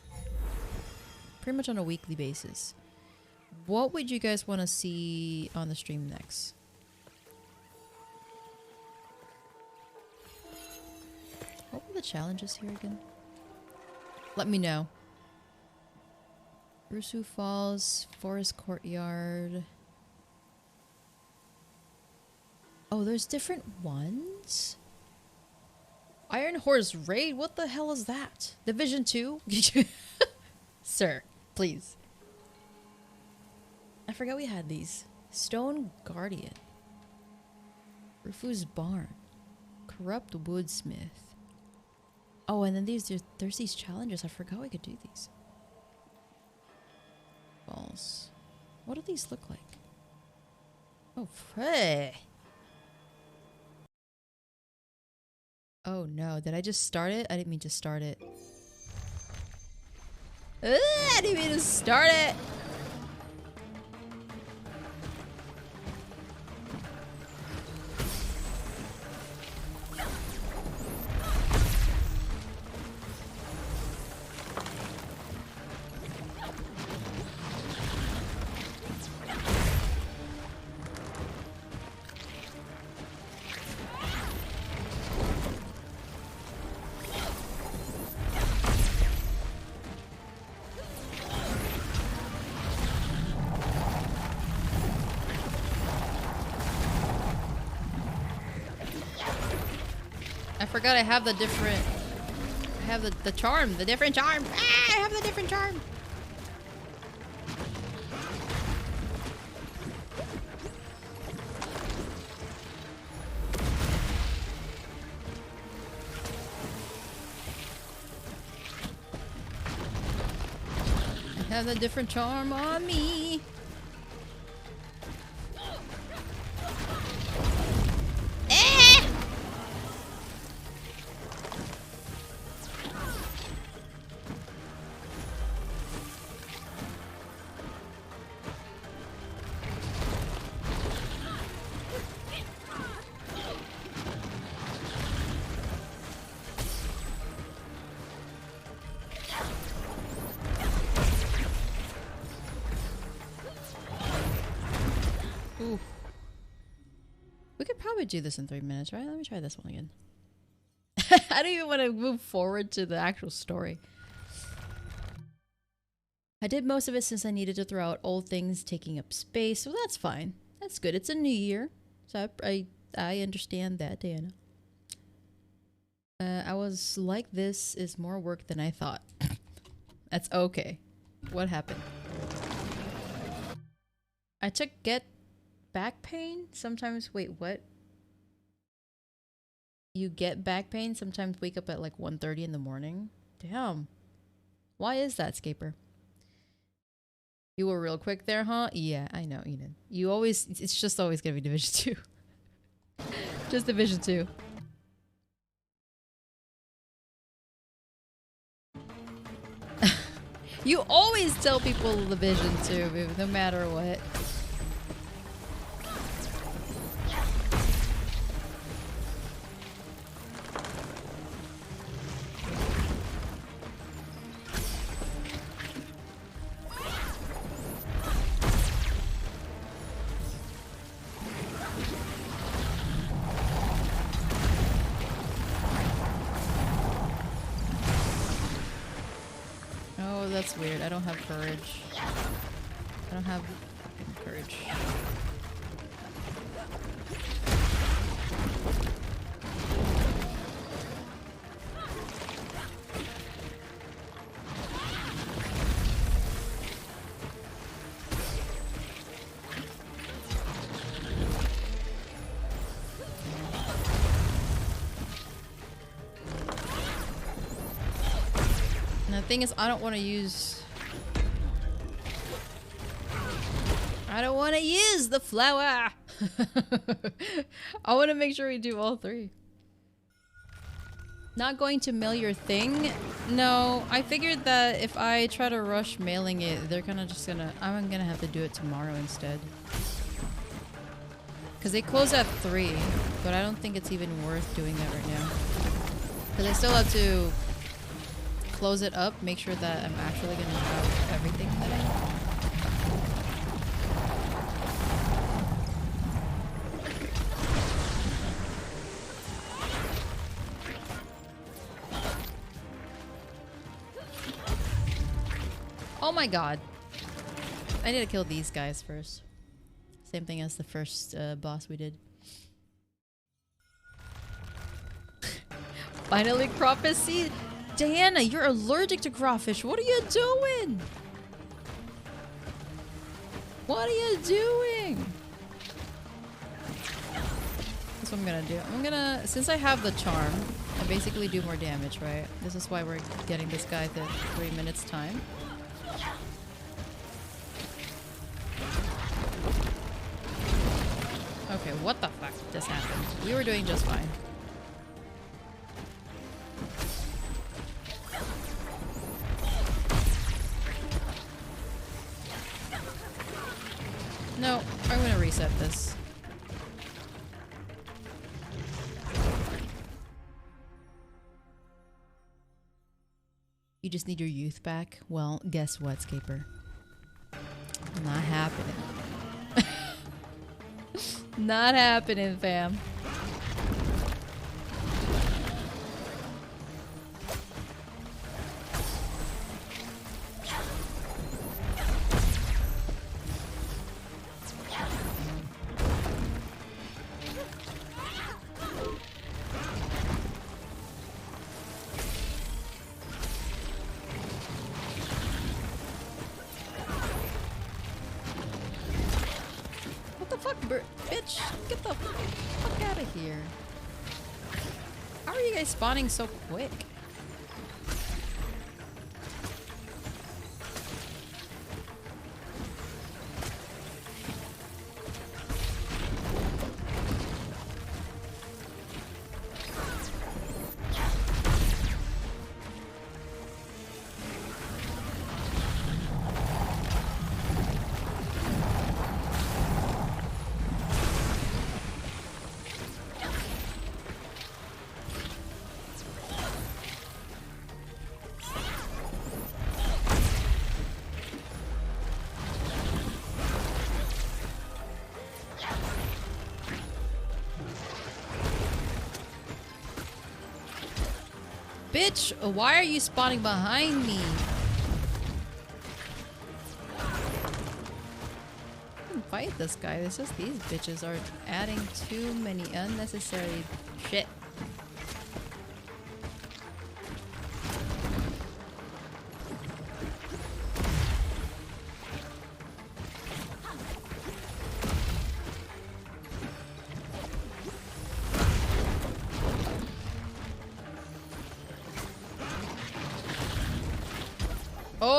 Speaker 1: pretty much on a weekly basis, what would you guys want to see on the stream next? What were the challenges here again? Let me know. Rusu Falls, Forest Courtyard. Oh, there's different ones? Iron Horse Raid? What the hell is that? Division 2? Sir, please. I forgot we had these. Stone Guardian. Rufu's Barn. Corrupt Woodsmith. Oh, and then there's these challenges. I forgot we could do these. Balls. What do these look like? Oh, hey. Oh no, did I just start it? I didn't mean to start it. I didn't mean to start it! I forgot I have the different... I have the charm. The different charm. Ah, I have the different charm. I Have a different charm on me. Ooh. We could probably do this in 3 minutes, right? Let me try this one again. I don't even want to move forward to the actual story. I did most of it since I needed to throw out old things taking up space, so that's fine. That's good. It's a new year, so I understand that, Diana. I was like, this is more work than I thought. That's okay. What happened? I took back pain? Sometimes, wait, what? You get back pain? Sometimes wake up at like 1:30 in the morning? Damn. Why is that, Scaper? You were real quick there, huh? Yeah, I know, Eden. You always, it's just always gonna be Division 2. Just Division 2. You always tell people Division 2, no matter what. That's weird. I don't have courage. I don't have fucking courage. The thing is, I don't want to use the flower. I want to make sure we do all three. Not going to mail your thing? No, I figured that if I try to rush mailing it, they're kind of just gonna... I'm gonna have to do it tomorrow instead. Because they close at 3, but I don't think it's even worth doing that right now. Because I still have to close it up, make sure that I'm actually gonna have everything that I need. Oh my god. I need to kill these guys first. Same thing as the first boss we did. Finally, prophecy. Diana, you're allergic to crawfish. What are you doing? What are you doing? That's what I'm gonna do. I'm gonna, since I have the charm, I basically do more damage, right? This is why we're getting this guy to 3 minutes time. Okay, what the fuck just happened? We were doing just fine. No, I'm gonna reset this. You just need your youth back? Well, guess what, Scaper? Not happening. Not happening, fam. Bitch, get the fuck out of here. How are you guys spawning so quick? Bitch, why are you spawning behind me? I can fight this guy. It's just these bitches are adding too many unnecessary shit.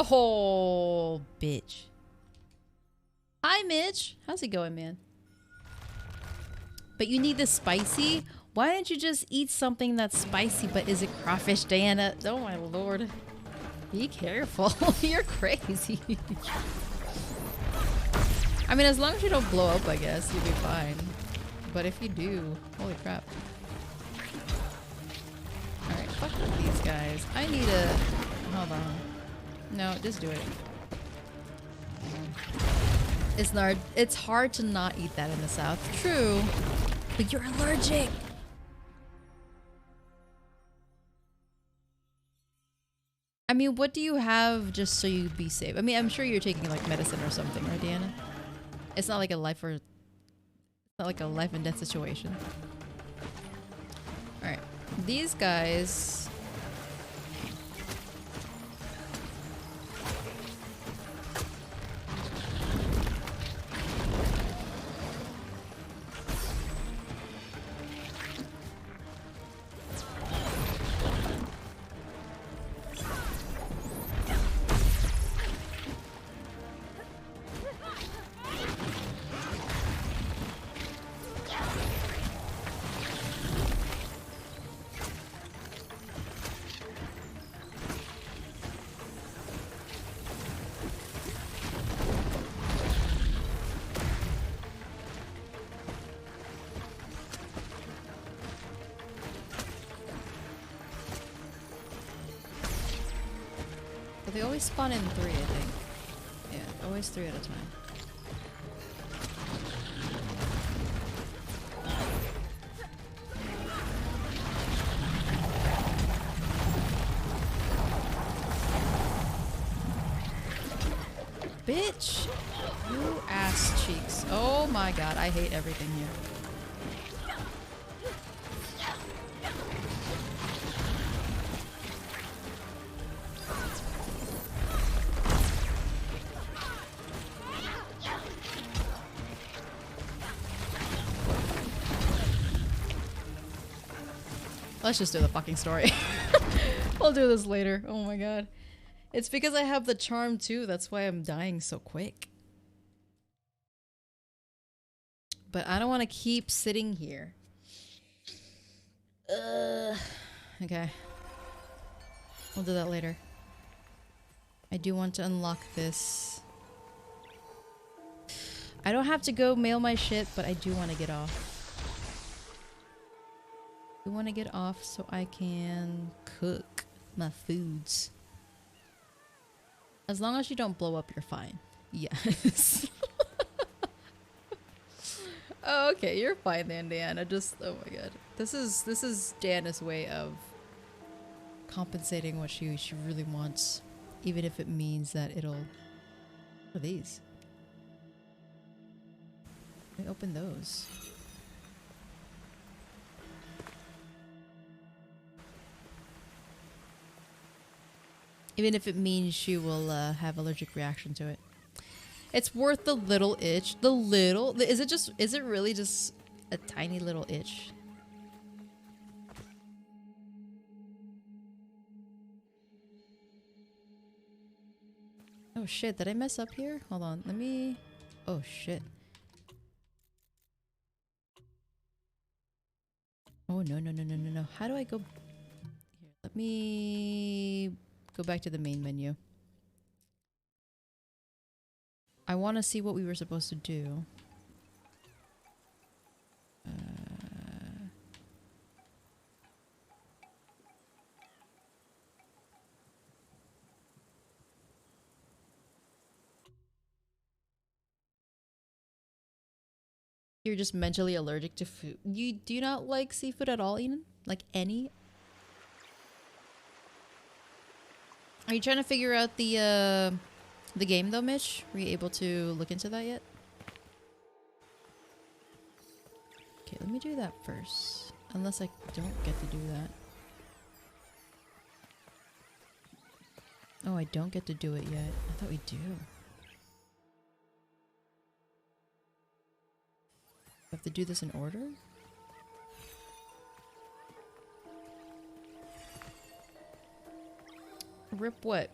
Speaker 1: Oh, bitch. Hi, Mitch. How's it going, man? But you need the spicy? Why don't you just eat something that's spicy? But is it crawfish, Diana? Oh, my lord. Be careful. You're crazy. I mean, as long as you don't blow up, I guess, you'll be fine. But if you do, holy crap. Alright, fuck with these guys. I need a... Hold on. No, just do it. It's hard to not eat that in the South. True. But you're allergic. I mean, what do you have just so you be safe? I mean, I'm sure you're taking like medicine or something, right, Deanna? It's not like a life and death situation. Alright. These guys... They always spawn in 3, I think. Yeah, always 3 at a time. Bitch! You ass cheeks. Oh my god, I hate everything here. Let's just do the fucking story. I'll do this later. Oh my god. It's because I have the charm too. That's why I'm dying so quick. But I don't want to keep sitting here. Okay. We'll do that later. I do want to unlock this. I don't have to go mail my shit, but I do want to get off. I want to get off so I can cook my foods. As long as you don't blow up, you're fine. Yes. Oh, okay, you're fine then, Diana. Just, oh my god. This is Diana's way of compensating what she really wants. Even if it means that it'll... What are these? Let me open those. Even if it means she will have allergic reaction to it. It's worth the little itch. The little... Is it really just a tiny little itch? Oh shit, did I mess up here? Hold on, let me... Oh shit. Oh no, no, no, no, no, no. How do I go... Here, let me... Go back to the main menu. I want to see what we were supposed to do. You're just mentally allergic to food. Do you not like seafood at all, Eden? Like any? Are you trying to figure out the game though, Mitch? Were you able to look into that yet? Okay, let me do that first. Unless I don't get to do that. Oh, I don't get to do it yet. I thought we do. I have to do this in order? Rip what?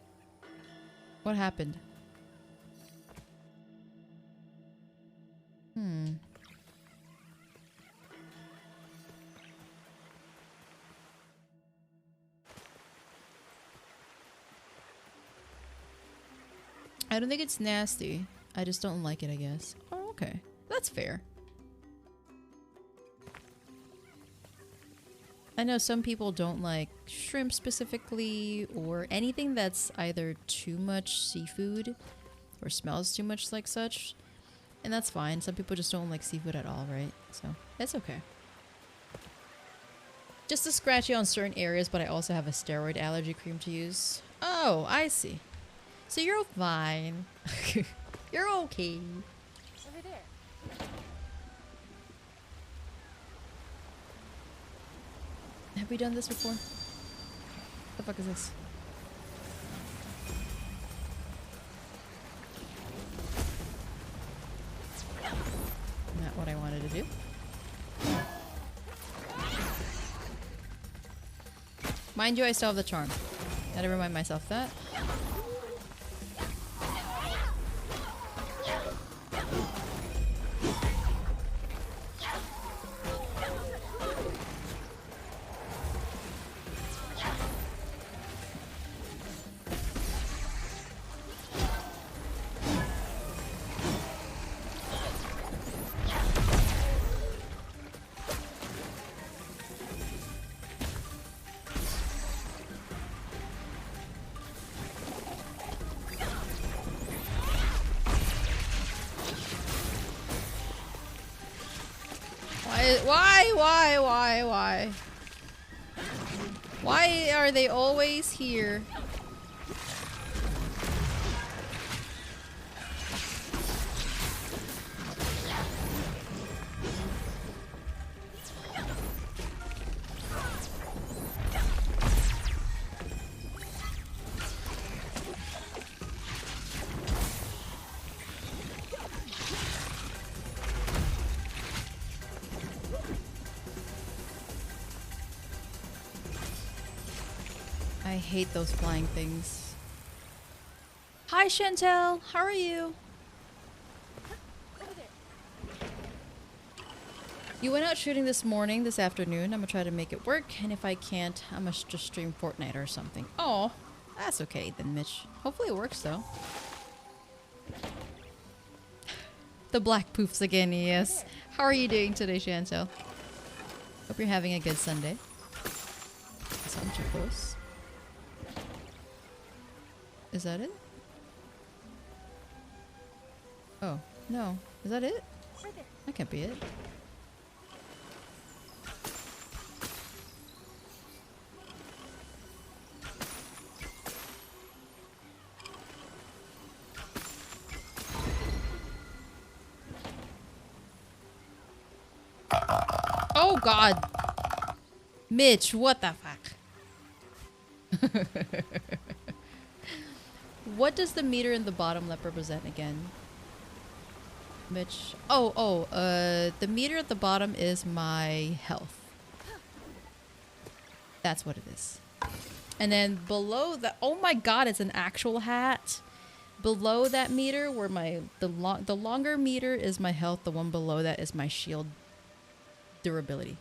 Speaker 1: What happened? I don't think it's nasty. I just don't like it, I guess. Oh, okay. That's fair. I know some people don't like shrimp specifically, or anything that's either too much seafood or smells too much like such. And that's fine. Some people just don't like seafood at all, right? So, it's okay. Just a scratchy on certain areas, but I also have a steroid allergy cream to use. Oh, I see. So you're fine. You're okay.
Speaker 2: Over there.
Speaker 1: Have we done this before? The fuck is this? Not what I wanted to do. Mind you, I still have the charm. Gotta remind myself that. Why? Why are they always here? I hate those flying things. Hi Chantel, how are you? You went out shooting this afternoon. I'm gonna try to make it work, and if I can't, I'm gonna just stream Fortnite or something. Oh, that's okay then, Mitch. Hopefully it works though. The black poofs again, yes. How are you doing today, Chantel? Hope you're having a good Sunday. Sound too close. Is that it? Oh, no. Is that it? That can't be it. Oh god! Mitch, what the fuck? What does the meter in the bottom left represent again? Mitch. The meter at the bottom is my health. That's what it is. And then below that, oh my god, it's an actual hat. Below that meter, where the longer meter is my health, the one below that is my shield durability.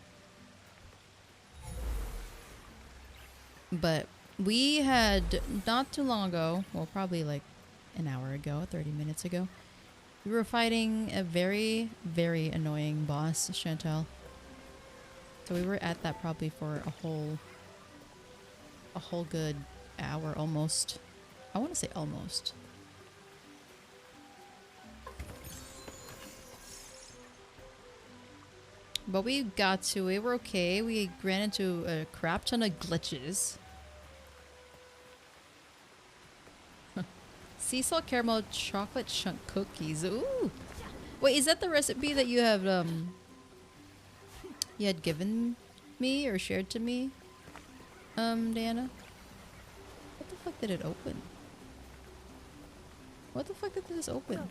Speaker 1: But we had not too long ago, well, probably like an hour ago, 30 minutes ago, we were fighting a very, very annoying boss, Chantel. So we were at that probably for a whole good hour almost. I want to say almost. But we got to it. We're okay. We ran into a crap ton of glitches. sea salt caramel chocolate chunk cookies. Ooh. Wait, is that the recipe that you have you had given me or shared to me? Diana? What the fuck did it open? What the fuck did this open?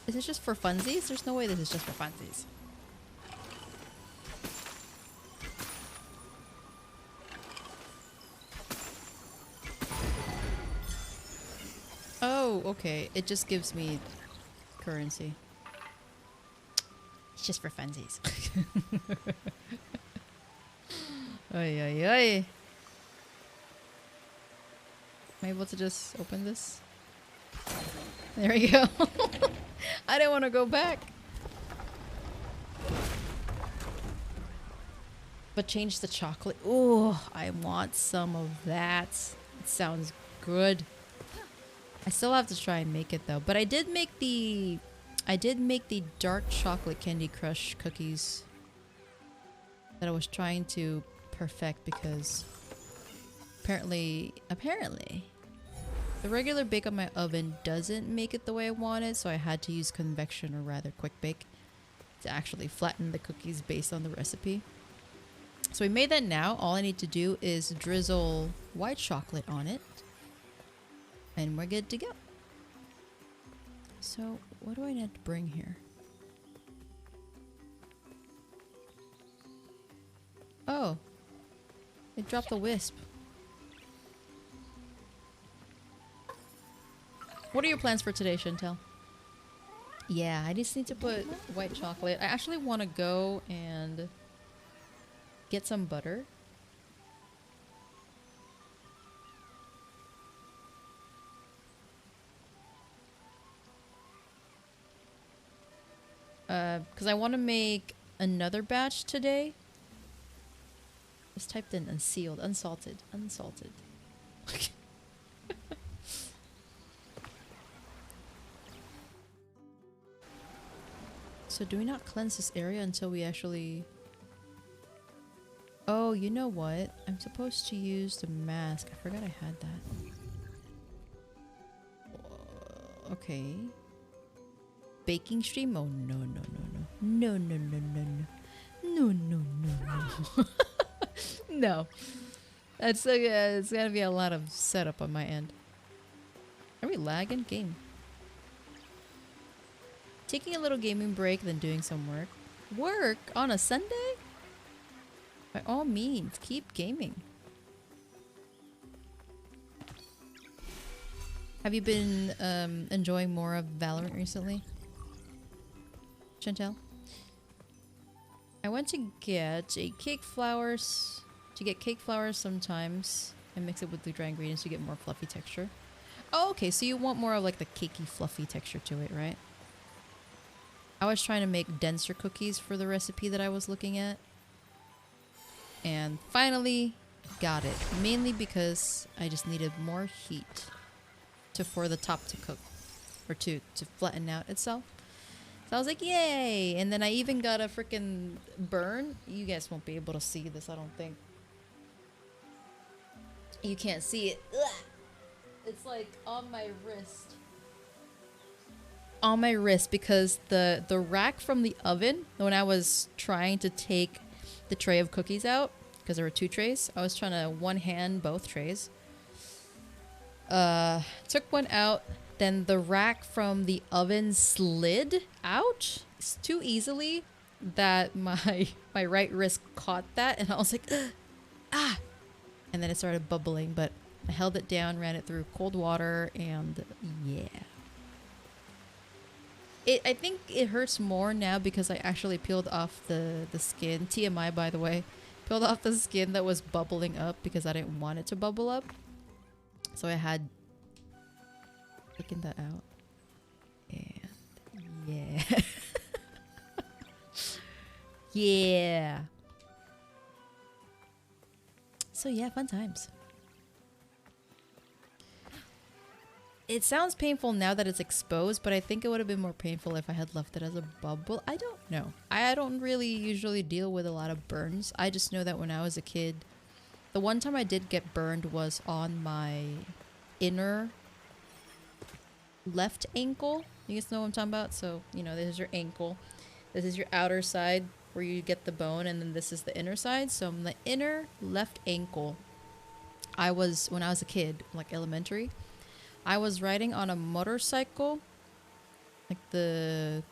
Speaker 1: Is this just for funsies? There's no way this is just for funsies. Oh, okay. It just gives me currency. It's just for funsies. Ay, ay, ay. Am I able to just open this? There we go. I didn't want to go back. But change the chocolate. Ooh, I want some of that. It sounds good. I still have to try and make it though. But I did make the dark chocolate Candy Crush cookies that I was trying to perfect because apparently the regular bake on my oven doesn't make it the way I wanted, so I had to use convection, or rather quick bake, to actually flatten the cookies based on the recipe. So we made that now. All I need to do is drizzle white chocolate on it and we're good to go. So what do I need to bring here? Oh, it dropped the wisp. What are your plans for today, Chantel? Yeah, I just need to put white chocolate. I actually want to go and get some butter. Because I want to make another batch today. Just typed in unsealed, unsalted. So do we not cleanse this area until we actually... Oh, you know what? I'm supposed to use the mask. I forgot I had that. Okay. Baking stream? Oh, no. No. No. That's it's gonna be a lot of setup on my end. Are we lagging? Game. Taking a little gaming break, then doing some work. Work on a Sunday? By all means, keep gaming. Have you been enjoying more of Valorant recently? Chantel? I went to get cake flours sometimes and mix it with the dry ingredients to get more fluffy texture. Oh, okay, so you want more of like the cakey fluffy texture to it, right? I was trying to make denser cookies for the recipe that I was looking at. And finally got it. Mainly because I just needed more heat for the top to cook. Or to flatten out itself. So I was like, yay! And then I even got a freaking burn. You guys won't be able to see this, I don't think. You can't see it. Ugh. It's like on my wrist. On my wrist because the rack from the oven, when I was trying to take the tray of cookies out, because there were 2 trays, I was trying to one hand both trays. Took one out, then the rack from the oven slid out too easily that my right wrist caught that, and I was like, ah! And then it started bubbling, but I held it down, ran it through cold water, and yeah. I think it hurts more now because I actually peeled off the skin. TMI, by the way. Peeled off the skin that was bubbling up because I didn't want it to bubble up. So I had taken that out. And yeah. Yeah. So yeah, fun times. It sounds painful now that it's exposed, but I think it would have been more painful if I had left it as a bubble. I don't know. I don't really usually deal with a lot of burns. I just know that when I was a kid, the one time I did get burned was on my inner left ankle. You guys know what I'm talking about? So, you know, this is your ankle. This is your outer side where you get the bone, and then this is the inner side. So on the inner left ankle, when I was a kid, like elementary, I was riding on a motorcycle, like the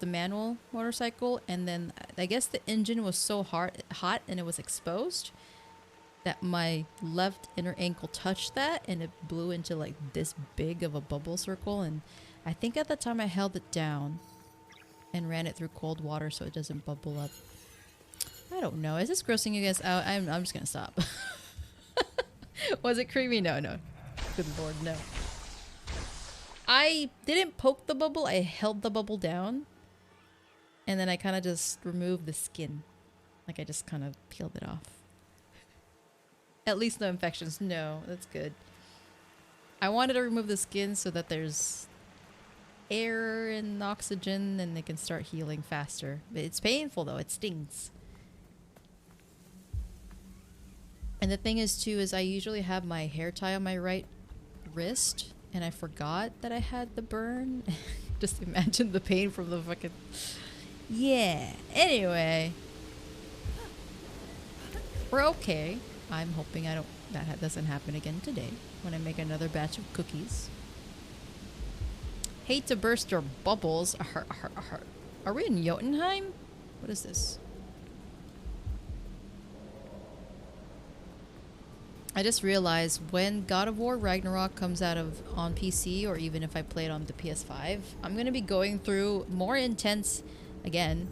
Speaker 1: manual motorcycle, and then I guess the engine was so hot and it was exposed that my left inner ankle touched that, and it blew into like this big of a bubble circle. And I think at the time I held it down and ran it through cold water so it doesn't bubble up. I don't know. Is this grossing you guys out? I'm just gonna stop. Was it creamy? No. Good lord, no. I didn't poke the bubble. I held the bubble down, and then I kind of just removed the skin. Like I just kind of peeled it off. At least no infections. No, that's good. I wanted to remove the skin so that there's air and oxygen and they can start healing faster. It's painful though. It stings. And the thing is too, is I usually have my hair tie on my right wrist, and I forgot that I had the burn. Just imagine the pain from the fucking... Yeah. Anyway. We're okay. I'm hoping that doesn't happen again today when I make another batch of cookies. Hate to burst your bubbles. Are we in Jotunheim? What is this? I just realized when God of War Ragnarok comes out on PC, or even if I play it on the PS5, I'm going to be going through more intense, again,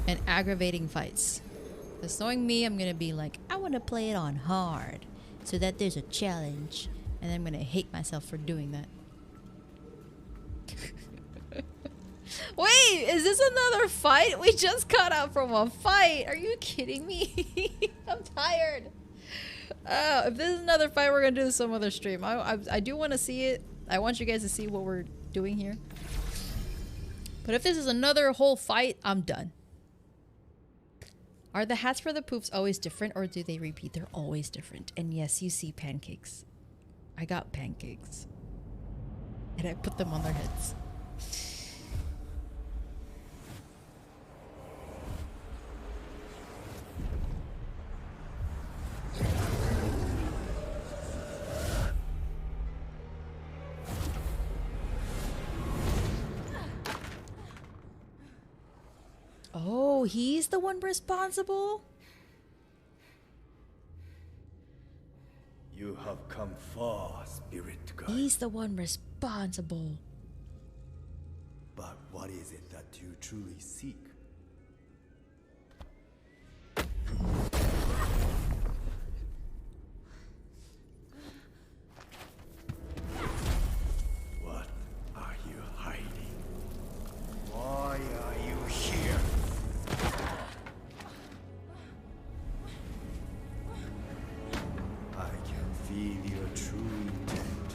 Speaker 1: and aggravating fights. Because knowing me, I'm going to be like, I want to play it on hard so that there's a challenge, and I'm going to hate myself for doing that. Wait, is this another fight? We just got out from a fight. Are you kidding me? I'm tired. If this is another fight, we're gonna do this some other stream. I do want to see it. I want you guys to see what we're doing here. But if this is another whole fight, I'm done. Are the hats for the poofs always different, or do they repeat? They're always different. And yes, you see pancakes. I got pancakes. And I put them on their heads. Oh, he's the one responsible?
Speaker 6: You have come far, spirit guide.
Speaker 1: He's the one responsible.
Speaker 6: But what is it that you truly seek? What are you hiding? Why are you here? I can feel your true intent.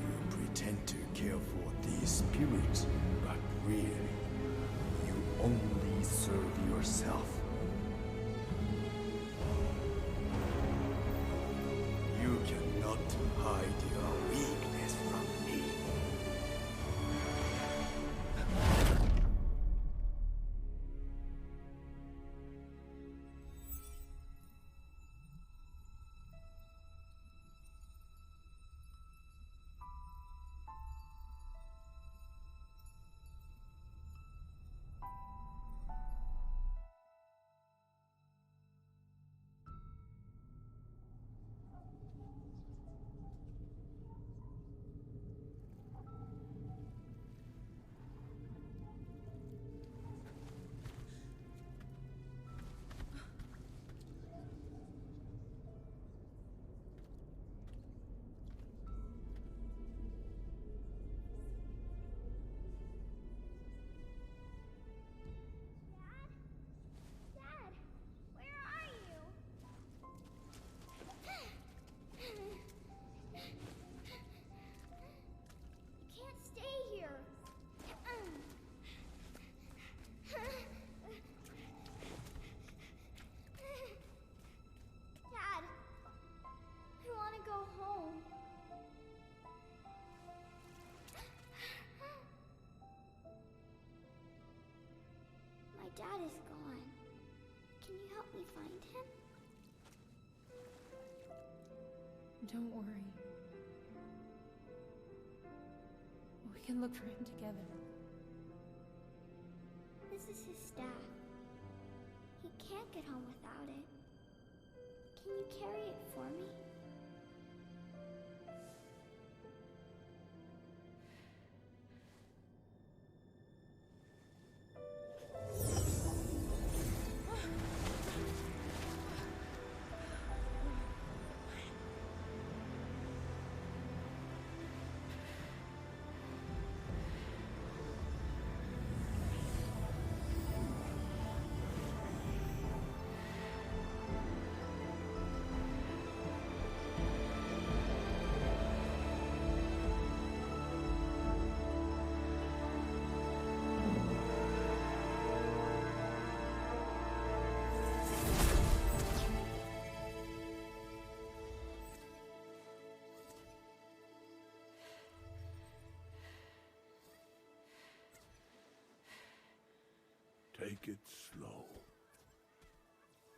Speaker 6: You pretend to care for these spirits, but really, you only serve yourself. You cannot hide your weakness from me.
Speaker 7: dad is gone. Can you help me find him?
Speaker 2: Don't worry. We can look for him together.
Speaker 7: This is his staff. He can't get home without it. Can you carry it for me?
Speaker 5: Take it slow.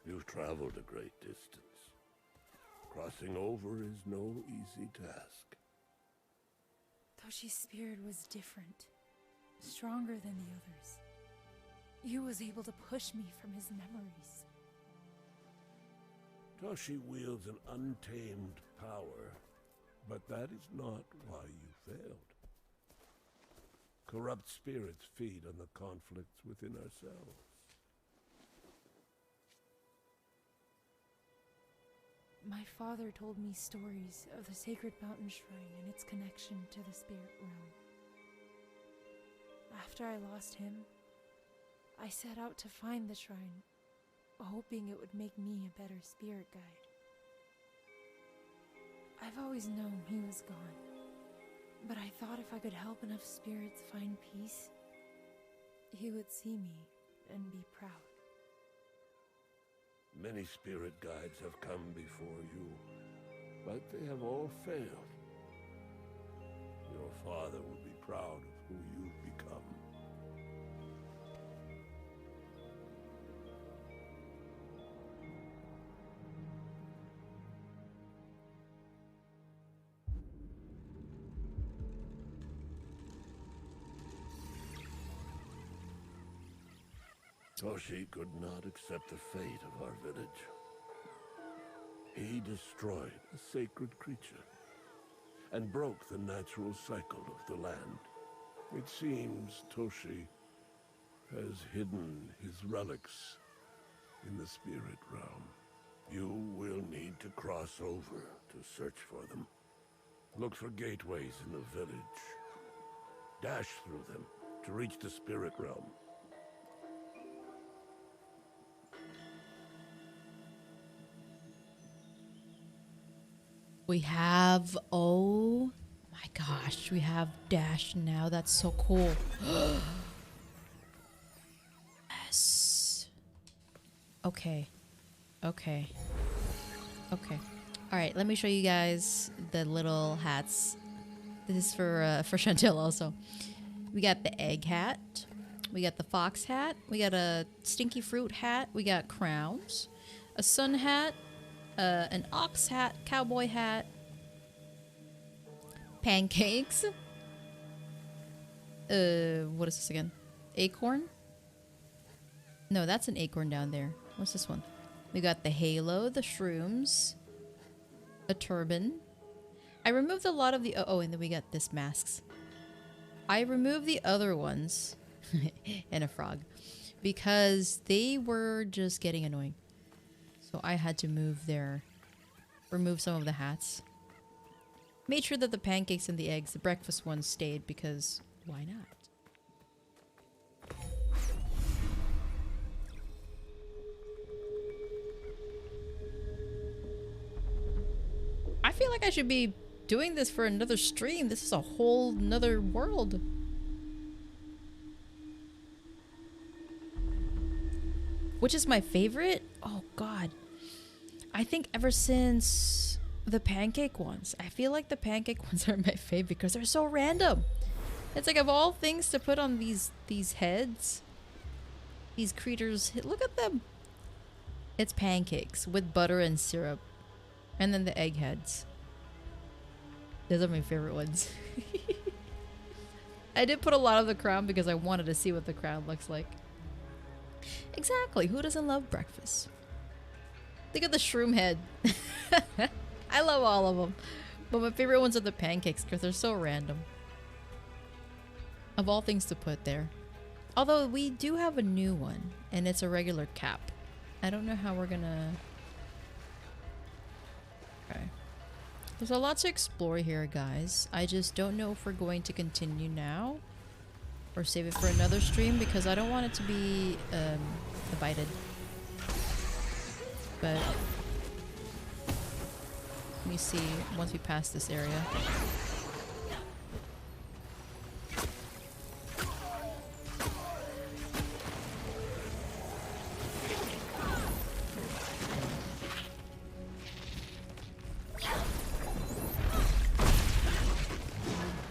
Speaker 5: You've traveled a great distance. Crossing over is no easy task.
Speaker 2: Toshi's spirit was different, stronger than the others. He was able to push me from his memories.
Speaker 5: Toshi wields an untamed power, but that is not why you failed. Corrupt spirits feed on the conflicts within ourselves.
Speaker 2: My father told me stories of the sacred mountain shrine and its connection to the spirit realm. After I lost him, I set out to find the shrine, hoping it would make me a better spirit guide. I've always known he was gone, but I thought if I could help enough spirits find peace, he would see me and be proud.
Speaker 5: Many spirit guides have come before you, but they have all failed. Your father will be proud of who you've become. Toshi could not accept the fate of our village. He destroyed a sacred creature and broke the natural cycle of the land. It seems Toshi has hidden his relics in the spirit realm. You will need to cross over to search for them. Look for gateways in the village. Dash through them to reach the spirit realm.
Speaker 1: We have, oh my gosh, we have Dash now. That's so cool. Yes. Okay. Okay. Okay. All right, let me show you guys the little hats. This is for Chantel also. We got the egg hat. We got the fox hat. We got a stinky fruit hat. We got crowns. A sun hat. An ox hat, cowboy hat, pancakes. What is this again? Acorn? No, that's an acorn down there. What's this one? We got the halo, the shrooms, a turban. I removed a lot of the... Oh, and then we got this masks. I removed the other ones and a frog because they were just getting annoying. So I had to remove some of the hats. Made sure that the pancakes and the eggs, the breakfast ones, stayed because why not? I feel like I should be doing this for another stream. This is a whole nother world. Which is my favorite? Oh god. I think ever since the pancake ones. I feel like the pancake ones are my favorite because they're so random. It's like of all things to put on these heads. These creatures, look at them. It's pancakes with butter and syrup. And then the eggheads. Those are my favorite ones. I did put a lot of the crown because I wanted to see what the crown looks like. Exactly. Who doesn't love breakfast? Look at the shroom head. I love all of them. But my favorite ones are the pancakes because they're so random. Of all things to put there. Although we do have a new one. And it's a regular cap. I don't know how we're gonna... Okay. There's a lot to explore here, guys. I just don't know if we're going to continue now. Or save it for another stream because I don't want it to be divided. But... let me see once we pass this area.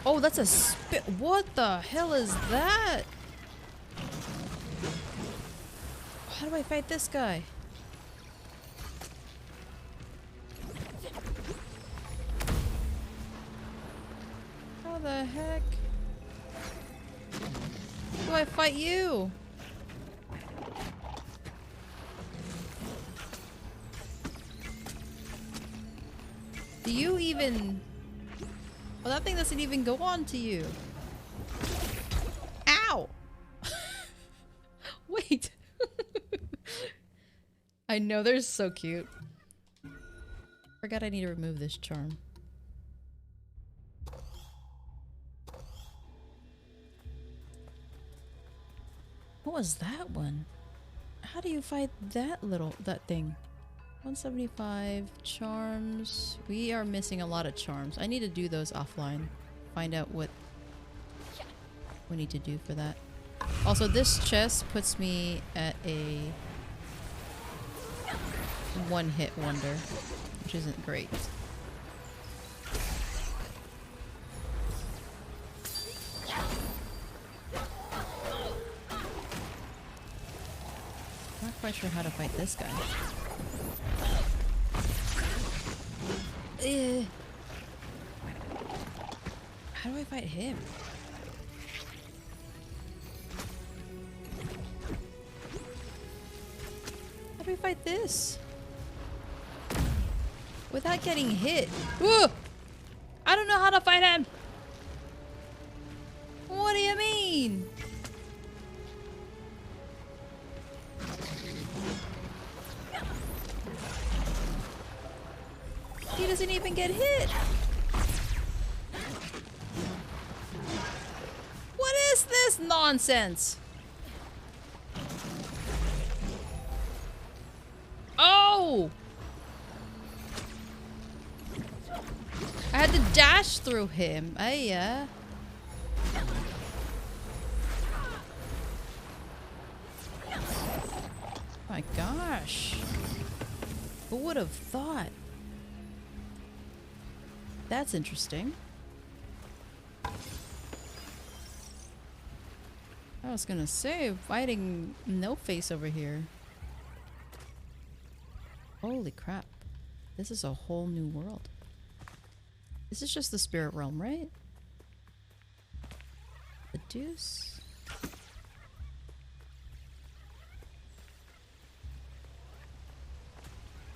Speaker 1: Oh, that's a spit. What the hell is that? How do I fight this guy? How the heck do I fight you? Do you even... well, that thing doesn't even go on to you. Ow! Wait. I know, they're so cute. Forgot I need to remove this charm. What was that one? How do you fight that thing? 175 charms. We are missing a lot of charms. I need to do those offline. Find out what we need to do for that. Also, this chest puts me at a one-hit wonder, which isn't great. Not quite sure how to fight this guy. How do I fight him? How do we fight this? Without getting hit. Whoa! I don't know how to fight him! What do you mean? He doesn't even get hit. What is this nonsense? Oh! I had to dash through him. Yeah. My gosh. Who would have thought? That's interesting. I was gonna say, fighting No Face over here. Holy crap. This is a whole new world. This is just the spirit realm, right? The deuce.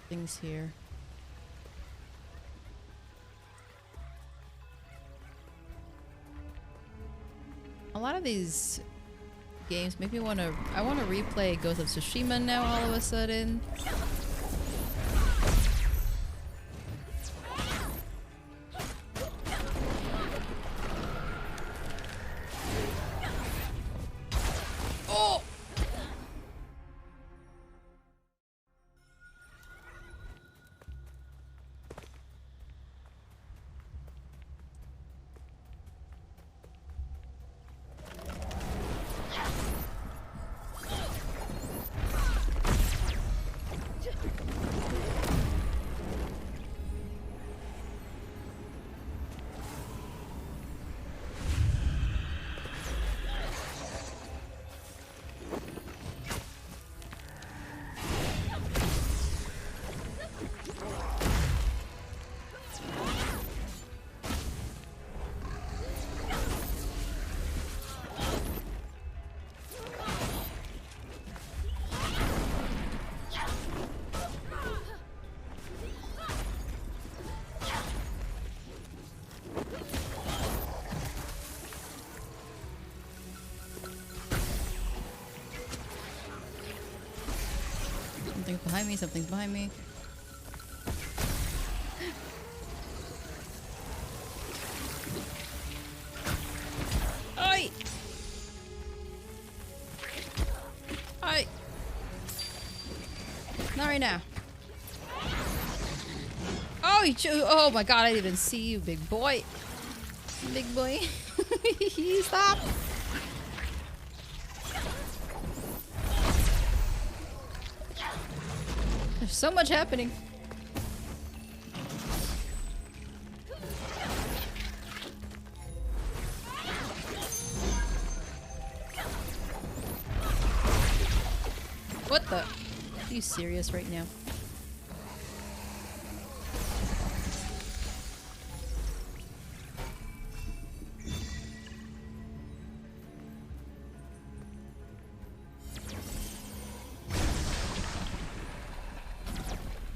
Speaker 1: Things here. A lot of these games make me want to... I want to replay Ghost of Tsushima now all of a sudden. Oh! behind me. Something's behind me. Oi! Oi! Not right now. Oh, oh my god, I didn't even see you, big boy. Big boy. Stop! There's so much happening. What the? Are you serious right now?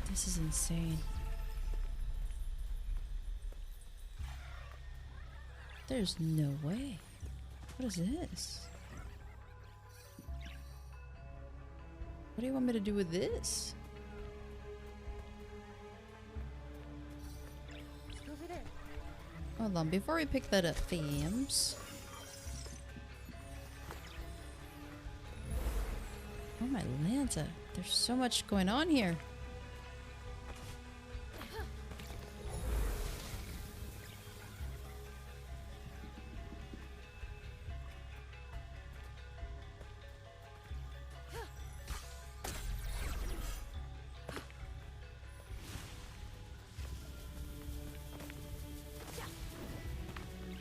Speaker 1: This is insane. There's no way. What is this? What do you want me to do with this?
Speaker 2: Over there.
Speaker 1: Hold on, before we pick that up, themes. Oh my Lanta, there's so much going on here.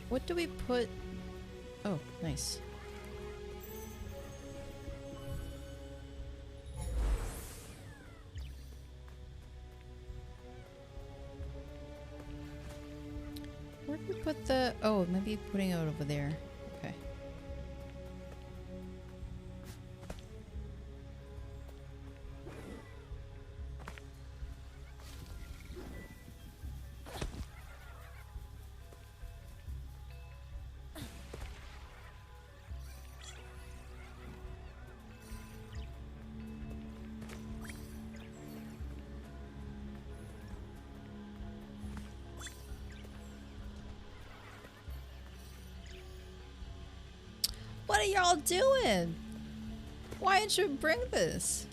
Speaker 1: What do we put? Oh, nice. Where do we put the? Oh, maybe putting it over there. Okay. What are y'all doing? Why didn't you bring this?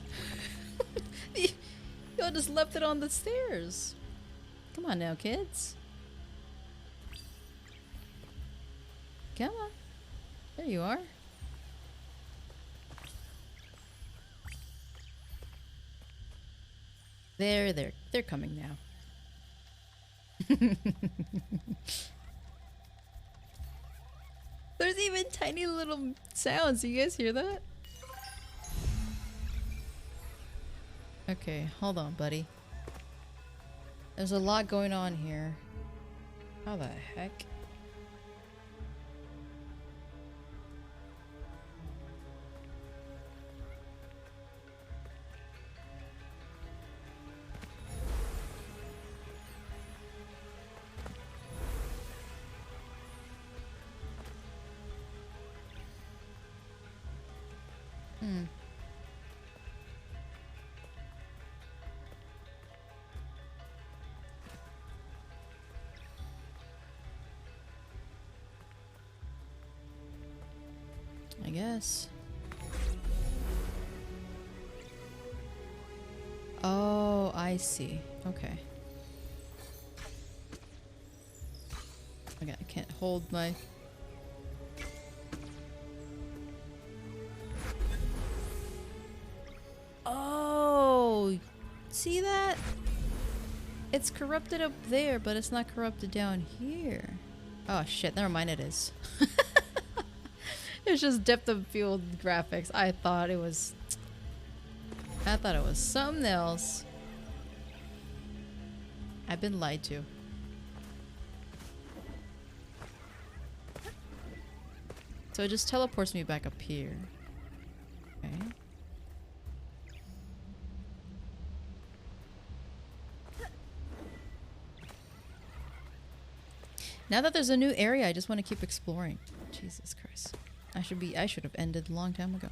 Speaker 1: Y'all just left it on the stairs. Come on now, kids. Come on. There you are. They're coming now. There's even tiny little sounds. Do you guys hear that? Okay, hold on, buddy. There's a lot going on here. How the heck? I guess. Oh, I see. Okay. Okay, I can't hold my... Oh! See that? It's corrupted up there, but it's not corrupted down here. Oh shit, never mind, it is. It's just depth of field graphics. I thought it was something else. I've been lied to. So it just teleports me back up here. Okay. Now that there's a new area, I just want to keep exploring. Jesus Christ. I should have ended a long time ago.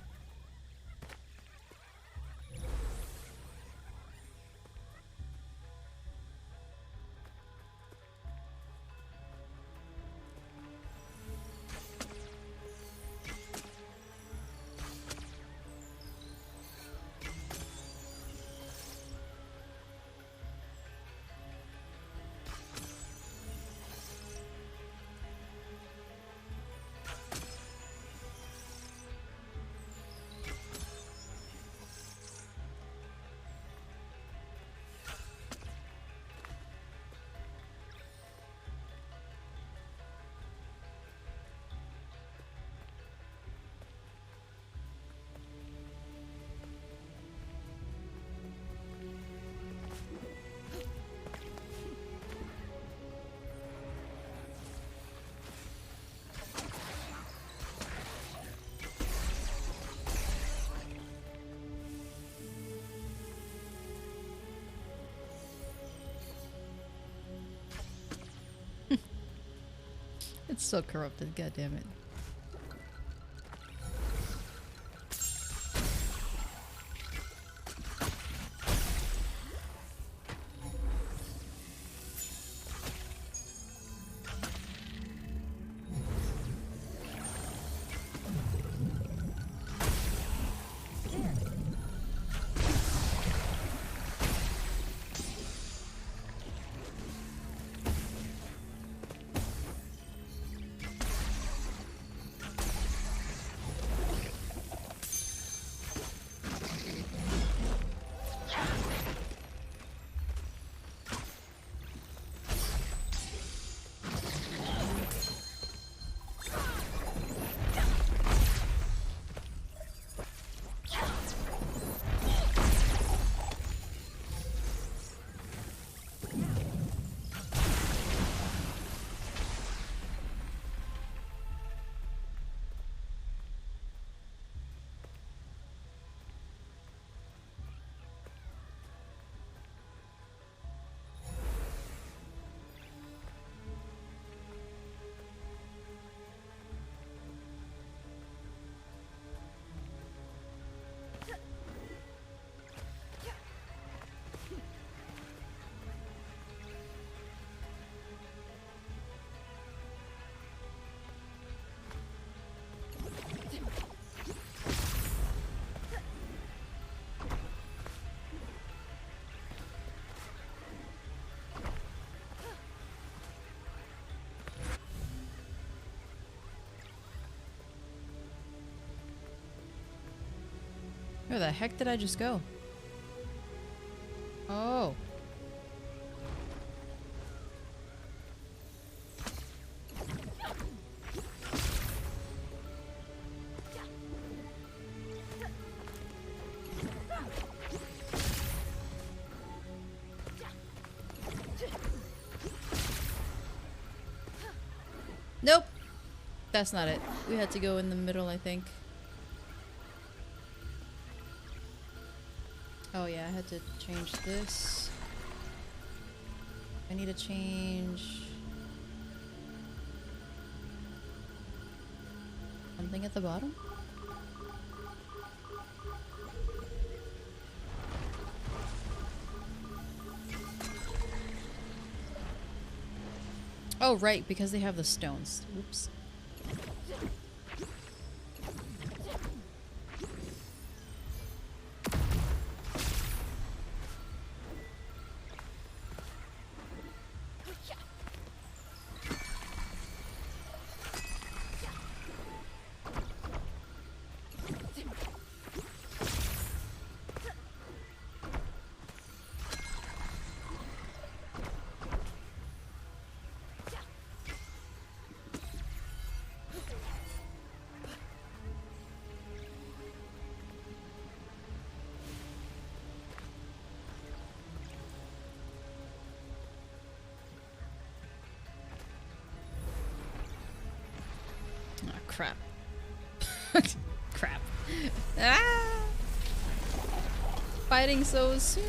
Speaker 1: It's so corrupted, god damn it. Where the heck did I just go? Oh. Nope. That's not it. We had to go in the middle, I think. Oh yeah, I had to change this. I need to change something at the bottom. Oh right, because they have the stones. Oops. Crap. Crap. Ah! Fighting so soon.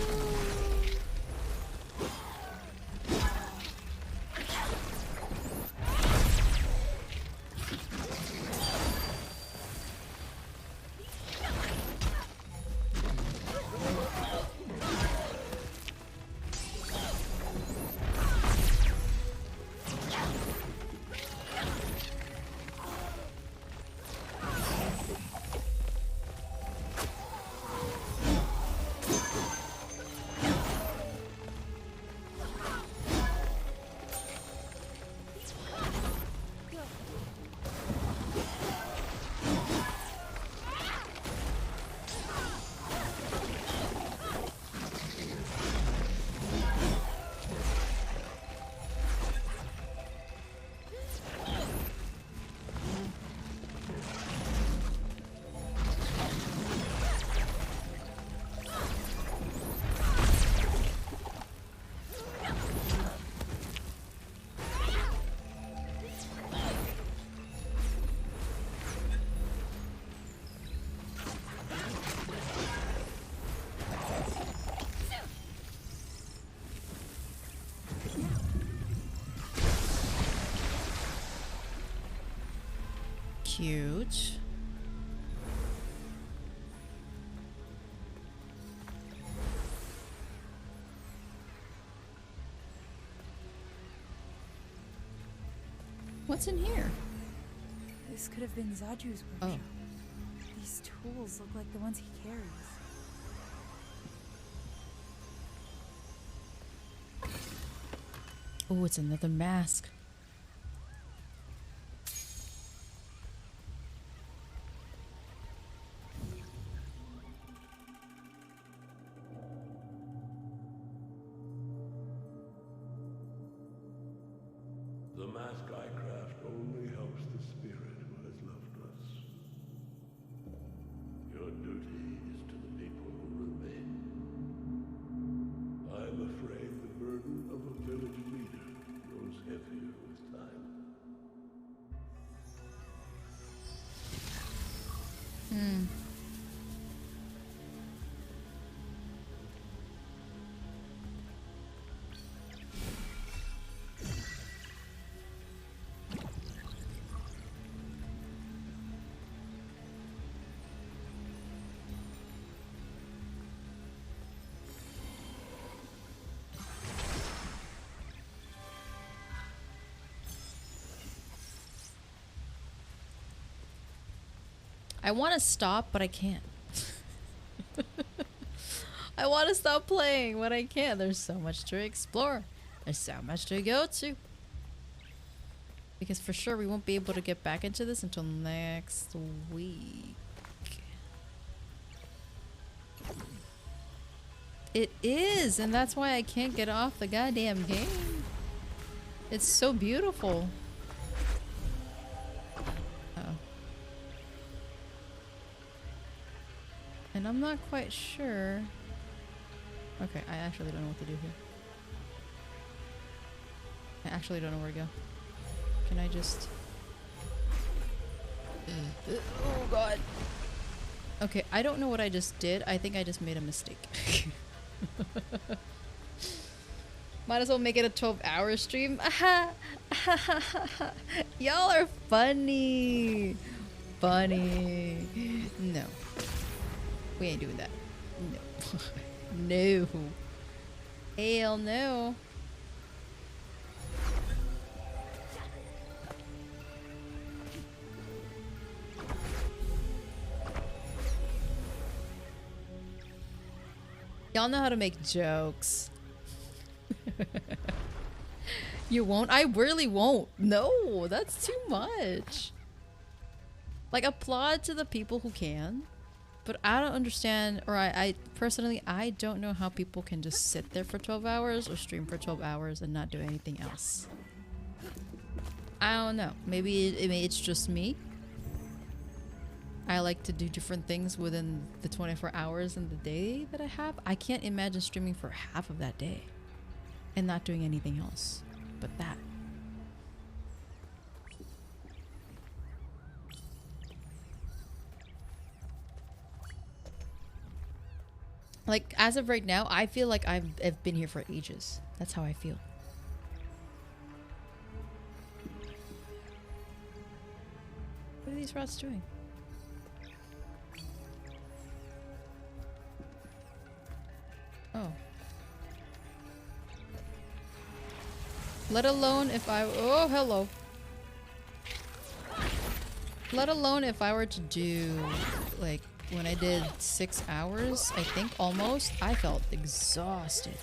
Speaker 1: cute. What's in here?
Speaker 2: This could have been Zaju's
Speaker 1: Oh.
Speaker 2: workshop. These tools look like the ones he carries.
Speaker 1: Oh, it's another mask.
Speaker 5: The mask I craft only helps the spirit who has left us. Your duty is to the people who remain. I'm afraid the burden of a village leader grows heavier with time.
Speaker 1: I want to stop, but I can't. I want to stop playing, but I can't. There's so much to explore. There's so much to go to. Because for sure we won't be able to get back into this until next week. It is, and that's why I can't get off the goddamn game. It's so beautiful. Uh-oh. And I'm not quite sure. Okay, I actually don't know what to do here. I actually don't know where to go. Can I just... Oh god. Okay, I don't know what I just did. I think I just made a mistake. Might as well make it a 12-hour stream. Y'all are funny. Funny. No. We ain't doing that. No. No. Hell no. Y'all know how to make jokes. You won't? I really won't. No, that's too much. Like, applaud to the people who can. But I don't understand, or I personally, I don't know how people can just sit there for 12 hours or stream for 12 hours and not do anything else. I don't know. Maybe it's just me. I like to do different things within the 24 hours in the day that I have. I can't imagine streaming for half of that day and not doing anything else but that. Like, as of right now, I feel like I've been here for ages. That's how I feel. What are these rats doing? Oh. Let alone if I... Oh, hello. Let alone if I were to do, like, when I did 6 hours, I think, almost, I felt exhausted.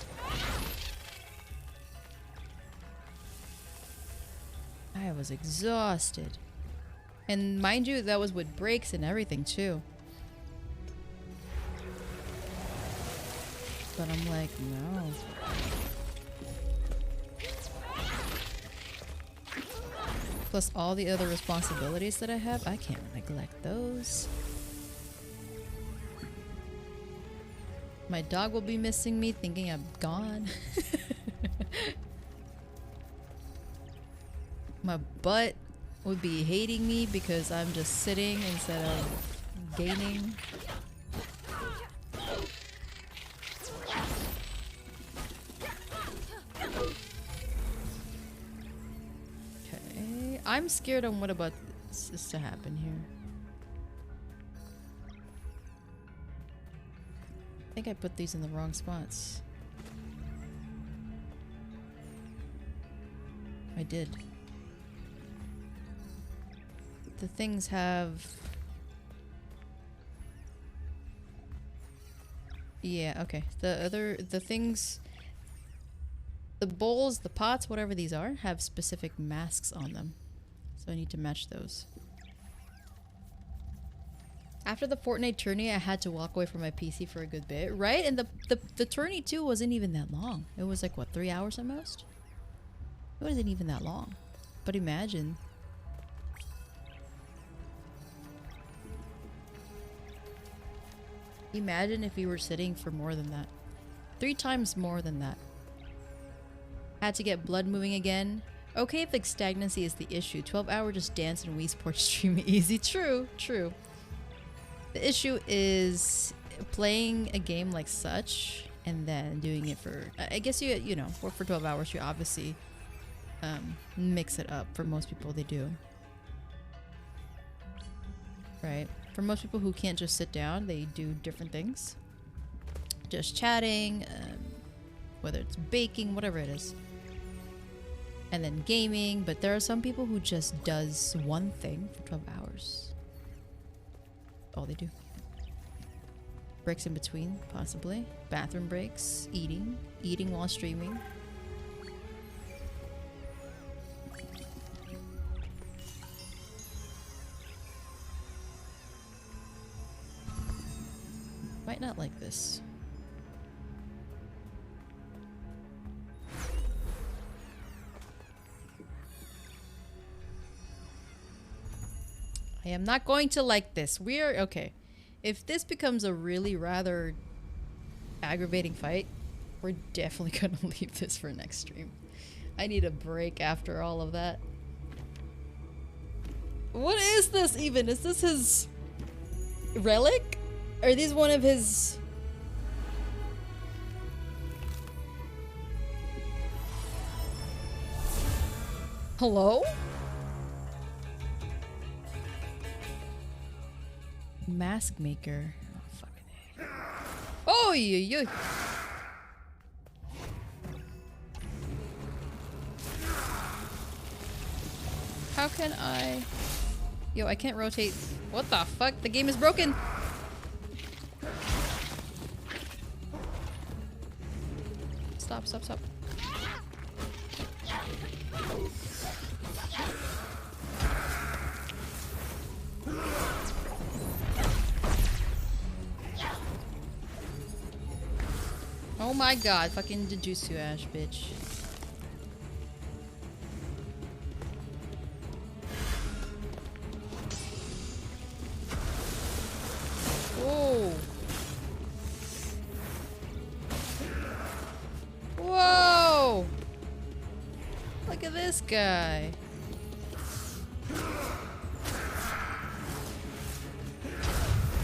Speaker 1: I was exhausted. And mind you, that was with breaks and everything, too. But I'm like, no. Plus all the other responsibilities that I have, I can't neglect those. My dog will be missing me, thinking I'm gone. My butt would be hating me because I'm just sitting instead of gaining. Okay, I'm scared on what about what's this to happen here? I think I put these in the wrong spots. I did. The things have... Yeah, okay. The things... The bowls, the pots, whatever these are, have specific masks on them. So I need to match those. After the Fortnite tourney, I had to walk away from my PC for a good bit, right? And the tourney too wasn't even that long. It was like, what, 3 hours at most? It wasn't even that long. But imagine. Imagine if you were sitting for more than that. 3 times more than that. Had to get blood moving again. Okay if like stagnancy is the issue. 12-hour just dance and Wii Sports stream easy. True, true. The issue is playing a game like such and then doing it for... I guess you know, work for 12 hours, you obviously mix it up. For most people, they do. Right? For most people who can't just sit down, they do different things. Just chatting, whether it's baking, whatever it is. And then gaming, but there are some people who just does one thing for 12 hours. All they do. Breaks in between, possibly. Bathroom breaks, eating while streaming. Might not like this. I am not going to like this. We're okay. If this becomes a really rather aggravating fight, we're definitely gonna leave this for next stream. I need a break after all of that. What is this even? Is this his relic? Are these one of his... Hello? Mask maker. Oh, fucking A. Oh, yeah. How can I... Yo, I can't rotate. What the fuck? The game is broken. Stop. Oh my god, fucking Jujutsu Ash, bitch. Whoa. Whoa! Look at this guy.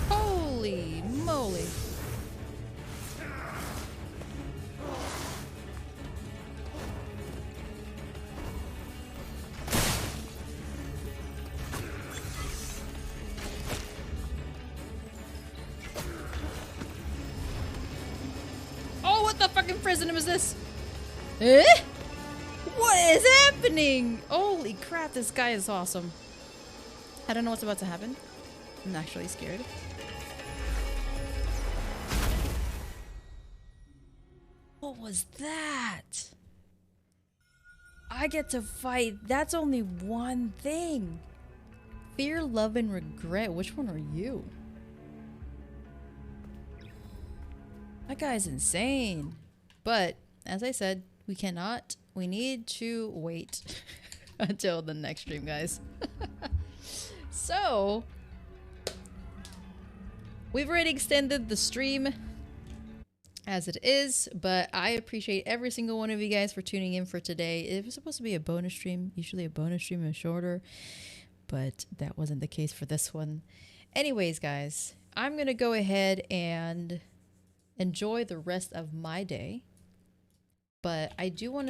Speaker 1: Holy moly. President was this? Eh? What is happening? Holy crap, this guy is awesome. I don't know what's about to happen. I'm actually scared. What was that? I get to fight. That's only one thing. Fear, love, and regret. Which one are you? That guy's insane. But, as I said, we cannot. We need to wait until the next stream, guys. So, we've already extended the stream as it is, but I appreciate every single one of you guys for tuning in for today. It was supposed to be a bonus stream. Usually a bonus stream is shorter, but that wasn't the case for this one. Anyways, guys, I'm going to go ahead and enjoy the rest of my day. But I do want to